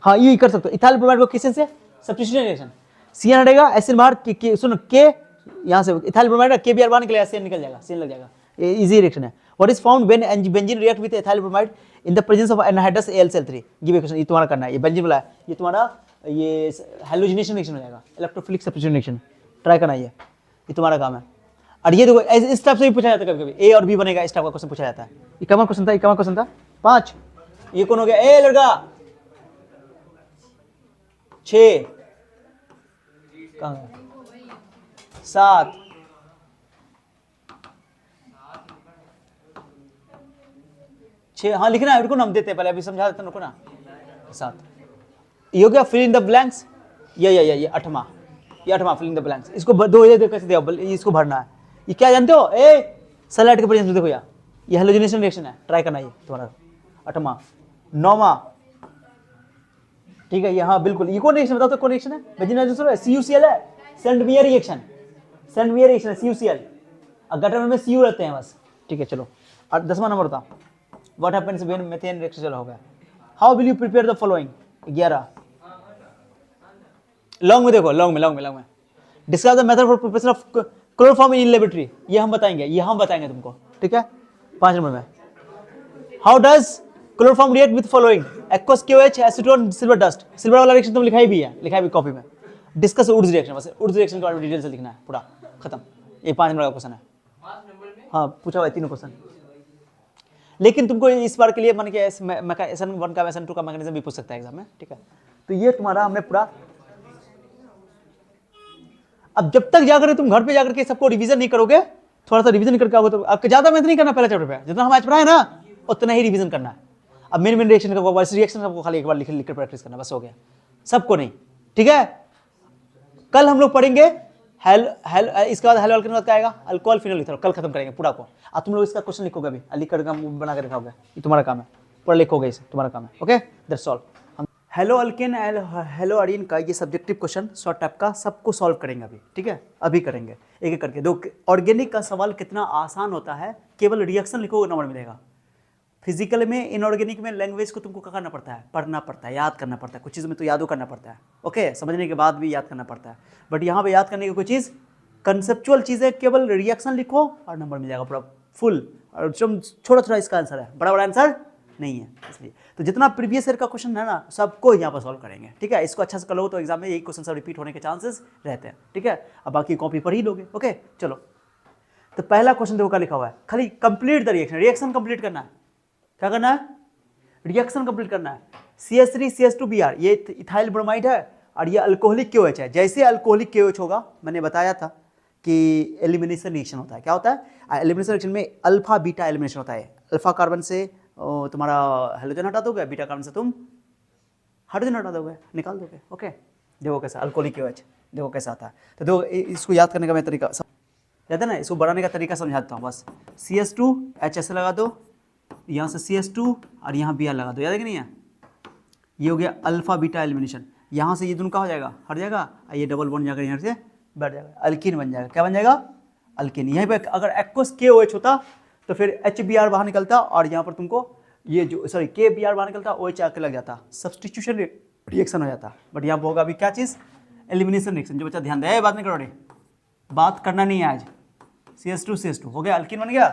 हाँ ये कर सकते हो, इथाइल ब्रोमाइड को किससे सब्स्टिट्यूशन रिएक्शन, CN हटेगा, SN बाहर, सुनो के यहाँ से इथाइल ब्रोमाइड KBr बाहर निकलेगा, CN निकल जाएगा, CN लग जाएगा, ये इजी रिएक्शन है। What is found when benzene react with ethyl bromide in the presence of anhydrous AlCl3, give equation, ये तुम्हारा करना है, ये बेंजीन वाला है, ये तुम्हारा ये हैलोजिनेशन रिएक्शन हो जाएगा, इलेक्ट्रोफिलिक सब्स्टिट्यूशन रिएक्शन, ट्राई करना, ये तुम्हारा काम है। और ये देखो इस टाइप से भी पूछा जाता है, कभी कभी A और B बनेगा, इस टाइप का क्वेश्चन पूछा जाता है, ये कमा क्वेश्चन था 5, ये कौन हो गया, ए लड़का 6 7 6, हाँ लिखना है, रुको ना हम देते हैं पहले, अभी समझा देते हैं, रुको ना 7। ये हो गया फिल इन द ब्लैंक्स, ये 8वां, ये 8वां फिल इन द ब्लैंक्स। इसको दो ये कैसे दिया, इसको भरना है। ये क्या जानते हो, सलाइड के प्रेजेंस देखो यार, ये हेलोजनेशन रिएक्शन है, ट्राई करना ये तुम्हारा 8वां। 9वां, ठीक है, ये हाँ बिल्कुल, ये कौन रिएक्शन बताओ तो, कौन रिएक्शन है बेंजीन CuCl है, सेंडमेयर रिएक्शन, सेंडमेयर रिएक्शन है CuCl, और गटर में CU रहते हैं बस, ठीक है चलो। और 10वां नंबर था, what happens when methane reaction चलो हो गया। How will you prepare the following, 11 long में देखो, लॉन्ग में describe the method for preparation of chloroform in laboratory, ये हम बताएंगे तुमको, ठीक है। 5 नंबर में, how does chloroform react with following, aqueous KOH acetone silver dust, silver वाला रिएक्शन तुम लिखा ही भी है कॉपी में। डिस्कस वुड्स रिएक्शन, बस वुड्स रिएक्शन के बारे में डिटेल से लिखना है पूरा, खत्म। ये 5 नंबर का क्वेश्चन है, हाँ पूछा हुआ है तीनों क्वेश्चन। लेकिन तुमको इस बार के लिए मन के SN 1 का SN 2 का मैकेनिज्म भी पूछ सकता है एग्जाम में, ठीक है। तो ये तुम्हारा हमने पूरा, अब जब तक जाकर तुम घर पे जाकर के सबको रिवीजन नहीं करोगे, थोड़ा सा रिवीजन करके आओगे तो आपको ज्यादा मेहनत नहीं करना पहले चैप्टर पे, जितना हम आज पढ़ाए ना उतना ही रिवीजन करना है। अब मेन रिएक्शन का रिएक्शन सबको खाली एक बार लिख कर प्रैक्टिस करना, बस हो गया, सबको नहीं, ठीक है। कल हम लोग पढ़ेंगे इसके बाद हेलो अल्केन का आएगा, अल्कोहल फिनोल इथेनॉल, कल खत्म करेंगे पूरा को। अब तुम लोग इसका क्वेश्चन लिखोगे अभी, लिख कर बना के दिखाओगे, ये तुम्हारा काम है, पूरा लिखोगे इसे, तुम्हारा काम है, okay that's all. Hello alkane hello Areen का ये सब्जेक्टिव क्वेश्चन शॉर्ट टाइप का सबको सॉल्व करेंगे अभी, ठीक है, अभी करेंगे एक एक करके। दो ऑर्गेनिक का सवाल कितना आसान होता है, केवल रिएक्शन लिखोगे नंबर मिलेगा। फिजिकल में, इनऑर्गेनिक में लैंग्वेज को तुमको क्या करना पड़ता है, पढ़ना पड़ता है, याद करना पड़ता है, कुछ चीज़ में तो याद करना पड़ता है, ओके, समझने के बाद भी याद करना पड़ता है। बट यहाँ पे याद करने की कोई चीज़ कंसेप्चुअल चीज़ है, केवल रिएक्शन लिखो और नंबर मिल जाएगा पूरा फुल। और छोटा छोटा इसका आंसर है, बड़ा बड़ा आंसर नहीं है, इसलिए तो जितना प्रीवियस ईयर का क्वेश्चन है ना सबको यहाँ पर सॉल्व करेंगे, ठीक है। इसको अच्छा से कर लो तो एग्जाम में यही क्वेश्चन सब रिपीट होने के चांसेस रहते हैं, ठीक है। अब बाकी कॉपी पढ़ ही लोगे, ओके चलो। तो पहला क्वेश्चन देखो क्या लिखा हुआ है, खाली complete the reaction, reaction complete करना है। क्या करना है, रिएक्शन कंप्लीट करना है। CH3 CH2Br, ये इथाइल ब्रोमाइड है और ये अल्कोहलिक KOH है। जैसे अल्कोहलिक KOH होगा, मैंने बताया था कि एलिमिनेशन रिएक्शन होता है, क्या होता है एलिमिनेशन रिएक्शन में, अल्फा बीटा एलिमिनेशन होता है। अल्फा कार्बन से तुम्हारा हाइड्रोजन हटा दोगे, बीटा कार्बन से तुम हाइड्रोजन हटा दोगे, निकाल दोगे, ओके। देखो कैसा अल्कोहलिक KOH, देखो कैसा आता है। तो देखो इसको याद करने का मैं तरीका याद है ना, इसको बनाने का तरीका समझाता हूँ बस। CH2H ऐसे लगा दो, यहाँ से CH2 और यहाँ Br लगा दो, याद है कि नहीं है, ये हो गया अल्फा बीटा एलिमिनेशन। यहाँ से ये दोनों का हो जाएगा, हट जाएगा, ये डबल बॉन्ड जाकर यहाँ से बैठ जाएगा, अल्कीन बन जाएगा। क्या बन जाएगा, अल्कीन। यहीं पे अगर एक्वस KOH होता तो फिर HBr बाहर निकलता और यहाँ पर तुमको ये जो KBr बाहर निकलता, OH आके लग जाता, सब्सटीट्यूशन रिएक्शन हो जाता। बट यहाँ पर होगा अभी क्या चीज़, एलिमिनेशन रिएक्शन। जो बच्चा ध्यान दे, बात नहीं करो रे, बात करना नहीं है आज। CH2 CH2 हो गया, अल्कीन बन गया।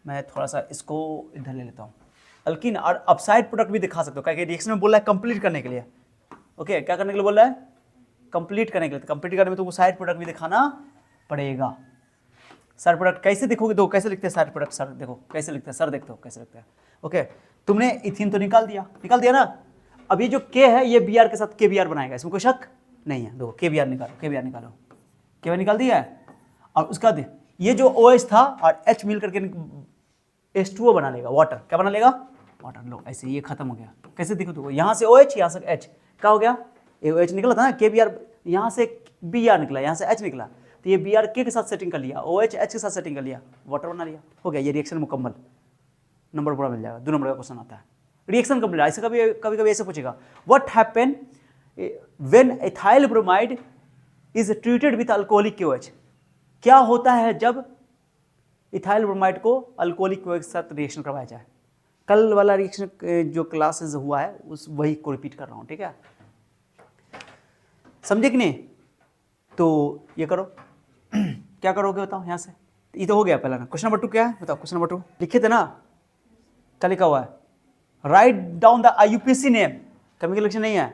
मैं थोड़ा सा इसको इधर ले लेता हूँ, अल्कीन। और अब साइड प्रोडक्ट भी दिखा सकते हो, क्या रिएक्शन में बोल रहा है कंप्लीट करने के लिए, ओके क्या करने के लिए बोल रहा है, कंप्लीट करने के लिए। तो कंप्लीट करने में तुमको साइड प्रोडक्ट भी दिखाना पड़ेगा। साइड प्रोडक्ट कैसे दिखोगे, दो कैसे लिखते हैं साइड प्रोडक्ट, सर देखो कैसे लिखते हैं, सर देखते हो कैसे लिखते हैं, ओके। तुमने इथीन तो निकाल दिया ना। अब ये जो K है ये Br के साथ KBr बनाएगा, इसमें कोई शक नहीं है। देखो KBr निकालो, KBr निकाल दिया है। और उसका ये जो OH था और H मिल करके H2O बना लेगा, वाटर। क्या बना लेगा, वाटर। लो ऐसे ये खत्म हो गया। कैसे देखो तो, यहाँ से OH, यहाँ से H, क्या हो गया, ये OH निकला था ना, KBr, यहाँ से Br निकला, यहाँ से H निकला, तो ये Br K के साथ सेटिंग कर लिया, OH H के साथ सेटिंग कर लिया, वाटर बना लिया, हो गया ये रिएक्शन मुकम्मल। नंबर पूरा मिल जाएगा, 2 नंबर का क्वेश्चन आता है, रिएक्शन कंप्लीट। ऐसे कभी ऐसे पूछेगा, what happen when ethyl bromide is treated with alcoholic KOH, क्या होता है जब इथाइल ब्रोमाइड को अल्कोहलिक KOH के साथ रिएक्शन करवाया जाए। कल वाला रिएक्शन जो क्लासेस हुआ है उस वही को रिपीट कर रहा हूँ, ठीक है, समझे कि नहीं। तो ये करो क्या करोगे बताओ, यहाँ से ये तो हो गया पहला ना। क्वेश्चन नंबर 2 क्या है बताओ, क्वेश्चन नंबर 2 लिखे थे ना, क्या लिखा हुआ है, write down the IUPAC name, chemical reaction नहीं है,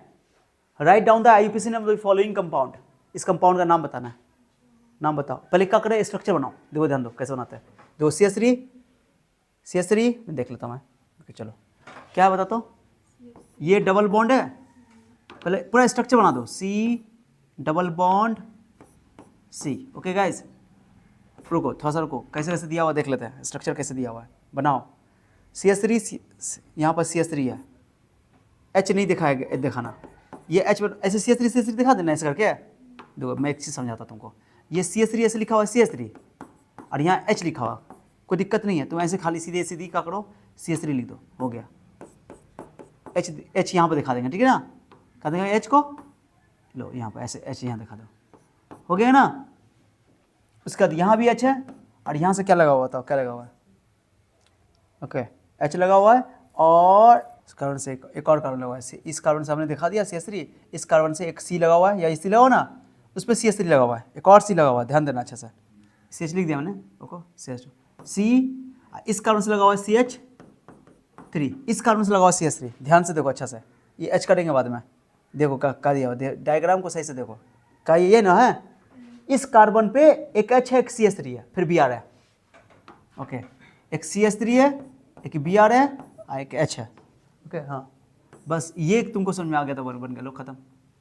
write down the IUPAC name of the following compound, इस कंपाउंड का नाम बताना है, नाम बताओ। पहले क्या करें, स्ट्रक्चर बनाओ, देखो ध्यान दो कैसे बनाते हैं। देखो CH3 मैं देख लेता हूँ मैं, ओके चलो क्या बताता हूँ, ये डबल बॉन्ड है, पहले पूरा स्ट्रक्चर बना दो, C double bond C, okay guys रुको थोड़ा सा रुको, कैसे कैसे दिया हुआ देख लेते हैं, स्ट्रक्चर कैसे दिया हुआ है बनाओ। CH3 यहाँ पर CH3 है, H नहीं दिखाएगा, दिखाना ये H पर ऐसे CH3 दिखा देना ऐसे करके। देखो मैं एक चीज़ समझाता हूँ तुमको, ये CH3 ऐसे लिखा हुआ है CH3 और यहाँ H लिखा हुआ, कोई दिक्कत नहीं है, तुम ऐसे खाली सीधे सीधी क्या करो CH3 लिख दो, हो गया। H यहाँ पर दिखा देंगे, ठीक है ना, क्या देंगे H को, लो यहाँ पर ऐसे H यहाँ दिखा दो, हो गया ना। उसके बाद यहाँ भी H है और यहाँ से क्या लगा हुआ था, क्या लगा हुआ है, ओके H लगा हुआ है और इस कार्बन से एक और कार्बन लगा हुआ है, इस कार्बन से हमने दिखा दिया CH3, इस कार्बन से एक C लगा हुआ है या C लगा हुआ ना, उस पर CH3 लगा हुआ है, एक और C लगा हुआ है, ध्यान देना अच्छा से, CH लिख दिया मैंने, देखो CH2 C, इस कार्बन से लगा हुआ है CH3, इस कार्बन से लगा हुआ है CH3, ध्यान से देखो अच्छा से, ये H करेंगे बाद में, देखो क्या दिया हुआ, डायग्राम को सही से देखो, क्या ये ना है, इस कार्बन पे एक H है, एक CH3 है, फिर Br है, ओके एक CH3 है, एक Br है और एक H है, ओके हाँ बस ये तुमको समझ में आ गया तो बन गया, लो खत्म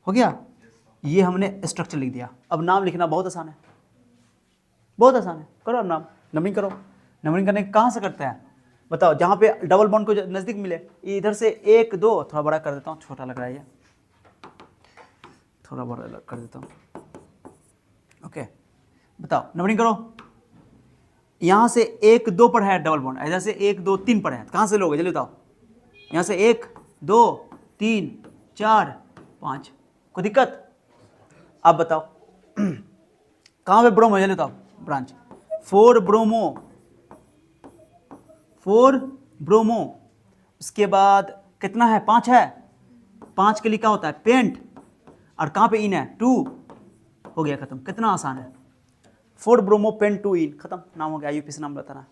हो गया। ये हमने स्ट्रक्चर लिख दिया। अब नाम लिखना बहुत आसान है, बहुत आसान है, करो अब नाम, नंबरिंग करो। नंबरिंग करने कहाँ से करते हैं बताओ, जहाँ पे डबल बॉन्ड को नज़दीक मिले, इधर से 1 2, थोड़ा बड़ा कर देता हूँ, छोटा लग रहा है ये, थोड़ा बड़ा कर देता हूँ, ओके बताओ नंबरिंग करो। यहाँ से 1 2 पर है डबल बॉन्ड, इधर से 1 2 3 पर है, कहाँ से लोगे जल्दी बताओ, यहाँ से 1 2 3 4 5, कोई दिक्कत। अब बताओ कहाँ पे ब्रोमो, जल्दी बताओ ब्रांच 4 ब्रोमो, 4 ब्रोमो, उसके बाद कितना है 5 है, 5 के लिए क्या होता है पेंट, और कहाँ पे इन है 2, हो गया खत्म, कितना आसान है, 4 ब्रोमो पेंट 2 इन, खत्म, नाम हो गया, IUPAC से नाम बताना।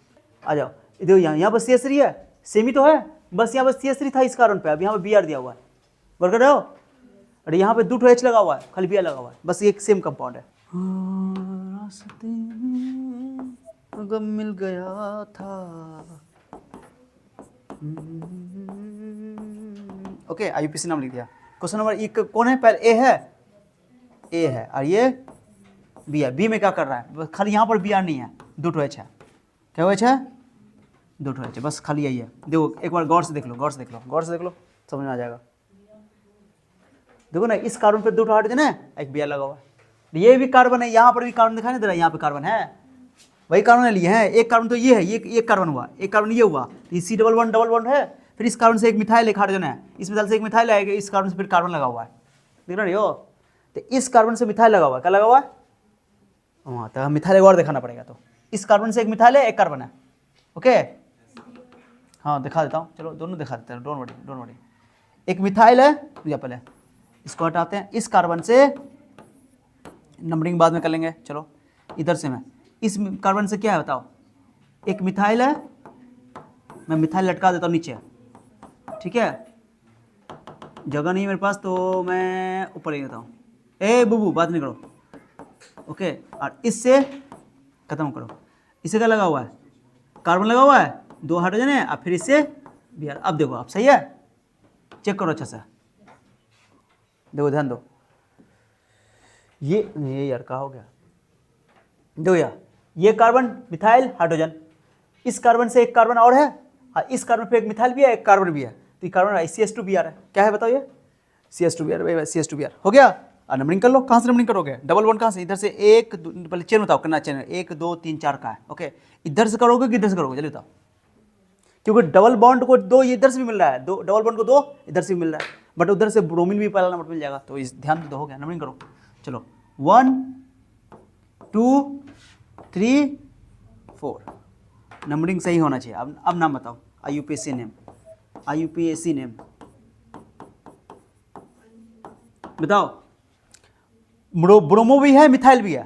आ जाओ इधर, यहाँ पर CH3 है, सेमी तो है, बस यहाँ पर CH3 था इस कारण पे, अब यहाँ पे Br दिया हुआ है, वर्कर रहे हो, अरे यहाँ पे 2 H लगा हुआ है, खाली Br लगा हुआ है, बस एक सेम कंपाउंड है। रास्ते में गम मिल गया था, ओके IUPAC नाम लिख दिया। क्वेश्चन नंबर एक कौन है, पहले ए है और ये बी है, बी में क्या कर रहा है, खाली यहाँ पर Br नहीं है, 2 H है, क्या H है 2 H है, बस खाली यही है। देखो एक बार गौर से देख लो, गौर से देख लो, समझ में आ जाएगा। देखो ना इस कार्बन पे 2 हाइड्रोजन है, एक Br लगा हुआ है, ये भी कार्बन है, यहाँ पर भी कार्बन दिखाई नहीं दे रहा है, यहाँ पे कार्बन है, वही कार्बन लिए हैं, एक कार्बन तो ये है, ये एक कार्बन हुआ, एक कार्बन ये हुआ, तो C डबल बॉन्ड है, फिर इस कार्बन से एक मिथाइल एक हाइड्रोजन है, इस मिथाइल से एक मिथाइल आएगा, इस कार्बन से फिर कार्बन लगा हुआ है, देख रहे हो, तो इस कार्बन से मिथाइल लगा हुआ है, क्या लगा हुआ है, हाँ तो मिथाइल एक और दिखाना पड़ेगा, तो इस कार्बन से एक मिथाइल है, एक कार्बन है, ओके हाँ दिखा देता हूँ, चलो दोनों दिखा देते हैं, डोंट वरी, एक मिथाइल है, या पहले इसको हटाते हैं, इस कार्बन से नंबरिंग बाद में कर लेंगे, चलो इधर से मैं इस कार्बन से क्या है बताओ, एक मिथाइल है, मैं मिथाइल लटका देता हूँ नीचे, ठीक है, जगह नहीं मेरे पास तो मैं ऊपर ले लेता हूँ, ए बुबू बात नहीं करो, ओके और इससे खत्म करो, इससे क्या लगा हुआ है, कार्बन लगा हुआ है, 2 हाइड्रोजन है, अब फिर इससे Br, अब देखो आप सही है, चेक करो अच्छा से, देखो ध्यान दो, ये यार क्या हो गया, देखो यार ये कार्बन मिथाइल हाइड्रोजन, इस कार्बन से एक कार्बन और है, इस कार्बन पे एक मिथाइल भी है, एक कार्बन भी है, तो ये कार्बन CH2Br है, क्या है बताओ ये CH2Br हो गया। नंबरिंग कर लो, कहाँ से नंबरिंग करोगे, डबल बॉन्ड कहाँ से, इधर से 1 पहले चेन बताओ करना, चेन 1 2 3 4 का है, ओके इधर से करोगे कि इधर से करोगे जल्दी बताओ, क्योंकि डबल बॉन्ड को 2 इधर से भी मिल रहा है, 2 डबल बॉन्ड को 2 इधर से भी मिल रहा है, बट उधर से ब्रोमीन भी पहला नंबर मिल जाएगा, तो इस ध्यान दो, हो गया नंबरिंग करो, चलो 1 2 3 4, नंबरिंग सही होना चाहिए। अब नाम बताओ, IUPAC नेम बताओ, ब्रोमो भी है मिथाइल भी है,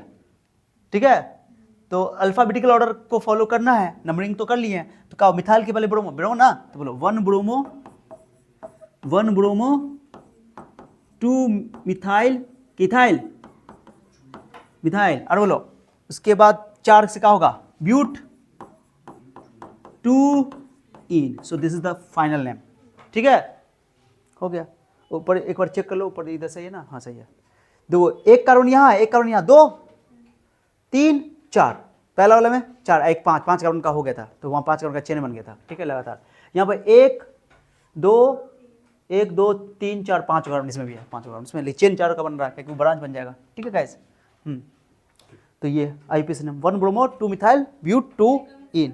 ठीक है, तो अल्फाबेटिकल ऑर्डर को फॉलो करना है, नंबरिंग तो कर लिए हैं, तो कहा मिथाइल के पहले ब्रोमो ना, तो बोलो 1 ब्रोमो 2 मिथाइल मिथाइल, और बोलो उसके बाद 4 से क्या होगा but 2 ene, so this is the final name, ठीक है हो गया। ऊपर एक बार चेक कर लो, ऊपर इधर सही है ना, हाँ सही है, देखो एक कार्बन यहाँ है, एक कार्बन यहाँ, 2 3 4, पहला वाले में 4 1 5 कार्बन का हो गया था, तो वहाँ 5 कार्बन का चेन बन गया था, ठीक है लगातार। यहाँ पर 1 2 3 4 5 कार्बन इसमें भी है, 5 कार्बन इसमें, चेन 4 का बन रहा है क्योंकि ब्रांच बन जाएगा। ठीक है गाइस। तो ये आईपीसी ने 1 ब्रोमो 2 मिथाइल ब्यूट 2 इन।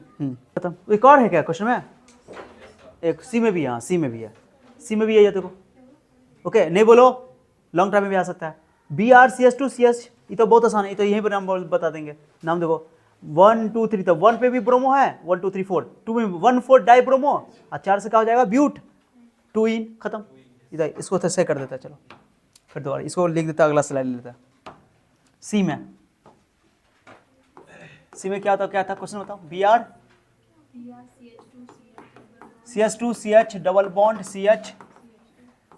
खत्म। एक और है क्या क्वेश्चन में? एक सी में भी है, सी में भी है, सी में भी है ये देखो। ओके नहीं बोलो, लॉन्ग टाइम में भी आ सकता है। BrCH2CH, ये तो बहुत आसान है, ये तो यहीं पर नाम बता देंगे। नाम देखो 1 2 3, तो 1 पे भी ब्रोमो है, 1 2 3 4, 2 में 1 4 डाई ब्रोमो, और 4 से क्या हो जाएगा ब्यूट 2 इन। खत्म। इधर इसको तो सही कर देता है। चलो फिर दोबारा इसको लिख देता, अगला स्लाइड ले लेता। सी में क्या था क्वेश्चन बताओ। CH2CH डबल बॉन्ड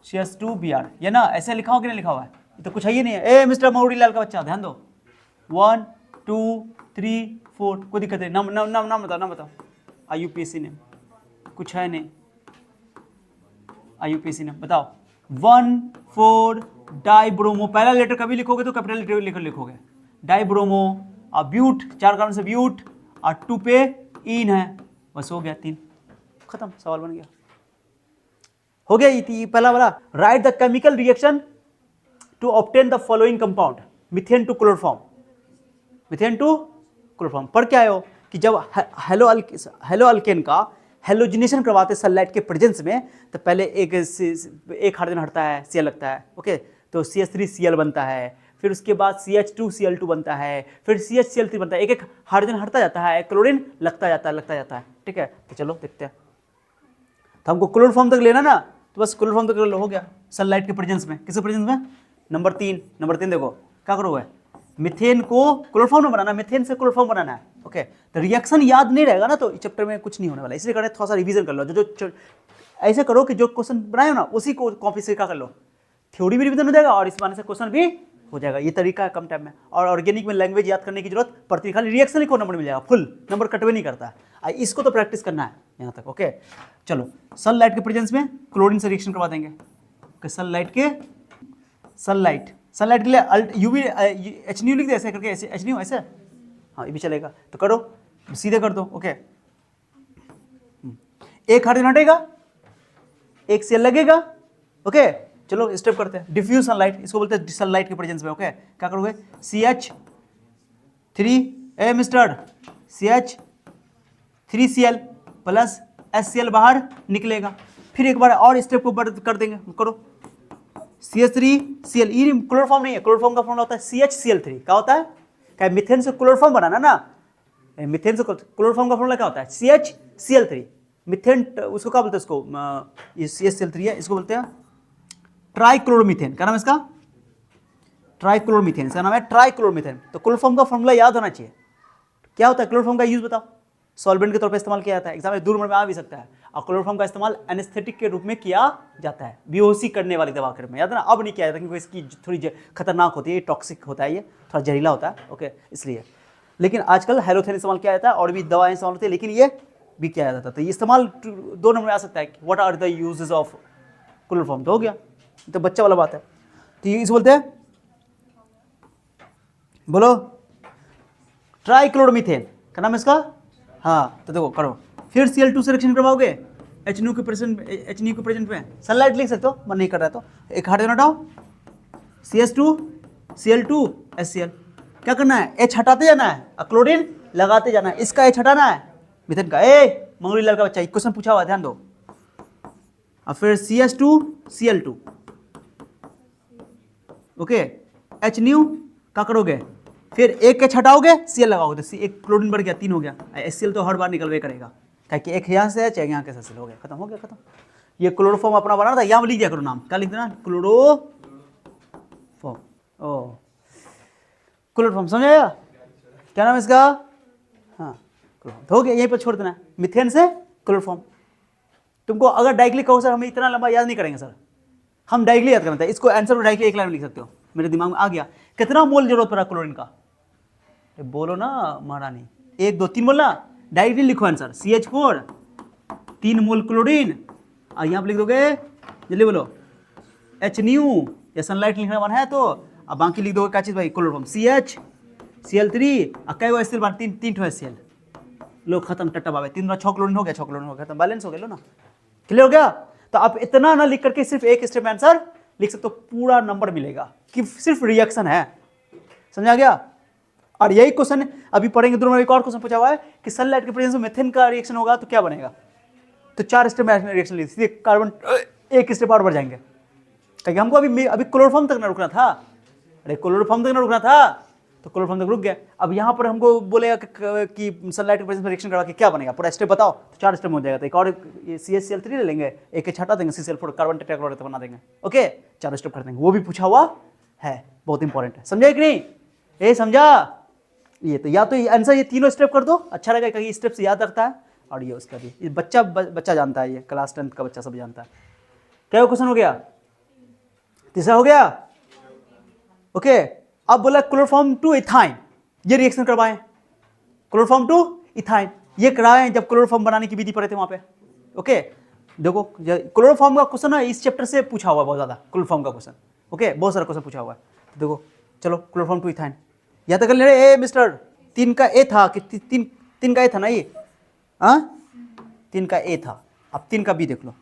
CH2Br, ये ना ऐसे लिखा हो कि नहीं लिखा हुआ है? ये तो कुछ है ही नहीं है। ए मिस्टर मौड़ी लाल का बच्चा ध्यान दो। 1 2 3 4, कोई दिक्कत नहीं। नाम बताओ। IUPAC ने कुछ है नहीं, IUPAC ने बताओ। 1 4 डाई ब्रोमो, पहला लेटर कभी लिखोगे तो कैपिटल लेटर लिखोगे, डाई ब्रोमो, और ब्यूट 4 कार्बन से ब्यूट, और 2 पे इन है, बस हो गया 3। खत्म, सवाल बन गया। हो गया ये पहला वाला। Write the chemical reaction to obtain the following compound, methane to chloroform. Methane to chloroform पर क्या है हो कि जब हेलो अल्केन का हेलोजिनेशन करवाते सनलाइट के प्रेजेंस में, तो पहले एक हाइड्रोजन हटता है, Cl लगता है। ओके, तो CH3Cl बनता है, फिर उसके बाद CH2Cl2 बनता है, फिर CHCl3 बनता है। एक हाइड्रोजन हटता जाता है, क्लोरीन लगता जाता है। ठीक है, तो चलो देखते हैं। तो हमको क्लोरोफॉर्म तक लेना ना, तो बस क्लोरोफॉर्म तक हो गया सनलाइट के प्रेजेंस में। किसके प्रेजेंस में? नंबर 3 देखो क्या करोगे, मीथेन को क्लोरोफॉर्म में बनाना, मीथेन से क्लोरोफॉर्म बनाना है। ओके, तो रिएक्शन याद नहीं रहेगा ना, तो इस चैप्टर में कुछ नहीं होने वाला, इसलिए करें थोड़ा सा रिवीजन कर लो। जो ऐसे करो कि जो क्वेश्चन बनाए हो ना उसी को कॉपी से क्या कर लो, थ्योरी भी रिवीजन हो जाएगा और इस बारे से क्वेश्चन भी हो जाएगा। ये तरीका है कम टाइम में। और ऑर्गेनिक में लैंग्वेज याद करने की जरूरत पड़ती है, खाली रिएक्शन लिखो नंबर मिल जाएगा, फुल नंबर कटवे नहीं करता है। इसको तो प्रैक्टिस करना है यहाँ तक। ओके चलो, सनलाइट के प्रेजेंस में क्लोरीन से रिएक्शन करवा देंगे। सनलाइट के लिए यूवी HNU लिख दे ऐसे करके, ऐसे HNU ऐसे, हाँ ये भी चलेगा। तो करो, सीधे कर दो। ओके, एक हाइड्रोजन हटेगा, एक Cl लगेगा। ओके चलो स्टेप करते हैं। डिफ्यूज सनलाइट, इसको बोलते हैं सनलाइट के प्रेजेंस में। ओके क्या करोगे, CH3 mister CH3Cl plus HCl बाहर निकलेगा। फिर एक बार और स्टेप को कर देंगे, करो CH3Cl, ये क्लोरोफॉर्म नहीं है, क्लोरोफॉर्म का फॉर्मूला होता है CHCl3। क्या होता है, क्या मीथेन से क्लोरोफॉर्म बनाना ना, मीथेन से क्लोरोफॉर्म का फॉर्मूला क्या होता है CHCl3। मीथेन उसको क्या बोलते हैं, इसको ये CHCl3 है, इसको बोलते हैं ट्राइक्लोरोमीथेन। क्या नाम है इसका, ट्राइक्लोरोमीथेन। इसका नाम है ट्राइक्लोरोमीथेन। तो क्लोरोफॉर्म का फॉर्मूला याद होना चाहिए। क्या होता है क्लोरोफॉर्म का यूज बताओ, सॉल्वेंट के तौर पे इस्तेमाल किया जाता है, एग्जाम में दूर में आ भी सकता है। और क्लोरोफॉर्म का इस्तेमाल एनेस्थेटिक के रूप में किया जाता है, बेहोशी करने वाली दवा के रूप में। याद है ना, अब नहीं किया जाता क्योंकि इसकी थोड़ी खतरनाक होती है, टॉक्सिक होता है, ये थोड़ा जहरीला होता है। ओके इसलिए, लेकिन आजकल हेलोथेन इस्तेमाल किया जाता है और भी दवाएं इस्तेमाल होती है, लेकिन ये भी किया जाता है। तो ये इस्तेमाल 2 नंबर में आ सकता है। What are the uses of chloroform, तो हो गया, तो बच्चा वाला बात है। तो ये इस बोलते हैं, बोलो ट्राइक्लोरोमीथेन का नाम है इसका। हाँ तो देखो करो, फिर Cl2 से रिएक्शन करवाओगे HNU के प्रेजेंट में। सनलाइट लिख सकते हो, मन नहीं कर रहा है तो एक हाइड्रोजन हटाओ, CH2Cl2 HCl। क्या करना है, H हटाते जाना है और क्लोरीन लगाते जाना है। इसका H हटाना है, मीथेन का। मंगली लाल का बच्चा, एक क्वेश्चन पूछा हुआ, ध्यान दो। और फिर CH2Cl2। ओके HNU क्या करोगे, फिर एक H हटाओगे, Cl लगाओगे, तो एक क्लोरीन बढ़ गया, 3 हो गया। HCl तो हर बार निकलवे करेगा, क्या एक यहाँ से है चाहे यहाँ के से हो गया, खत्म हो गया, खत्म। ये क्लोरोफॉर्म अपना बना था, यहाँ लिख दिया करो नाम, क्या लिख देना, क्लोरोफॉर्म। ओ क्लोरोफॉर्म समझ आया, क्या नाम है इसका, हाँ क्लोरोफॉर्म। हो गया, यहीं पर छोड़ देना, मीथेन से क्लोरोफॉर्म। तुमको अगर डायरेक्टली कहो सर हमें इतना लंबा याद नहीं करेंगे सर, हम डायरेक्टली याद करना था, इसको आंसर डायरेक्टली एक लाइन में लिख सकते हो। मेरे दिमाग में आ गया, कितना मोल जरूरत पड़ा क्लोरीन का, बोलो ना महारानी, 1 2 3 बोलना, डायरेक्टली लिखो आंसर। CH4 3 मोल क्लोरीन, और यहाँ पर लिख दोगे, जल्दी बोलो HNU, या सनलाइट लिखने वाला है तो अब बाकी लिख दोगे क्या चीज़ भाई, क्लोरोफॉर्म। CHCl3 और कई HCl, 3 HCl, लो खत्म, टट्टा बाबा, 3 6 क्लोरीन हो गया, 6 क्लोरीन हो गया, खत्म, बैलेंस हो गया, लो ना, क्लियर हो गया। तो आप इतना ना लिख करके सिर्फ एक स्टेप आंसर लिख सकते हो, पूरा नंबर मिलेगा कि सिर्फ रिएक्शन है, समझा गया। और यही क्वेश्चन अभी पढ़ेंगे, दोनों में एक और क्वेश्चन पूछा हुआ है कि सनलाइट के प्रेजेंस में मेथेन का रिएक्शन होगा तो क्या बनेगा। तो 4 स्टेप में रिएक्शन ली, सीधे कार्बन एक स्टेप और बढ़ जाएंगे, क्योंकि हमको अभी क्लोरोफॉर्म तक ना रुकना था, अरे क्लोरोफॉर्म तक ना रुकना था, तो क्लोरोफॉर्म तक रुक गया। अब यहाँ पर हमको बोलेगा कि सनलाइट के प्रेजेंस में रिएक्शन करवा के क्या बनेगा, पूरा स्टेप बताओ, तो 4 स्टेप हो जाएगा। तो एक और CaCl3 ले लेंगे, एक हटा देंगे, CCl4 कार्बन टेट्राक्लोराइड बना देंगे, ओके, 4 स्टेप कर देंगे, वो भी पूछा हुआ है, बहुत इंपॉर्टेंट है, समझा कि नहीं, ये समझा। ये तो या तो आंसर ये तीनों स्टेप कर दो, अच्छा रहेगा, क्योंकि स्टेप से याद रखता है, और ये उसका भी, ये बच्चा जानता है, ये क्लास 10 का बच्चा सब जानता है। क्या क्वेश्चन हो गया, तीसरा हो गया, ओके। अब बोला क्लोरोफॉर्म टू इथाइन, ये रिएक्शन करवाएं, क्लोरोफॉर्म टू इथाइन ये कराएं जब क्लोरोफॉर्म बनाने की विधि पढ़े थे वहां पे, ओके। देखो क्लोरोफॉर्म का क्वेश्चन है इस चैप्टर से पूछा हुआ है बहुत ज्यादा, क्लोरोफॉर्म का क्वेश्चन, ओके, बहुत सारा क्वेश्चन पूछा हुआ है। देखो चलो क्लोरोफॉर्म टू इथाइन या तक ले, ए मिस्टर 3 का ए था कि 3 का ए था ना, ये 3 का ए था, अब 3 का बी देख लो।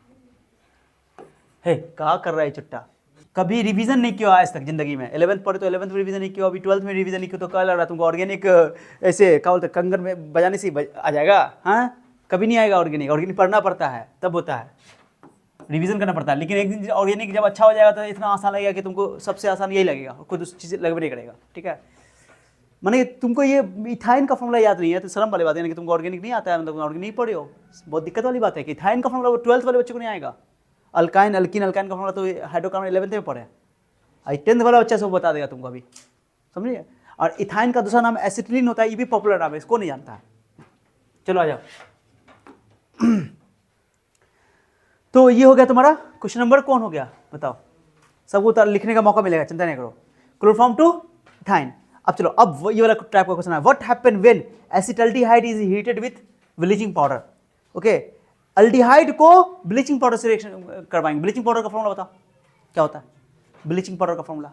हे क्या कर रहा है चुट्टा, कभी रिवीजन नहीं किया आज तक जिंदगी में, 11th पढ़े तो 11th में रिवीजन नहीं किया, अभी 12th में रिवीजन नहीं किया, तो क्या लग रहा तुमको ऑर्गेनिक ऐसे क्या बोलते कंगन में बजाने से आ जाएगा, हाँ कभी नहीं आएगा। ऑर्गेनिक पढ़ना पड़ता है, तब होता है, रिवीजन करना पड़ता है। लेकिन एक दिन ऑर्गेनिक जब अच्छा हो जाएगा तो इतना आसान लगेगा कि तुमको सबसे आसान यही लगेगा, कोई दूसरी चीज़ लगभग नहीं करेगा, ठीक है। माने तुमको ये इथाइन का फॉर्मूला याद नहीं है तो शर्म वाली बात है कि तुमको ऑर्गेनिक नहीं आता है, मतलब ऑर्गेनिक नहीं पढ़े हो, बहुत दिक्कत वाली बात है कि इथाइन का फॉर्मूला 12th वाले बच्चे को नहीं आएगा। अल्काइन अल्किन का फॉर्मूला तो हाइड्रोकार्बन 11th में पढ़े, 10th वाला बच्चा सब बता देगा तुमको अभी, समझिए। और इथाइन का दूसरा नाम एसिटिलीन होता है, ये भी पॉपुलर नाम है, इसको नहीं जानता है। चलो आ जाओ। तो ये हो गया तुम्हारा क्वेश्चन नंबर, कौन हो गया बताओ, सबको लिखने का मौका मिलेगा, चिंता नहीं करो। Chloroform to ethyne. अब चलो, अब ये वाला टाइप का क्वेश्चन है, what happen when acetaldehyde is heated with bleaching powder, okay. Aldehyde को ब्लीचिंग पाउडर से रिएक्शन करवाएंगे, ब्लीचिंग पाउडर का फॉर्मूला बताओ क्या होता है, ब्लीचिंग पाउडर का formula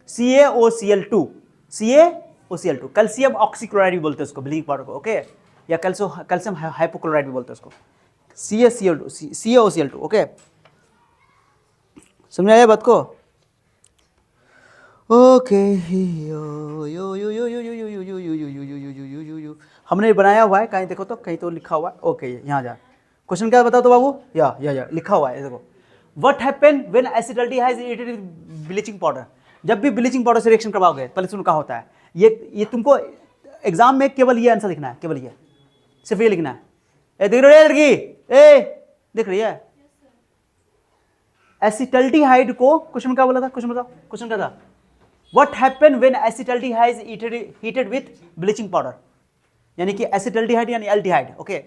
CaOCl2, CaOCl2, calcium oxychloride भी बोलते हैं उसको, ब्लीचिंग पाउडर को, ओके, या कैल्शियम हाइपोक्लोराइड भी बोलते हैं उसको, CaOCl2, ओके, समझ आया बात को, ओके। हमने बनाया हुआ है, कहीं देखो तो, कहीं तो लिखा हुआ है, ओके, यहाँ जा, क्वेश्चन क्या बताओ तो बाबू, या लिखा हुआ है, देखो, what happen when acetaldehyde is heated with bleaching powder. जब भी ब्लीचिंग पाउडर से रिएक्शन करवाओगे पहले सुनो क्या होता है, ये तुमको एग्जाम में केवल ये आंसर लिखना है, केवल ये, सिर्फ ये लिखना है। ए देख रही है लड़की, ए देख रही है, एसिटाल्डिहाइड को, क्वेश्चन क्या बोला था, क्वेश्चन बताओ, क्वेश्चन क्या था, what happen when acetaldehyde is heated with bleaching powder, यानी कि एसिटाल्डिहाइड यानी एल्डिहाइड, ओके,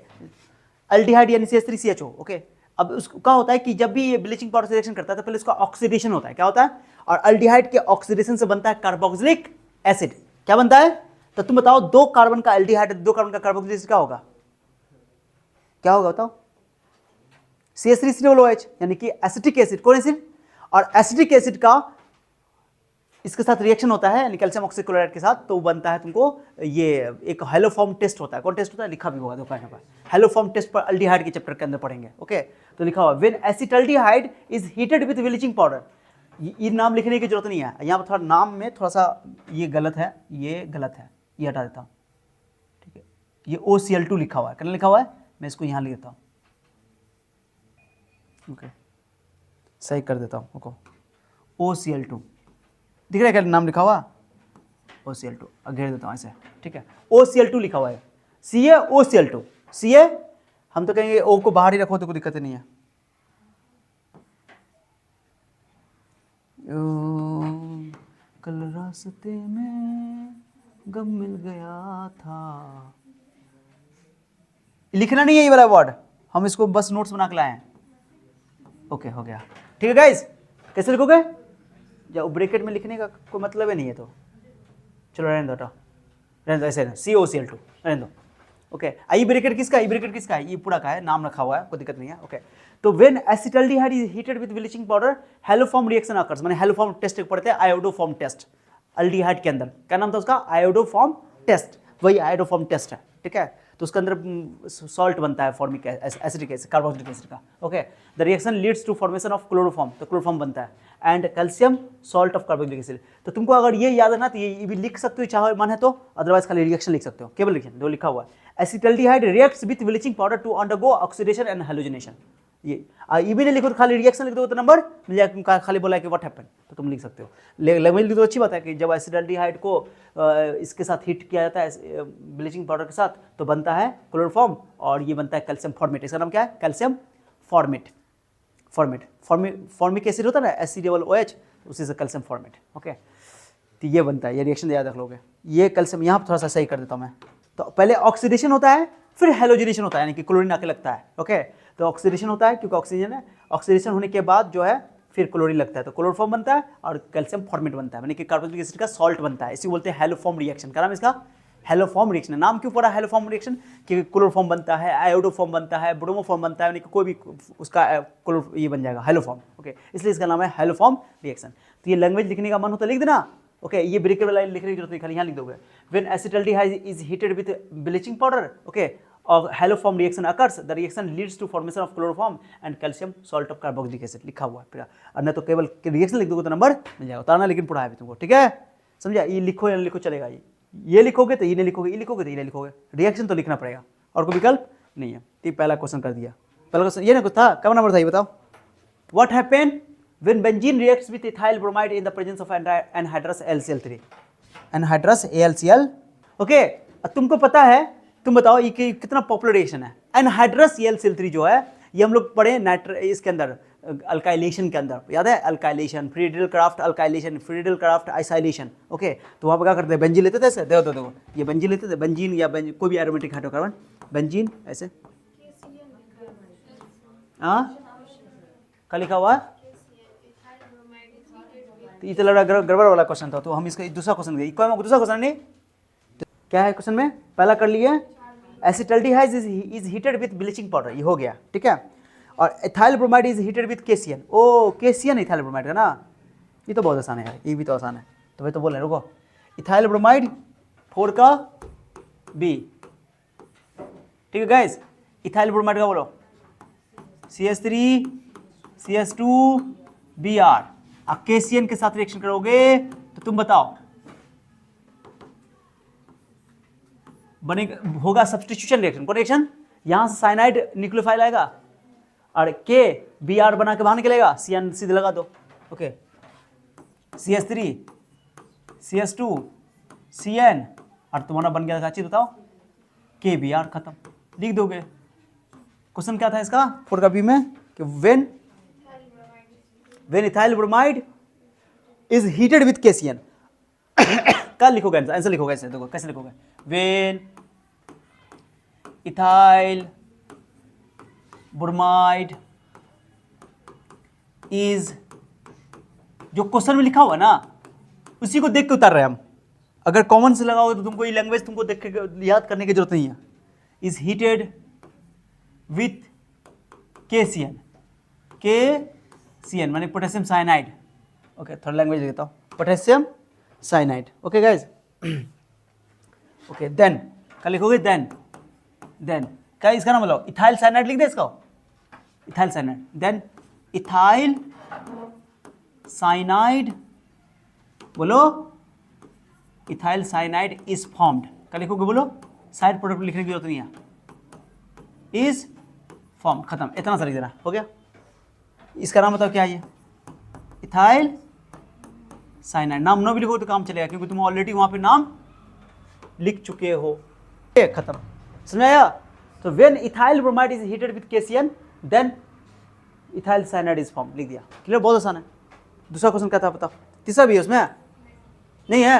एल्डिहाइड यानी CH3CHO, ओके। अब उसको क्या होता है कि जब भी ये ब्लीचिंग पाउडर से रिएक्शन करता है तो पहले इसका ऑक्सीडेशन होता है, क्या होता है, और एल्डिहाइड के ऑक्सीडेशन से बनता है कार्बोक्सिलिक एसिड, क्या बनता है, तो तुम बताओ 2 कार्बन का एल्डिहाइड 2 कार्बन का कार्बोक्सिलिक एसिड क्या होगा, क्या होगा बताओ, CH3COOH, यानी कि एसिटिक एसिड, कौन एसिड, और एसिटिक एसिड का इसके साथ रिएक्शन होता है यानी कैल्शियम ऑक्सीक्लोराइड के साथ, तो बनता है तुमको ये एक हेलोफॉर्म टेस्ट होता है, कौन टेस्ट होता है, लिखा भी होगा दुकान पर, हेलोफॉर्म टेस्ट पर एल्डिहाइड के चैप्टर के अंदर पढ़ेंगे, ओके। तो लिखा हुआ when acetaldehyde is heated with bleaching powder, ये नाम लिखने की जरूरत नहीं है, यहाँ पर थोड़ा नाम में थोड़ा सा ये गलत है, ये हटा देता हूँ, ठीक है, ये OCl2 लिखा हुआ है, कल लिखा हुआ है, मैं इसको यहाँ लिख देता हूँ, ओके, सही कर देता हूँ, ओके, OCl2 दिख रहा है क्या नाम लिखा हुआ, OCl2, घेर देता हूँ ऐसे, ठीक है, OCl2 लिखा हुआ है, CaOCl2, Ca हम तो कहेंगे O को बाहर ही रखो तो कोई दिक्कत नहीं है, कल रास्ते में गम मिल गया था, लिखना नहीं है ये वाला वर्ड, हम इसको बस नोट्स बना के लाए हैं, ओके, हो गया, ठीक है गाइस, कैसे लिखोगे, जब ब्रैकेट में लिखने का कोई मतलब ही नहीं है तो चलो रहने दो ऐसे CaOCl2 रहने दो, ओके। आई ब्रैकेट किसका है, ये पूरा का है, नाम रखा हुआ है, कोई दिक्कत नहीं है, ओके। तो when acetaldehyde is heated with bleaching powder haloform reaction occurs, माने हेलोफॉर्म टेस्ट पढ़ते हैं, आयोडोफॉर्म टेस्ट, अल्डिहाइड के अंदर, क्या नाम था उसका, आयोडोफॉर्म टेस्ट, वही आयोडोफॉर्म टेस्ट है, ठीक है। तो उसके अंदर सॉल्ट बनता है formic acidic acid, carboxylic acid का, okay. The reaction leads to formation of chloroform, तो क्लोरोफॉर्म बनता है, and calcium salt of carboxylic acid. तो तुमको अगर ये याद है ना, तो ये भी लिख सकते हो चाहे मन है तो, अदरवाइज खाली रिएक्शन लिख सकते हो, केवल रिएक्शन जो लिखा हुआ है। Acetaldehyde reacts with bleaching powder to undergo oxidation and halogenation. ये भी नहीं लिखो तो खाली रिएक्शन लिख दो तो नंबर मिल जाएगा, खाली बोला है कि व्हाट हैपन, तो तुम लिख सकते हो। लैंग्वेज लिख दो, अच्छी बात है कि जब एसिटल्डिहाइड को इसके साथ हीट किया जाता है ब्लीचिंग पाउडर के साथ, तो बनता है क्लोरोफॉर्म, और ये बनता है कैल्शियम फॉर्मेट। इसका नाम क्या है, कैल्शियम फॉर्मेट। फॉर्मिक एसिड होता है ना, HCl, उसी से कैल्शियम फॉर्मेट, ओके। तो ये बनता है, ये रिएक्शन याद रख लोगे। ये कैल्शियम यहाँ थोड़ा सा सही कर देता हूँ मैं। तो पहले ऑक्सीडेशन होता है, फिर हैलोजिनेशन होता है, यानी कि क्लोरीन आके लगता है, ओके। तो ऑक्सीडेशन होता है क्योंकि ऑक्सीजन है, ऑक्सीडेशन होने के बाद जो है फिर क्लोरीन लगता है, तो क्लोरोफॉर्म बनता है और कैल्शियम फॉर्मेट बनता है, यानी कि कार्बोक्सिलिक एसिड का सॉल्ट बनता है। इसी बोलते हैं हैलोफॉर्म रिएक्शन। क्या नाम इसका, हैलोफॉर्म रिएक्शन। नाम क्यों पड़ा हैलोफॉर्म रिएक्शन, क्योंकि क्लोरोफॉर्म बनता है, आयोडोफॉर्म बनता है, ब्रोमोफॉर्म बनता है, यानी कि कोई भी उसका ये बन जाएगा हैलोफॉर्म, ओके। इसलिए इसका नाम है हैलोफॉर्म रिएक्शन। तो ये लैंग्वेज लिखने का मन हो तो लिख देना, ओके। ये ब्रेकेट वाला लिखने की जरूरत नहीं, खाली यहाँ लिख दोगे। When acetaldehyde is heated with bleaching powder, okay, और haloform reaction occurs, the reaction leads to formation of chloroform and calcium salt of carboxylic acid, लिखा हुआ है पूरा। और नहीं तो केवल रिएक्शन लिख दोगे तो नंबर मिल जाएगा, उतारना लेकिन पढ़ा है अभी तुमको, ठीक है, समझा। ये लिखो या लिखो चलेगा, ये लिखोगे तो ये नहीं लिखोगे, ये लिखोगे तो ये नहीं लिखोगे, रिएक्शन तो लिखना पड़ेगा, और कोई विकल्प नहीं है। तो पहला क्वेश्चन कर दिया, पहला क्वेश्चन ये ना कुछ था, कब नंबर था ये बताओ। What happen when benzene reacts with ethyl bromide in the presence of anhydrous AlCl3, anhydrous AlCl, okay. तुमको पता है, तुम बताओ ये कितना पॉपुलर रिएक्शन है। एनहाइड्रस AlCl3 जो है, ये हम लोग पढ़े इसके अंदर अल्काइलेशन के अंदर, याद है, alkylation, Friedel Crafts alkylation, Friedel Crafts acylation, okay. तो वहाँ पर क्या करते हैं, बेंजीन लेते थे ऐसे, देखो देखो ये बेंजीन लेते थे, बेंजीन या कोई भी एरोमेटिक हाइड्रोकार्बन, बेंजीन ऐसे, हाँ क्या लिखा हुआ है, तो ये तो लग रहा गड़बड़ वाला क्वेश्चन था, तो हम इसका दूसरा क्वेश्चन दिए, दूसरा क्वेश्चन नहीं, तो क्या है क्वेश्चन में, पहला कर लिए acetaldehyde is heated with bleaching powder, ये हो गया, ठीक है। और ethyl bromide is heated with KCl, ओ KCl इथाइल ब्रोमाइड का ना, ये तो बहुत आसान है यार, ये भी तो आसान है, तो भाई तो बोल रहे रुको, इथाइल ब्रोमाइड 4 का B, ठीक है गाइस। इथाइल ब्रोमाइड का बोलो CH3 CH2 Br, अब KCl के साथ रिएक्शन करोगे तो तुम बताओ बनेगा, होगा सब्स्टिट्यूशन रिएक्शन, कौन रिएक्शन, यहां से साइनाइड न्यूक्लियोफाइल आएगा और Br बना के बाहर निकलेगा, CN सीधे लगा दो, ओके। CH3 CH2 CN, और तुम्हारा बन गया चीज बताओ KBr, खत्म, लिख दोगे। क्वेश्चन क्या था इसका 4 का B में, कि when ethyl bromide is heated with KCl, क्या लिखोगे आंसर लिखोगे ऐसे, देखो कैसे लिखोगे, व्हेन इथाइल ब्रोमाइड इज, जो क्वेश्चन में लिखा हुआ ना उसी को देख के उतार रहे हैं हम, अगर कॉमन से लगाओगे तो तुमको ये लैंग्वेज तुमको देख के याद करने की जरूरत नहीं है। इज हीटेड विथ KCl माने पोटेशियम साइनाइड, ओके, थोड़ा लैंग्वेज देता हूँ, potassium cyanide, okay guys, okay. Then क्या लिखोगे, देन क्या इसका नाम बोलो, इथाइल साइनाइड लिख दे इसका, ethyl cyanide, then ethyl cyanide, बोलो इथाइल साइनाइड इज फॉर्म्ड, क्या लिखोगे बोलो, साइड प्रोडक्ट लिखने की जरूरत नहीं है, इज फॉर्म, खत्म, इतना सा लिख देना, हो गया। इसका नाम बताओ क्या है, ये इथाइल साइनाइड, नाम न भी लिखो तो काम चलेगा, क्योंकि तुम ऑलरेडी वहां पे नाम लिख चुके हो, खत्म, समझाया। तो when ethyl bromide is heated with KCl then ethyl cyanide is form, लिख दिया, क्लियर, बहुत आसान है। दूसरा क्वेश्चन क्या था बताओ, तीसरा भी है उसमें, नहीं है,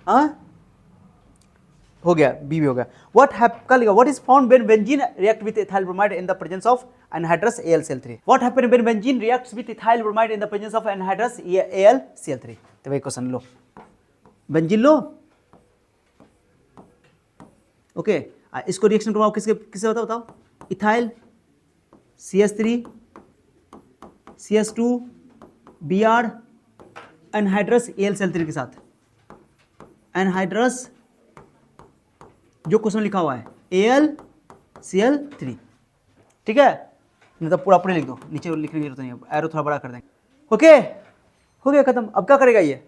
हाँ हो गया, बी भी हो गया। व्हाट लिखा, what is found when benzene react with ethyl bromide in the presence of anhydrous AlCl3, what happen when benzene reacts with ethyl bromide in the presence of anhydrous AlCl3, तो वही question लो, benzene लो, okay. इसको reaction करवाओ किससे बताओ, ethyl CH3 CH2 Br anhydrous AlCl3 के साथ, anhydrous, जो question लिखा हुआ है AlCl3, ठीक है, मतलब पूरा पूरे लिख दो, नीचे लिखने की जरूरत नहीं है, एरो थोड़ा बड़ा कर देंगे। ओके, हो गया खत्म। अब क्या करेगा ये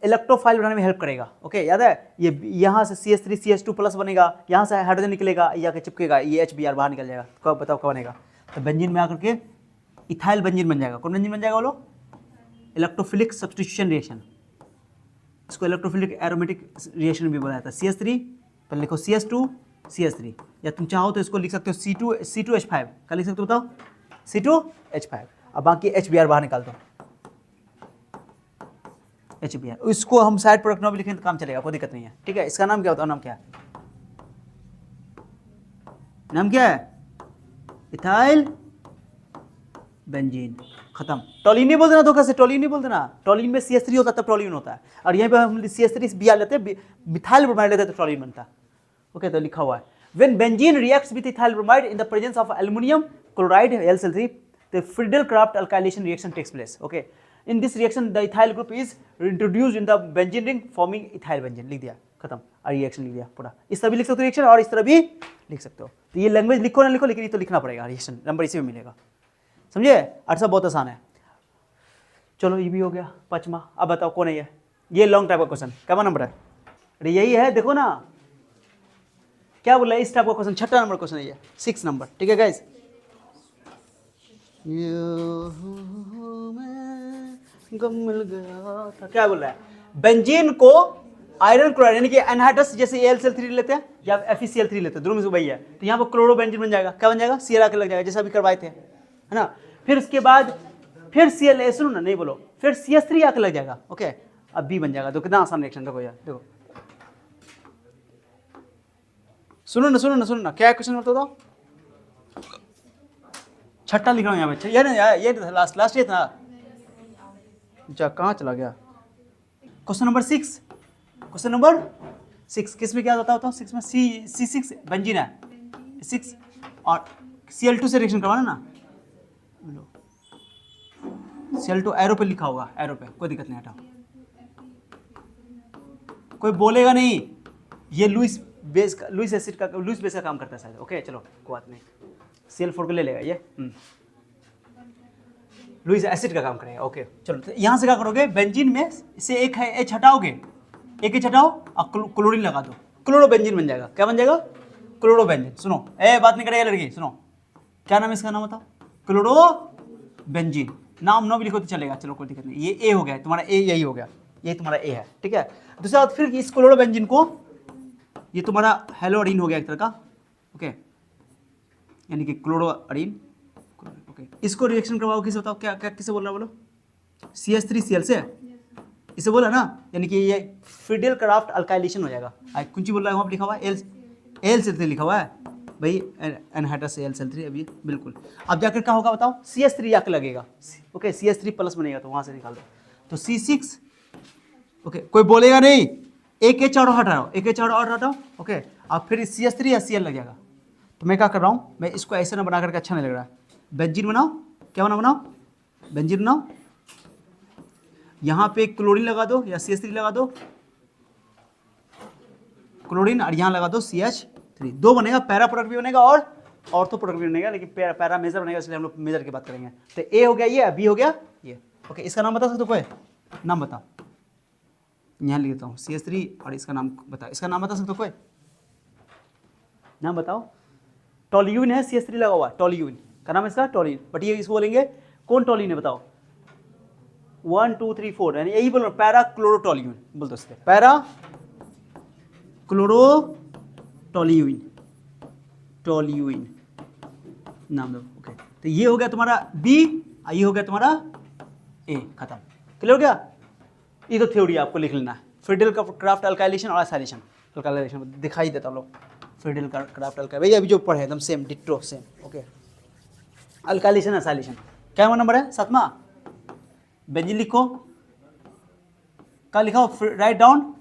इलेक्ट्रोफाइल बनाने में हेल्प करेगा। ओके, याद है, ये यहाँ से CH3 CH2 प्लस बनेगा, यहाँ से हाइड्रोजन निकलेगा, ये आके चिपकेगा, ये HBr बाहर निकल जाएगा। कब बताओ कब बनेगा? तो बेंजीन में आकर के इथाइल बेंजीन बन जाएगा। कौन बेंजीन बन जाएगा बोलो? इलेक्ट्रोफिलिक सब्स्टिट्यूशन रिएक्शन, इसको इलेक्ट्रोफिलिक एरोमेटिक रिएक्शन भी बोला जाता है। CH3 पहले लिखो, CH2 CH3, या तुम चाहो तो इसको लिख सकते हो C2H5। क्या लिख सकते हो बताओ? C2H5। अब बाकी HBr बाहर निकाल दो, HBr। इसको हम साइड प्रोडक्ट में भी लिखें तो काम चलेगा, कोई दिक्कत नहीं है, ठीक है। इसका नाम क्या होता है? नाम क्या है? नाम क्या है? Ethyl benzene. खत्म। टॉलिन नहीं बोल देना धोखा से, टॉलिन नहीं बोल देना। टॉलिन में CH3 होता है तब टॉलिन होता है, और यहाँ पे हम CH3 Br लेते हैं, मिथाइल ब्रोमाइड लेते हैं तो टॉलिन बनता है। ओके, तो लिखा हुआ है when benzene reacts with ethyl bromide in the presence of aluminium chloride AlCl3 the Friedel-Crafts alkylation reaction takes place. Okay, in this reaction the ethyl group is introduced in the benzene ring forming ethyl benzene। लिख दिया, खत्म। और reaction लिख दिया पूरा। इस तरह भी लिख सकते हो रिएक्शन, और इस तरह भी लिख सकते हो। तो ये लैंग्वेज लिखो ना लिखो, लेकिन ये तो लिखना पड़ेगा, रिएक्शन नंबर इसी में मिलेगा, समझे? अच्छा, बहुत आसान है। चलो, ये भी हो गया पांचवा। अब बताओ कौन है ये लॉन्ग टाइप का क्वेश्चन, क्या नंबर है? अरे यही है, देखो ना क्या बोला है, इस टाइप का क्वेश्चन, छठा नंबर क्वेश्चन है ये, 6 नंबर, ठीक है गाइस। गम मिल गया था, क्या बोल रहा है? बेंजीन को आयरन क्लोराइड यानी कि एनहाइड्रस जैसे AlCl3 लेते हैं या FeCl3 लेते हैं, दोनों में से वही है, तो यहाँ पर क्लोरोबेंजीन बन जाएगा। क्या बन जाएगा? Cl आके लग जाएगा, जैसा अभी करवाए थे, है ना। फिर उसके बाद फिर Cl, सुनो ना, नहीं बोलो, फिर CH3 आके लग जाएगा। ओके, अब B बन जाएगा। तो कितना आसान रिएक्शन, देखो यार, देखो, सुनो ना, क्या क्वेश्चन बताओ? छठा लिख रहा हूँ यहाँ पे, ये लास्ट ये था। अच्छा, कहाँ चला गया? क्वेश्चन नंबर 6, क्वेश्चन नंबर 6 किस में क्या होता है? 6 में C6 बेंजीन है, 6 और Cl2 से रिएक्शन करवाना ना, Cl2 एरो पे लिखा होगा, एरो पे, कोई दिक्कत नहीं, हटाओ, कोई बोलेगा नहीं। ये लुईस बेस का काम करता है शायद। ओके, चलो कोई बात नहीं, Cl4 को ले लेगा ये, लुईस एसिड का काम करेगा। ओके, चलो, तो यहाँ से क्या करोगे? बेंजीन में से एक है H हटाओगे, एक H हटाओ और क्लोरीन लगा दो, क्लोरोबेंजीन बन जाएगा। क्या बन जाएगा? क्लोरोबेंजीन। सुनो, बात नहीं करेगा लड़की, सुनो, क्या नाम है इसका? नाम बताओ। क्लोरोबेंजीन। नाम ना भी लिखो तो चलेगा, चलो कोई दिक्कत नहीं। ये A हो गया तुम्हारा, A यही हो गया, ये तुम्हारा A है, ठीक है। दूसरा बात, फिर इस क्लोरोबेंजीन को, ये तुम्हारा हेलोअरीन हो गया एक तरह का। ओके, यानी कि क्लोरोअरीन। ओके, इसको रिएक्शन करवाओ, किसे बताओ? क्या क्या किसे बोल रहा है बोलो? CH3Cl से, इसे बोला ना, यानी कि ये फ्रीडेल-क्राफ्ट अल्काइलेशन हो जाएगा। कौन सी बोल रहा है? वहाँ पर लिखा हुआ है AlCl3 लिखा हुआ है भाई, एनहाइड्रस AlCl3 अभी बिल्कुल। अब जाकर क्या होगा बताओ? CH3 आके लगेगा। ओके, CH3 प्लस बनेगा, तो वहाँ से निकाल दो, तो C6। ओके, कोई बोलेगा नहीं, एक H और हटाओ, एक H और हटाओ। ओके, अब फिर CH3 या Cl लग जाएगा। तो मैं क्या कर रहा हूँ, मैं इसको ऐसे ना बना करके अच्छा नहीं लग रहा है। बेंजीन बनाओ, क्या बनाओ? बेंजीन बनाओ, यहाँ पे क्लोरीन लगा दो या CH3 लगा दो, क्लोरीन, और यहाँ लगा दो CH3। 2 बनेगा, पैरा प्रोडक्ट भी बनेगा और ऑर्थो प्रोडक्ट भी बनेगा, लेकिन पैरा मेजर बनेगा, इसलिए हम लोग मेजर की बात करेंगे। तो A हो गया ये, B हो गया ये। ओके, इसका नाम बता सकते हो? कोई नाम बताओ, यहाँ लिख देता हूँ CH3, और इसका नाम बताओ, इसका नाम बता सकते हो? कोई नाम बताओ। टॉल्यूइन है, CH3 लगा हुआ, टॉल्यूइन का नाम है इसका, टॉल्यूइन। बट ये इसको बोलेंगे कौन टॉल्यूइन है बताओ? 1 2 3 4, यानी यही बोलो, पैरा क्लोरोटॉल्यूइन बोल दो इसके, पैरा क्लोरोटॉल्यूइन, टॉल्यूइन नाम दो। ओके, तो ये हो गया तुम्हारा B, ये हो गया तुम्हारा A। खत्म, क्लियर हो गया? ये तो थ्योरी आपको लिख लेना है, फ्रीडेल-क्राफ्ट अल्काइलेशन और एसाइलेशन। अल्काइलेशन दिखाई देता हम लोग, फ्रीडेल-क्राफ्ट अल्काइलेशन, भैया अभी जो पढ़े एकदम same ditto same. Okay, alkylation acylation. क्या नंबर है? 7वां। बेंजीन लिखो, क्या लिखा हो? राइट डाउन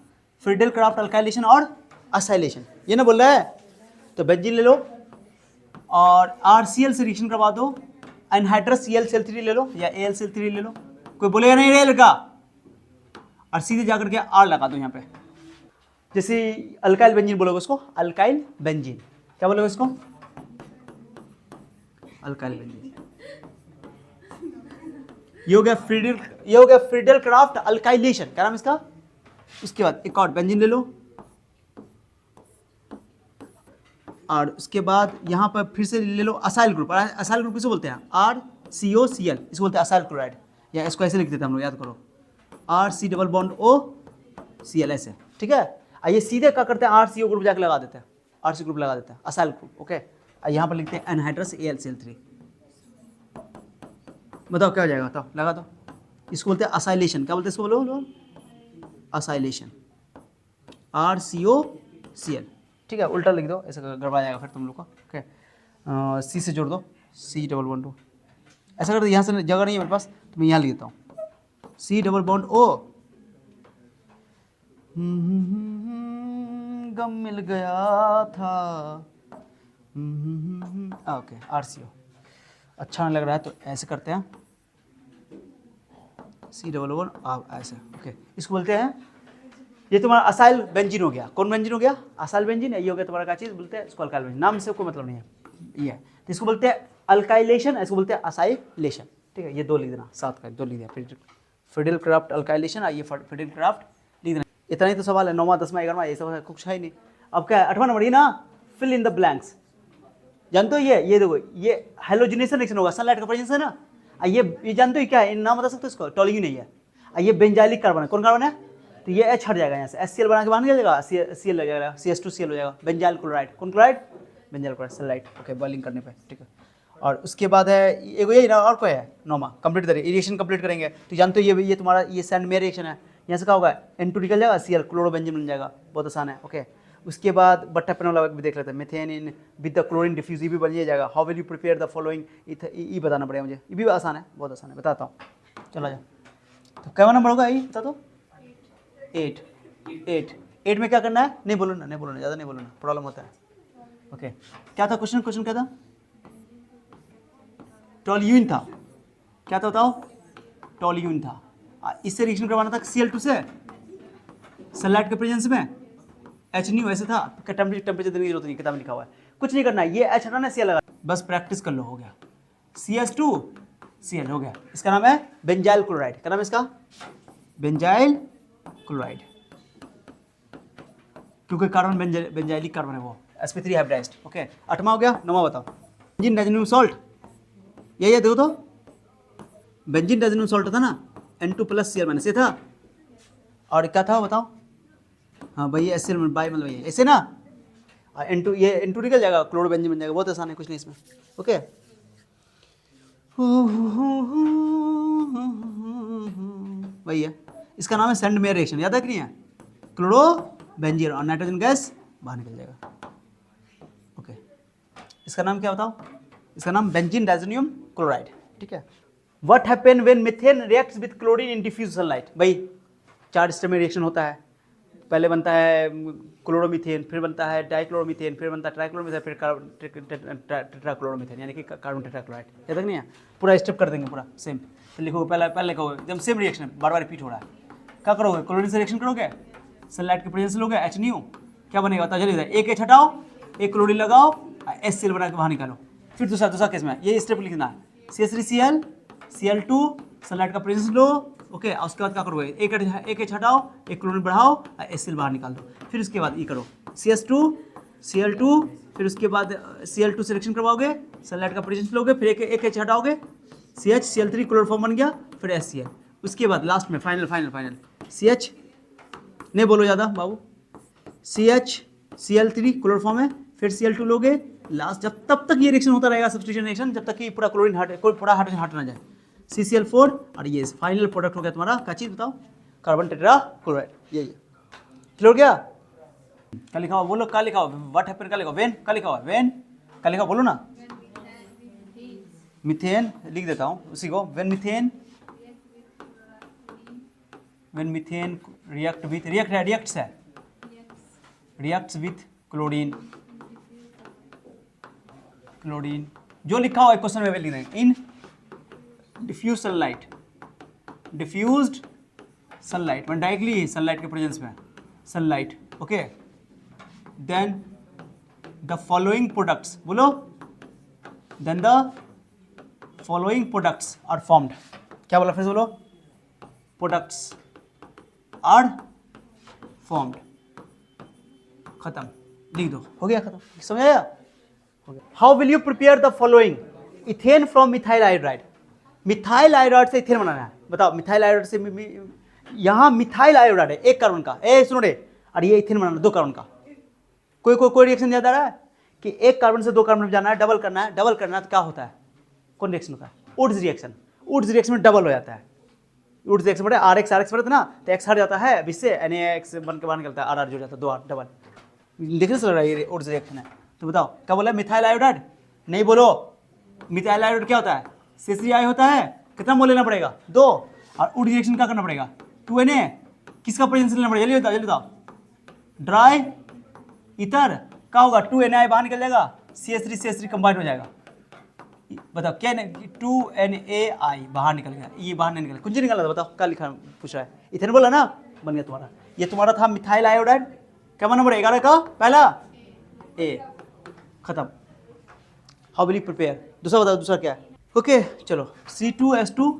फ्रीडेल-क्राफ्ट अल्काइलेशन और एसाइलेशन, ये ना बोल रहा है। तो बेंजीन ले लो और RCl से रिएक्शन करवा दो, एनहाइड्रस ClCl3 ले लो या AlCl3 ले लो, कोई बोलेगा नहीं रे लड़का, और सीधे जाकर के R लगा दो यहाँ पे, जैसे अल्काइल बेंजीन बोलोगे उसको अल्काइल बेंजीन, क्या बोलोगे इसको? Alkyl benzene. ये हो गया फ्रीडल क्राफ्ट अल्काइलेशन, क्या नाम इसका? उसके बाद एक और बेंजीन ले लो, और उसके बाद यहां पर फिर से ले लो असाइल ग्रुप। असाइल ग्रुप किसे बोलते हैं? RCOCl, इसको बोलते हैं असाइल क्लोराइड, या इसको ऐसे लिख देते हैं हम लोग, याद करो RC double bond O Cl ऐसे, ठीक है। ये सीधे क्या करते हैं, RCO ग्रुप जाके लगा देते हैं, RC ग्रुप लगा देते हैं, असाइल ग्रुप, ओके। यहाँ पर लिखते हैं एनहाइड्रस AlCl3। बताओ क्या हो जाएगा, बताओ, लगा दो। इसको बोलते हैं असाइलेशन, क्या बोलते हैं इसको, बोलो असाइलेशन, RCOCl, ठीक है। उल्टा लिख दो, ऐसा गड़बड़ा जाएगा फिर तुम लोग का, ओके। C से जोड़ दो, C डबल बॉन्ड O, ऐसा कर दो। यहाँ से जगह नहीं है मेरे पास तो मैं यहाँ लिख देता हूँ, C डबल बॉन्ड O। गम मिल गया था, ओके, RCO। अच्छा नहीं लग रहा है तो ऐसे करते हैं, C डबल बॉन्ड ऐसे, ओके। इसको बोलते हैं, ये तुम्हारा असाइल बेंजीन हो गया। कौन बेंजीन हो गया? Acyl benzene. ये हो गया तुम्हारा क्या चीज, बोलते हैं इसको अल्काइल बेंजीन, नाम से कोई मतलब नहीं है ये है। तो इसको बोलते हैं अल्काइलेशन, इसको बोलते हैं असाइलेशन, ठीक है। ये दो लिख देना, साथ का दो लिख दिया, फ्रीडल क्राफ्ट अल्काइलेशन, ये फ्रीडल क्राफ्ट लिख देना। इतना ही तो सवाल है, 9वां 10वां 11वां, ये सब कुछ है ही नहीं। अब क्या है 8वां नंबर, ये ना फिल इन द ब्लैंक्स। जानते हो ये देखो, ये हेलोजिनेशन रिएक्शन होगा, सनलाइट का प्रेजेंस है ना। ये जानते हो क्या है, नाम बता सकते हो इसको? टोल्यूइन नहीं है। ये बेंजाइलिक कार्बन है। कौन कार्बन है? तो ये H हट जाएगा यहाँ से, HCl बना के बाहर निकल जाएगा, Cl हो जाएगा, CH2Cl हो जाएगा, बेंजाइल क्लोराइड। कौन chloride? Benzyl chloride, sunlight, okay, boiling करने पे, ठीक है। और उसके बाद है एगो यही ना, और कोई है 9वां, कंप्लीट करें, रिएक्शन कंप्लीट करेंगे। तो जानते हो ये तुम्हारा ये सैंड में रिएक्शन है, यहाँ से क्या होगा, N2 निकल जाएगा, Cl क्लोरोबेंजीन बन जाएगा, बहुत आसान है, ओके। उसके बाद बट्टा पेनोला भी देख लेते हैं, methane in with the chlorine diffuse, ये भी बन जाएगा। How will you prepare the following, ये बताना पड़ेगा मुझे, ये भी आसान है, बहुत आसान है, बताता हूँ, चला जा। तो क्या नंबर होगा ये बता दो? 8 में क्या करना है? नहीं बोलो ना, ज़्यादा नहीं बोलो ना, प्रॉब्लम होता है, ओके। क्या था क्वेश्चन क्या था? टोल्यूइन था, क्या था बताओ? टोल्यूइन था। इससे रिएक्शन करवाना था Cl2 से, सनलाइट के प्रेजेंस में, H ऐसे था। टेम्परेचर देने की जरूरत नहीं, किताब में लिखा हुआ है, कुछ नहीं करना है। ये H हटाना, Cl लगा, बस प्रैक्टिस कर लो, हो गया। CH2Cl हो गया। इसका नाम है बेंजाइल क्लोराइड, क्या नाम है इसका? बेंजाइल क्लोराइड, क्योंकि कार्बन बेंजाइलिक कार्बन है वो, sp3 हाइब्रिडाइज्ड, ओके। 8वां हो गया। 9वां बताओ? बेंजीन डाइज़ोनियम सॉल्ट, ये देखो तो, बेंजीन डाइज़ोनियम सॉल्ट था ना, N2+Cl- ये था, और क्या था बताओ? हाँ भाई, HCl बाई मतलब ये ऐसे ना, N2, ये N2 निकल जाएगा, क्लोरोबेंजीन बन जाएगा, बहुत आसान है, कुछ नहीं इसमें, ओके। वही है, इसका नाम है सैंड मेयर रिएक्शन, याद है कि नहीं है? क्लोरो बेंजीन और नाइट्रोजन गैस बाहर निकल जाएगा, ओके। इसका नाम क्या बताओ? इसका नाम बेंजीन डाइज़ोनियम क्लोराइड, ठीक है। What happen when methane reacts with chlorine in diffuse sunlight? भाई 4 स्टेप में रिएक्शन होता है, पहले बनता है क्लोरोमीथेन, फिर बनता है डाइक्लोरोमीथेन, फिर बनता है ट्राइक्लोरोमीथेन, फिर टेट्राक्लोरोमीथेन, यानी कि कार्बन टेट्राक्लोराइड। याद तक नहीं है? पूरा स्टेप कर देंगे पूरा सेम। फिर लिखोगे, पहले लिखोगे, जब सेम रिएक्शन है, बार बार रिपीट हो रहा है, क्या करोगे? क्लोरीन से रिएक्शन करोगे, सनलाइट के प्रेजेंस लोगे, H, क्या बनेगा बताओ जल्दी? एक H हटाओ, एक क्लोरीन लगाओ, HCl बना के बाहर निकालो। फिर दूसरा केस में ये स्टेप लिखना है, CH3Cl, Cl2, सनलाइट का प्रेजेंस लो, ओके। उसके बाद क्या करोगे? एक H हटाओ, एक क्लोरीन बढ़ाओ, HCl बाहर निकाल दो। फिर उसके बाद ये करो, CH2, Cl2, फिर उसके बाद Cl2 सिलेक्शन करवाओगे, सनलाइट का प्रेजेंस लोगे, फिर एक H हटाओगे, CH, Cl3 क्लोरोफॉर्म बन गया, फिर HCl। उसके बाद लास्ट में फाइनल CH, नहीं बोलो ज़्यादा बाबू, CH, Cl3 क्लोरोफॉर्म है, फिर Cl2 लोगे, लास्ट जब तब तक ये रिएक्शन होता रहेगा, सब्स्टिट्यूशन रिएक्शन, जब तक कि पूरा क्लोरीन पूरा हाइड्रोजन हट ना जाए, CCl4, और ये फाइनल प्रोडक्ट हो गया तुम्हारा, क्या चीज़ बताओ? कार्बन टेट्राक्लोराइड, यही क्लियर हो गया? क्या लिखा हुआ बोलो, क्या लिखा हुआ? व्हाट हैपन, क्या लिखा? वेन, क्या लिखा हुआ? वेन, क्या लिखा बोलो ना? मीथेन लिख देता हूँ उसी को, when methane reacts with chlorine, जो लिखा हुआ है क्वेश्चन में लिख देंगे, इन डिफ्यूज्ड सनलाइट, मैं डायरेक्टली सनलाइट के प्रेजेंस में, sunlight okay, then the following products, बोलो, then the following products are formed. क्या बोला फिर से बोलो, प्रोडक्ट्स आर फॉर्म्ड। खत्म, लिख दो, हो गया, खत्म, समझ आया? हो गया। How will you prepare the following? Ethane from methyl iodide. Methyl iodide से इथेन बनाना है, बताओ। मिथाइल आयोडाइड से यहाँ मिथाइल आयोडाइड है एक कार्बन का, ए सुनो रे, और ये इथेन बनाना 2 कार्बन का। कोई रिएक्शन याद आ रहा है कि एक कार्बन से 2 कार्बन में जाना है, डबल करना है, डबल करना है तो क्या होता है, कौन रिएक्शन होता है? Wurtz reaction. वुड्स रिएक्शन में डबल हो जाता है। वुड्स रिएक्शन बड़े आर एक्स पड़े ना, तो एक्स हट जाता है, अब इससे NaX बन के बाहर निकलता है, आर जुड़ जाता है, 2 डबल। देखने से लग रहा है ये वुड्स रिएक्शन है। तो बताओ क्या बोला, मिथाइल आयोडाइड? नहीं बोलो, मिथाइल आयोडाइड क्या होता है? CH3I होता है। कितना मोल लेना पड़ेगा? 2। और वुड रिएक्शन क्या करना पड़ेगा? 2Na। किसका प्रेजेंस लेना पड़ेगा? जल्दी बताओ, जल्दी बताओ। ड्राई ईथर क्या होगा? 2Na बाहर निकल जाएगा, CH3 कंबाइन हो जाएगा। बताओ क्या, 2NaI बाहर निकल गया, ये बाहर नहीं निकला, कुछ नहीं निकला था। बताओ क्या लिखा पूछ रहा है? इथेन बोला ना, बन गया तुम्हारा। ये तुम्हारा था मिथाइल आयोडाइड। क्या बना पड़ेगा? 11 का पहला A, खत्म। How will you prepare? दूसरा बताओ, दूसरा क्या है? ओके चलो, C2H2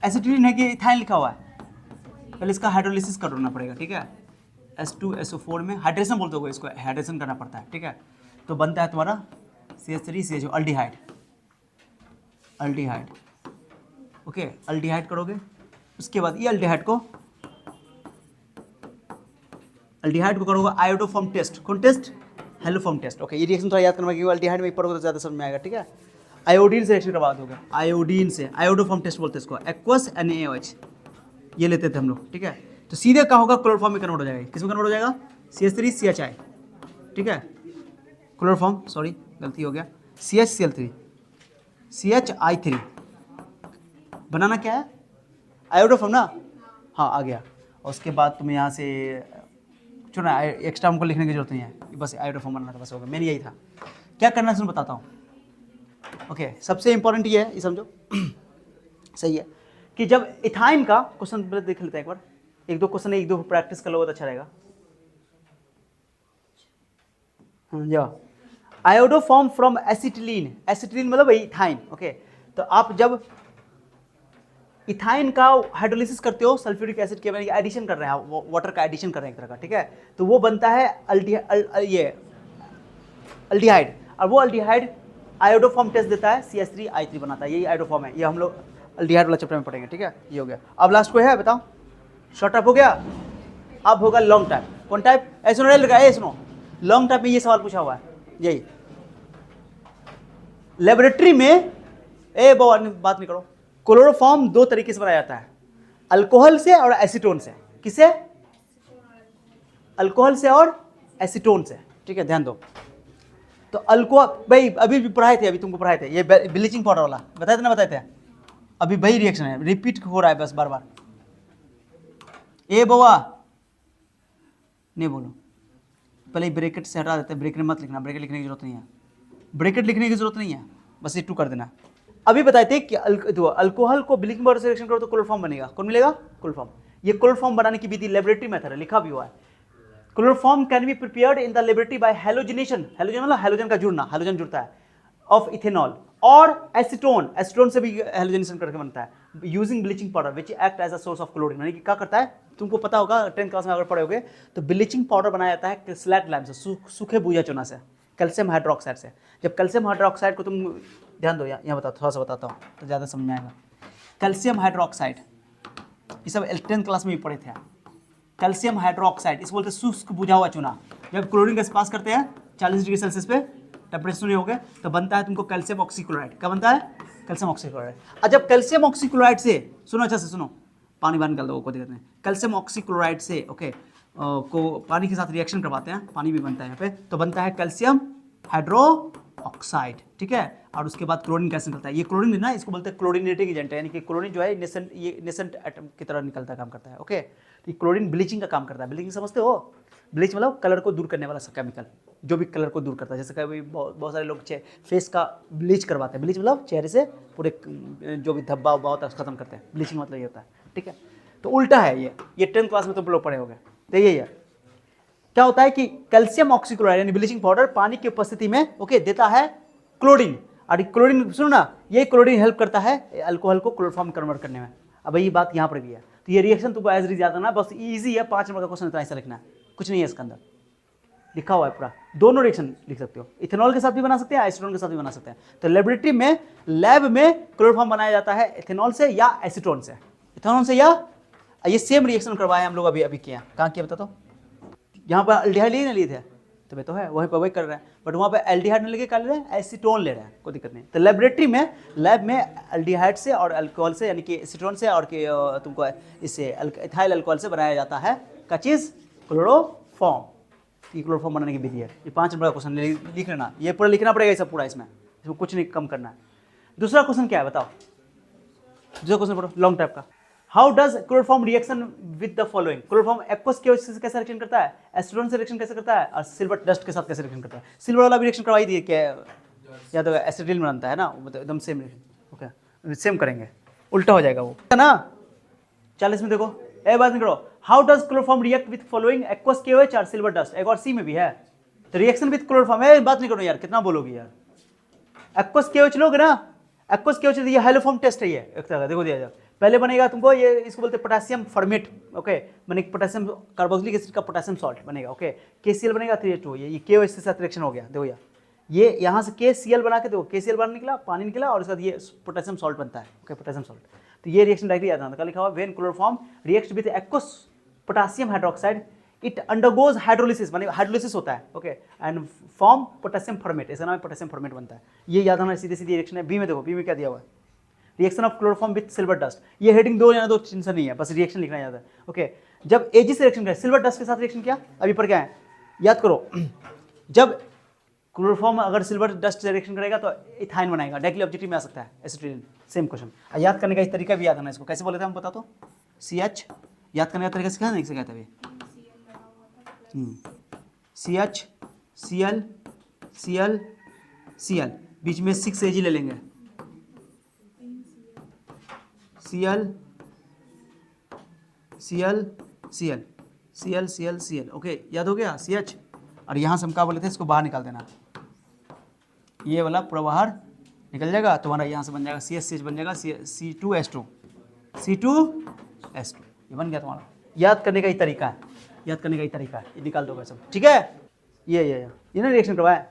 एसिटिलीन है कि इथाइल लिखा हुआ है, पहले इसका हाइड्रोलिसिस करना पड़ेगा, ठीक है। H2SO4 में हाइड्रेशन बोलते हो, इसको हाइड्रेशन करना पड़ता है, ठीक है। तो बनता है तुम्हारा CH3CHO, aldehyde. Aldehyde, okay, aldehyde करोगे। उसके बाद ये अल्डिहाइड को करोगे आयोडोफॉर्म टेस्ट। कौन टेस्ट? Haloform test. ओके, ये रिएक्शन थोड़ा याद करना, क्योंकि अल्डिहाइड में पढ़ोगे तो ज़्यादा समझ में आएगा, ठीक है। आयोडीन से रिएक्शन करवा दोगे, आयोडीन से, आयोडोफॉर्म टेस्ट बोलते हैं इसको, एक्वस NaOH, ये लेते थे हम लोग, ठीक है। तो सीधे क्या होगा, क्लोरोफॉर्म में कन्वर्ट हो जाएगा। किस में कन्वर्ट हो जाएगा? CH3CHI, ठीक है। क्लोरोफॉर्म, सॉरी गलती हो गया, CHCl3 CHI3 बनाना क्या है? आयोडोफॉर्म ना, हाँ आ गया। और उसके बाद तुम्हें यहाँ से चुना, एक्स्ट्रा हमको लिखने की जरूरत नहीं है, बस आयोडोफॉर्म बनाना था, बस हो गया। मेन यही था। क्या करना है सुन बताता हूँ। ओके, सबसे इंपॉर्टेंट ये है, ये समझो सही है, कि जब इथाइन का क्वेश्चन देख लेते हैं एक बार, एक दो क्वेश्चन, एक दो प्रैक्टिस कर लो तो अच्छा रहेगा। जाओ, आयोडोफॉर्म फ्रॉम एसिटिलीन। एसिटिलीन मतलब वही इथाइन, ओके। तो आप जब इथाइन का हाइड्रोलिसिस करते हो, सल्फ्यूरिक एसिड के एडिशन कर रहे हैं, वाटर का एडिशन कर रहे हैं एक तरह का, ठीक है। तो वो बनता है अल्डिहाइड, और वो अल्डिहाइड आयोडोफॉर्म टेस्ट देता है, CH3I3 बनाता है, यही आयोडोफॉर्म है। ये हम लोग अल्डिहाइड वाला चैप्टर में पढ़ेंगे, ठीक है। ये हो गया। अब लास्ट कोई है बताओ? शॉर्ट टाइप हो गया, अब होगा लॉन्ग टाइप। कौन टाइप? ऐसे सुनो, लॉन्ग टाइप में ये सवाल पूछा हुआ है, यही लेबोरेटरी में, बात नहीं करो। क्लोरोफॉर्म 2 तरीके से बनाया जाता है, अल्कोहल से और एसीटोन से। किसे? अल्कोहल से और एसीटोन से, ठीक है, ध्यान दो। तो अल्कोहल भाई अभी भी पढ़ाए थे, अभी तुमको पढ़ाए थे, ये ब्लीचिंग पाउडर वाला बताए थे ना, बताए थे। अभी वही रिएक्शन है, रिपीट हो रहा है बस बार बार। ए बउआ नहीं बोलो, पहले ब्रैकेट से हटा देते हैं, ब्रैकेट मत लिखना, ब्रैकेट लिखने की जरूरत नहीं है, ब्रैकेट लिखने की जरूरत नहीं है, बस ये 2 कर देना। अभी बताए थे कि अल्कोहल को ब्लीचिंग पाउडर से रिएक्शन करो तो क्लोरोफॉर्म बनेगा। कौन मिलेगा? क्लोरोफॉर्म। ये क्लोरोफॉर्म बनाने की विधि लेबोरेटरी मेथड है, लिखा भी हुआ है। Chloroform can be prepared in the laboratory by halogenation. Halogen मतलब हैलोजन का जुड़ना, हैलोजन जुड़ता है, ऑफ इथेनॉल और एसीटोन। एसीटोन से भी हैलोजनेशन करके बनता है, using bleaching powder which act as a source of chlorine. यानी कि क्या करता है, तुमको पता होगा 10th क्लास में अगर पढ़े होगे, तो ब्लीचिंग पाउडर बनाया जाता है स्लैट लैम्प से, सूखे बूझा चूना से, कैल्शियम हाइड्रोक्साइड से। जब कैल्शियम हाइड्रोक्साइड को तुम ध्यान दो, यहाँ बताओ, थोड़ा सा बताता हूँ तो ज़्यादा समझ में आएगा। कैल्शियम हाइड्रोक्साइड, ये सब 10th क्लास में भी पढ़े थे। कैल्शियम हाइड्रोक्साइड इस बोलते शुष्क बुझा हुआ चूना। जब क्लोरीन गैस पास करते हैं 40 डिग्री सेल्सियस पे, टेम्परेचर सुने होंगे, तो बनता है तुमको कैल्शियम ऑक्सीक्लोराइड। क्या बनता है? Calcium oxychloride. और जब कैल्शियम ऑक्सीक्लोराइड से, सुनो अच्छा से सुनो, पानी बाहर निकाल दो, कोई दिक्कत नहीं। कैल्शियम ऑक्सीक्लोराइड से ओके को पानी के साथ रिएक्शन करवाते हैं, पानी भी बनता है यहाँ पे, तो बनता है कैल्शियम हाइड्रोक्साइड, ठीक है। और उसके बाद क्लोरीन गैस निकलता है। ये क्लोरीन है ना, इसको बोलते हैं क्लोरीनेटिंग एजेंट है, यानी कि क्लोरीन जो है नेसेंट एटम की तरह निकलता है, काम करता है, ओके। तो क्लोरीन ब्लीचिंग का काम करता है। ब्लीचिंग समझते हो? ब्लीच मतलब कलर को दूर करने वाला केमिकल, जो भी कलर को दूर करता है। जैसे कभी बहुत सारे लोग फेस का ब्लीच करवाते हैं। ब्लीच मतलब चेहरे से पूरे जो भी धब्बा उब्बा होता है खत्म करते हैं, ब्लीचिंग मतलब ये होता है, ठीक है। तो उल्टा है ये 10th क्लास में तुम लोग पढ़े होंगे, तो यही है। क्या होता है कि कैल्शियम ऑक्सीक्लोराइड यानी ब्लीचिंग पाउडर पानी की उपस्थिति में ओके देता है क्लोरीन, और क्लोरीन सुनो ना, ये क्लोरीन हेल्प करता है अल्कोहल को क्लोरोफॉर्म कन्वर्ट करने में। अब ये बात यहाँ पर भी है, तो ये रिएक्शन तुमको एज याद करना, बस इजी है, 5 नंबर का क्वेश्चन इतना ऐसा लिखना है, कुछ नहीं है इसके अंदर, लिखा हुआ है पूरा। दोनों रिएक्शन लिख सकते हो, इथेनॉल के साथ भी बना सकते हैं, एसीटोन के साथ भी बना सकते हैं। तो लेबोरेटरी में लैब में क्लोरोफॉर्म बनाया जाता है इथेनॉल से या एसीटोन से, इथेनॉल से, या ये सेम रिएक्शन करवाया हम लोग अभी अभी किया, कहाँ किया बता तो, यहाँ पर अल्डिहाइड नहीं लिए थे, तो वे तो है वहीं पर वही कर रहे हैं, बट वहाँ पे एल्डिहाइड नहीं लेके क्या ले रहे हैं, एसीटोन ले रहे हैं, कोई दिक्कत नहीं। तो लेबोरेटरी में लैब में एल्डिहाइड से और अल्कोहल से यानी कि एसीटोन से और कि तुमको इससे इथाइल अल्कोहल से बनाया जाता है क्या चीज़, क्लोरोफॉर्म। ये क्लोरोफॉर्म बनाने की विधि है। ये 5 नंबर का क्वेश्चन लिख लेना, ये पूरा लिखना पड़ेगा, ये सब पूरा, इसमें कुछ नहीं कम करना है। दूसरा क्वेश्चन क्या है बताओ, दूसरा क्वेश्चन पढ़ो लॉन्ग टाइप का। How does chloroform reaction with the following, chloroform aqueous के से कैसे रिएक्शन करता है, एसीटोन से रिएक्शन कैसे करता है, और सिल्वर डस्ट के साथ कैसे रिएक्शन करता है। सिल्वर वाला भी रिएक्शन करवाई दी क्या, या तो एसिटिल बनता है ना, मतलब एकदम सेम रिएक्शन, ओके सेम करेंगे, उल्टा हो जाएगा वो, है ना। 40 में देखो, ए बात नहीं करो, how does chloroform react with following aqueous KOH और सिल्वर डस्ट, एक और सी में भी है, तो रिएक्शन विद क्लोरोफॉर्म, ए बात नहीं करो यार, कितना बोलोगी यार, एक्वस KOH लोगे ना, एक्वस KOH ये हाइलोफॉर्म टेस्ट है, ये एक तरह का देखो दिया जाए, पहले बनेगा तुमको ये, इसको बोलते हैं पोटेशियम फॉर्मेट, ओके, मैंने पोटेशियम कार्बोक्सिलिक एसिड का पोटेशियम सॉल्ट बनेगा, ओके, KCl बनेगा 3H2, ये KOH के साथ रिएक्शन हो गया, देखो ये यहाँ से KCl बना के देखो, KCl बाहर निकला, पानी निकला, और उसके बाद ये पोटेशियम सॉल्ट बनता है, ओके, पोटेशियम सॉल्ट। तो ये रिएक्शन डायरेक्टली याद आता है, लिखा हुआ when chloroform reacts with aqueous potassium hydroxide it undergoes hydrolysis, माने हाइड्रोलिसिस होता है, okay, and form potassium format, इसका नाम पोटेशियम फॉर्मेट बनता है। ये याद आना, सीधे सीधे रिएक्शन है। बी में देखो, बी में क्या दिया हुआ है, reaction of chloroform with silver dust, ये हेडिंग दो या दो टेंशन नहीं है, बस रिएक्शन लिखना याद है, ओके। जब Ag से रिएक्शन किया, सिल्वर डस्ट के साथ रिएक्शन किया, अभी पर क्या है याद करो, जब क्लोरोफॉर्म अगर सिल्वर डस्ट से रिएक्शन करेगा तो इथाइन बनाएगा, डायरेक्टली ऑब्जेक्टिव में आ सकता है एसिटिलीन, सेम क्वेश्चन। याद करने का इस तरीका भी याद करना, इसको कैसे बोले थे हम बता तो, CH याद करने का तरीका सिखा नहीं सिखाया था अभी, CH Cl Cl Cl, बीच में 6 Ag ले लेंगे, Cl Cl Cl Cl Cl Cl, okay, याद हो गया CH। और यहाँ से हम क्या बोले थे, इसको बाहर निकाल देना, ये वाला पूरा बाहर निकल जाएगा, तुम्हारा यहाँ से बन जाएगा CH बन जाएगा C2H2, C2H2, ये बन गया तुम्हारा। याद करने का ही तरीका है, याद करने का ही तरीका है, ये निकाल दोगे सब, ठीक है। ये ना रिएक्शन करवाया,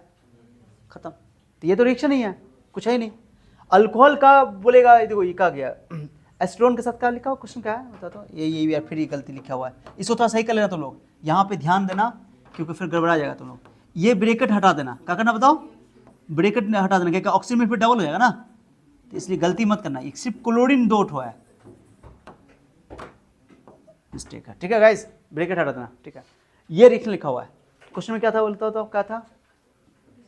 खत्म। तो ये तो रिएक्शन ही है, कुछ है ही नहीं। अल्कोहल का बोलेगा, देखो ये कहा गया, एस्ट्रोन के साथ क्या लिखा हुआ, क्वेश्चन क्या है बता तो, ये यार फिर ये गलती लिखा हुआ है, इसको थोड़ा सही कर लेना तुम लोग, यहाँ पे ध्यान देना, क्योंकि फिर गड़बड़ा जाएगा तुम लोग। ये ब्रेकेट हटा देना, क्या करना बताओ, ब्रेकेट हटा देना, क्या ऑक्सीजन में फिर डबल हो जाएगा ना, तो इसलिए गलती मत करना, ये सिर्फ क्लोरीन 2 ठो है, मिस्टेक है, ठीक है गाइस, ब्रेकेट हटा देना, ठीक है। ये रिएक्शन लिखा हुआ है, क्वेश्चन में क्या था बोलता तो क्या था,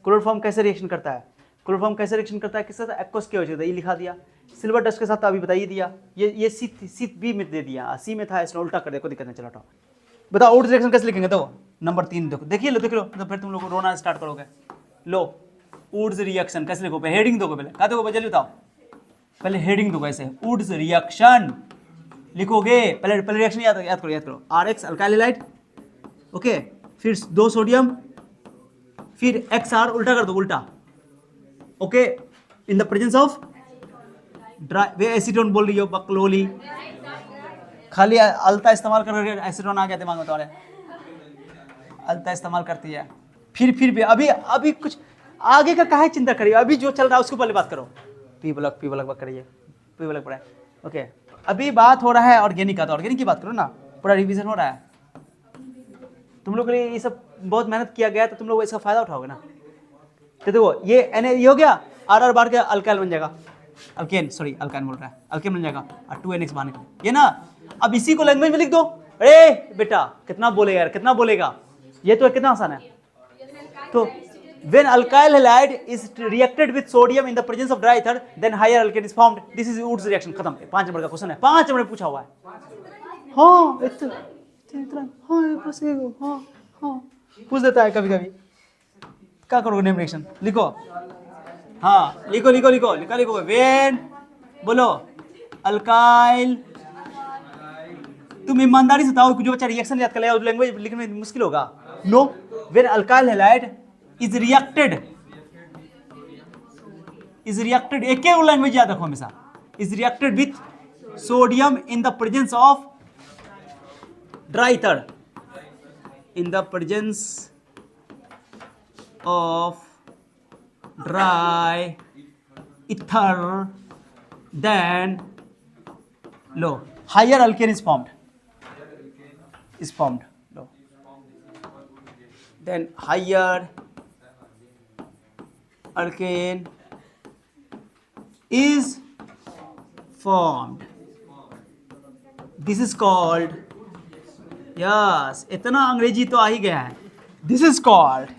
क्लोरोफॉर्म कैसे रिएक्शन करता है, क्लोरोफॉर्म कैसे रिएक्शन करता है, किसके साथ, एक्वस के वजह से, ये लिखा दिया। सिल्वर डस्ट के साथ अभी बताइए दिया, ये सी बी में दे दिया, सी में था, इसने उल्टा कर दिया, कोई दिक्कत नहीं, चलो हटाओ। बताओ वुड्स रिएक्शन कैसे लिखेंगे, तो नंबर 3 देखो, देखिए लो, देख लो, तो फिर तुम लोग रोना स्टार्ट करोगे। लो वुड्स रिएक्शन कैसे लिखो, हेडिंग दोगे, पहले क्या दोगे, जल्दी बताओ, पहले हेडिंग दोगे, ऐसे वुड्स रिएक्शन लिखोगे, पहले रिएक्शन याद करो, RX अल्काइल हैलाइड, ओके, फिर 2 सोडियम, फिर XR उल्टा कर दो, उल्टा, okay, in the presence of dry, way acetone बोल रही हो बकलोली, खाली अल्ता इस्तेमाल कर रहे, एसीटोन आ गया दिमाग में तुम्हारे, अल्ता इस्तेमाल करती है। फिर भी अभी कुछ आगे का काहे चिंता करिए, अभी जो चल रहा है उसको पहले बात करो, पी ब्लॉक बात करिए, पी ब्लॉक पढ़ाए, ओके। अभी बात हो रहा है ऑर्गेनिक का, तो ऑर्गेनिक की बात करो ना, पूरा रिवीजन हो रहा है, तुम लोग के लिए ये सब बहुत मेहनत किया गया, तो तुम लोग इसका फायदा उठाओगे ना। तो देखो ये हो गया, RR बार के अल्काइल बन जाएगा, अल्केन, सॉरी अल्काइन बोल रहा है, अल्केन बन जाएगा, और 2NX बाहर निकल, ये ना। अब इसी को लैंग्वेज में लिख दो, अरे बेटा कितना बोलेगा यार, कितना बोलेगा, ये तो कितना आसान है। तो when alkyl halide is reacted with sodium in the presence of dry ether, then higher alkane is formed, this is Woods reaction, खत्म। 5 नंबर का क्वेश्चन है, 5 नंबर पूछा हुआ है, हाँ इतना, हाँ बस हाँ पूछ देता है कभी कभी, क्या करोगे, नेम रिएक्शन लिखो, हाँ लिखो, वेन बोलो अल्काइल, तुम ईमानदारी से बताओ, जो बच्चा रिएक्शन याद कर लेगा लैंग्वेज लिखने में मुश्किल होगा। No, when alkyl halide is reacted, एक ही लैंग्वेज याद रखो हमेशा, is reacted with sodium in the presence of dry ether, in the presence of dry ether, then low, higher alkane is formed, low, then higher alkane is formed, this is called, yes, इतना अंग्रेजी तो आ ही गया है, this is called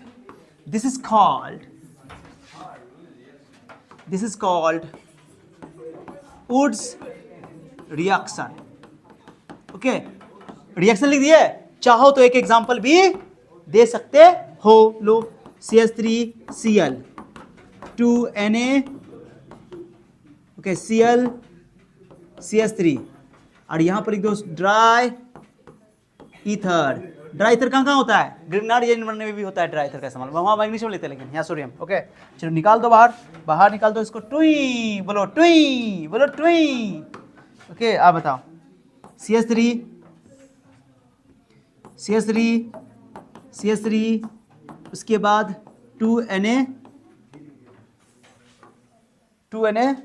Woods reaction. Okay, reaction लिख दिए, चाहो तो एक एग्जांपल भी दे सकते हो। लो, CH3Cl 2Na, okay, Cl CH3, और यहां पर लिख दो ड्राई ईथर। ड्राई ईथर कहाँ होता है? ग्रिग्नार्ड रिएजेंट बनने में भी होता है ड्राई ईथर का इस्तेमाल, वहां मैग्नीशियम लेते हैं, लेकिन यहाँ सोडियम। ओके, चलो निकाल दो बाहर निकाल दो इसको। टुई बोलो, टुई। ओके, आप बताओ। CH3, उसके बाद 2Na, 2NaCl,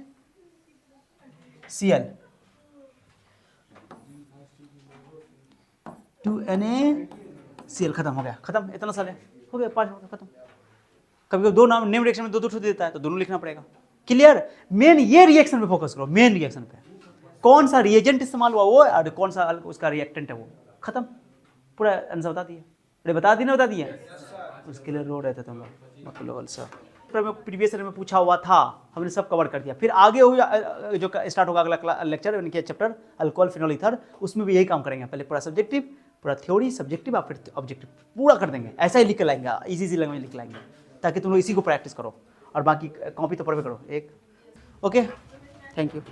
2NaCl, खत्म हो गया, खत्म, इतना साल है, हो गया, 5 हो गया, खत्म। कभी दो नाम नेम रिएक्शन में दो ठो देता है तो दोनों लिखना पड़ेगा। क्लियर? मेन ये रिएक्शन पे फोकस करो, मेन रिएक्शन पे कौन सा रिएजेंट इस्तेमाल हुआ वो, और कौन सा उसका रिएक्टेंट है वो, खत्म, पूरा आंसर बता दिया। अरे बता दिया उसके लिए रो रहे थे तुम लोग। प्रीवियस ईयर में पूछा हुआ था, हमने सब कवर कर दिया। फिर आगे जो स्टार्ट होगा अगला लेक्चर, उनके चैप्टर अल्कोहल फिनोल ईथर, उसमें भी यही काम करेंगे। पहले पूरा सब्जेक्टिव, पूरा थ्योरी, सब्जेक्टिव, और फिर ऑब्जेक्टिव पूरा कर देंगे। ऐसा ही लिख लाएंगे, इजी लैंग्वेज लिख लाएंगे, ताकि तुम लोग इसी को प्रैक्टिस करो और बाकी कॉपी तो पढ़ भी करो एक। Okay, thank you.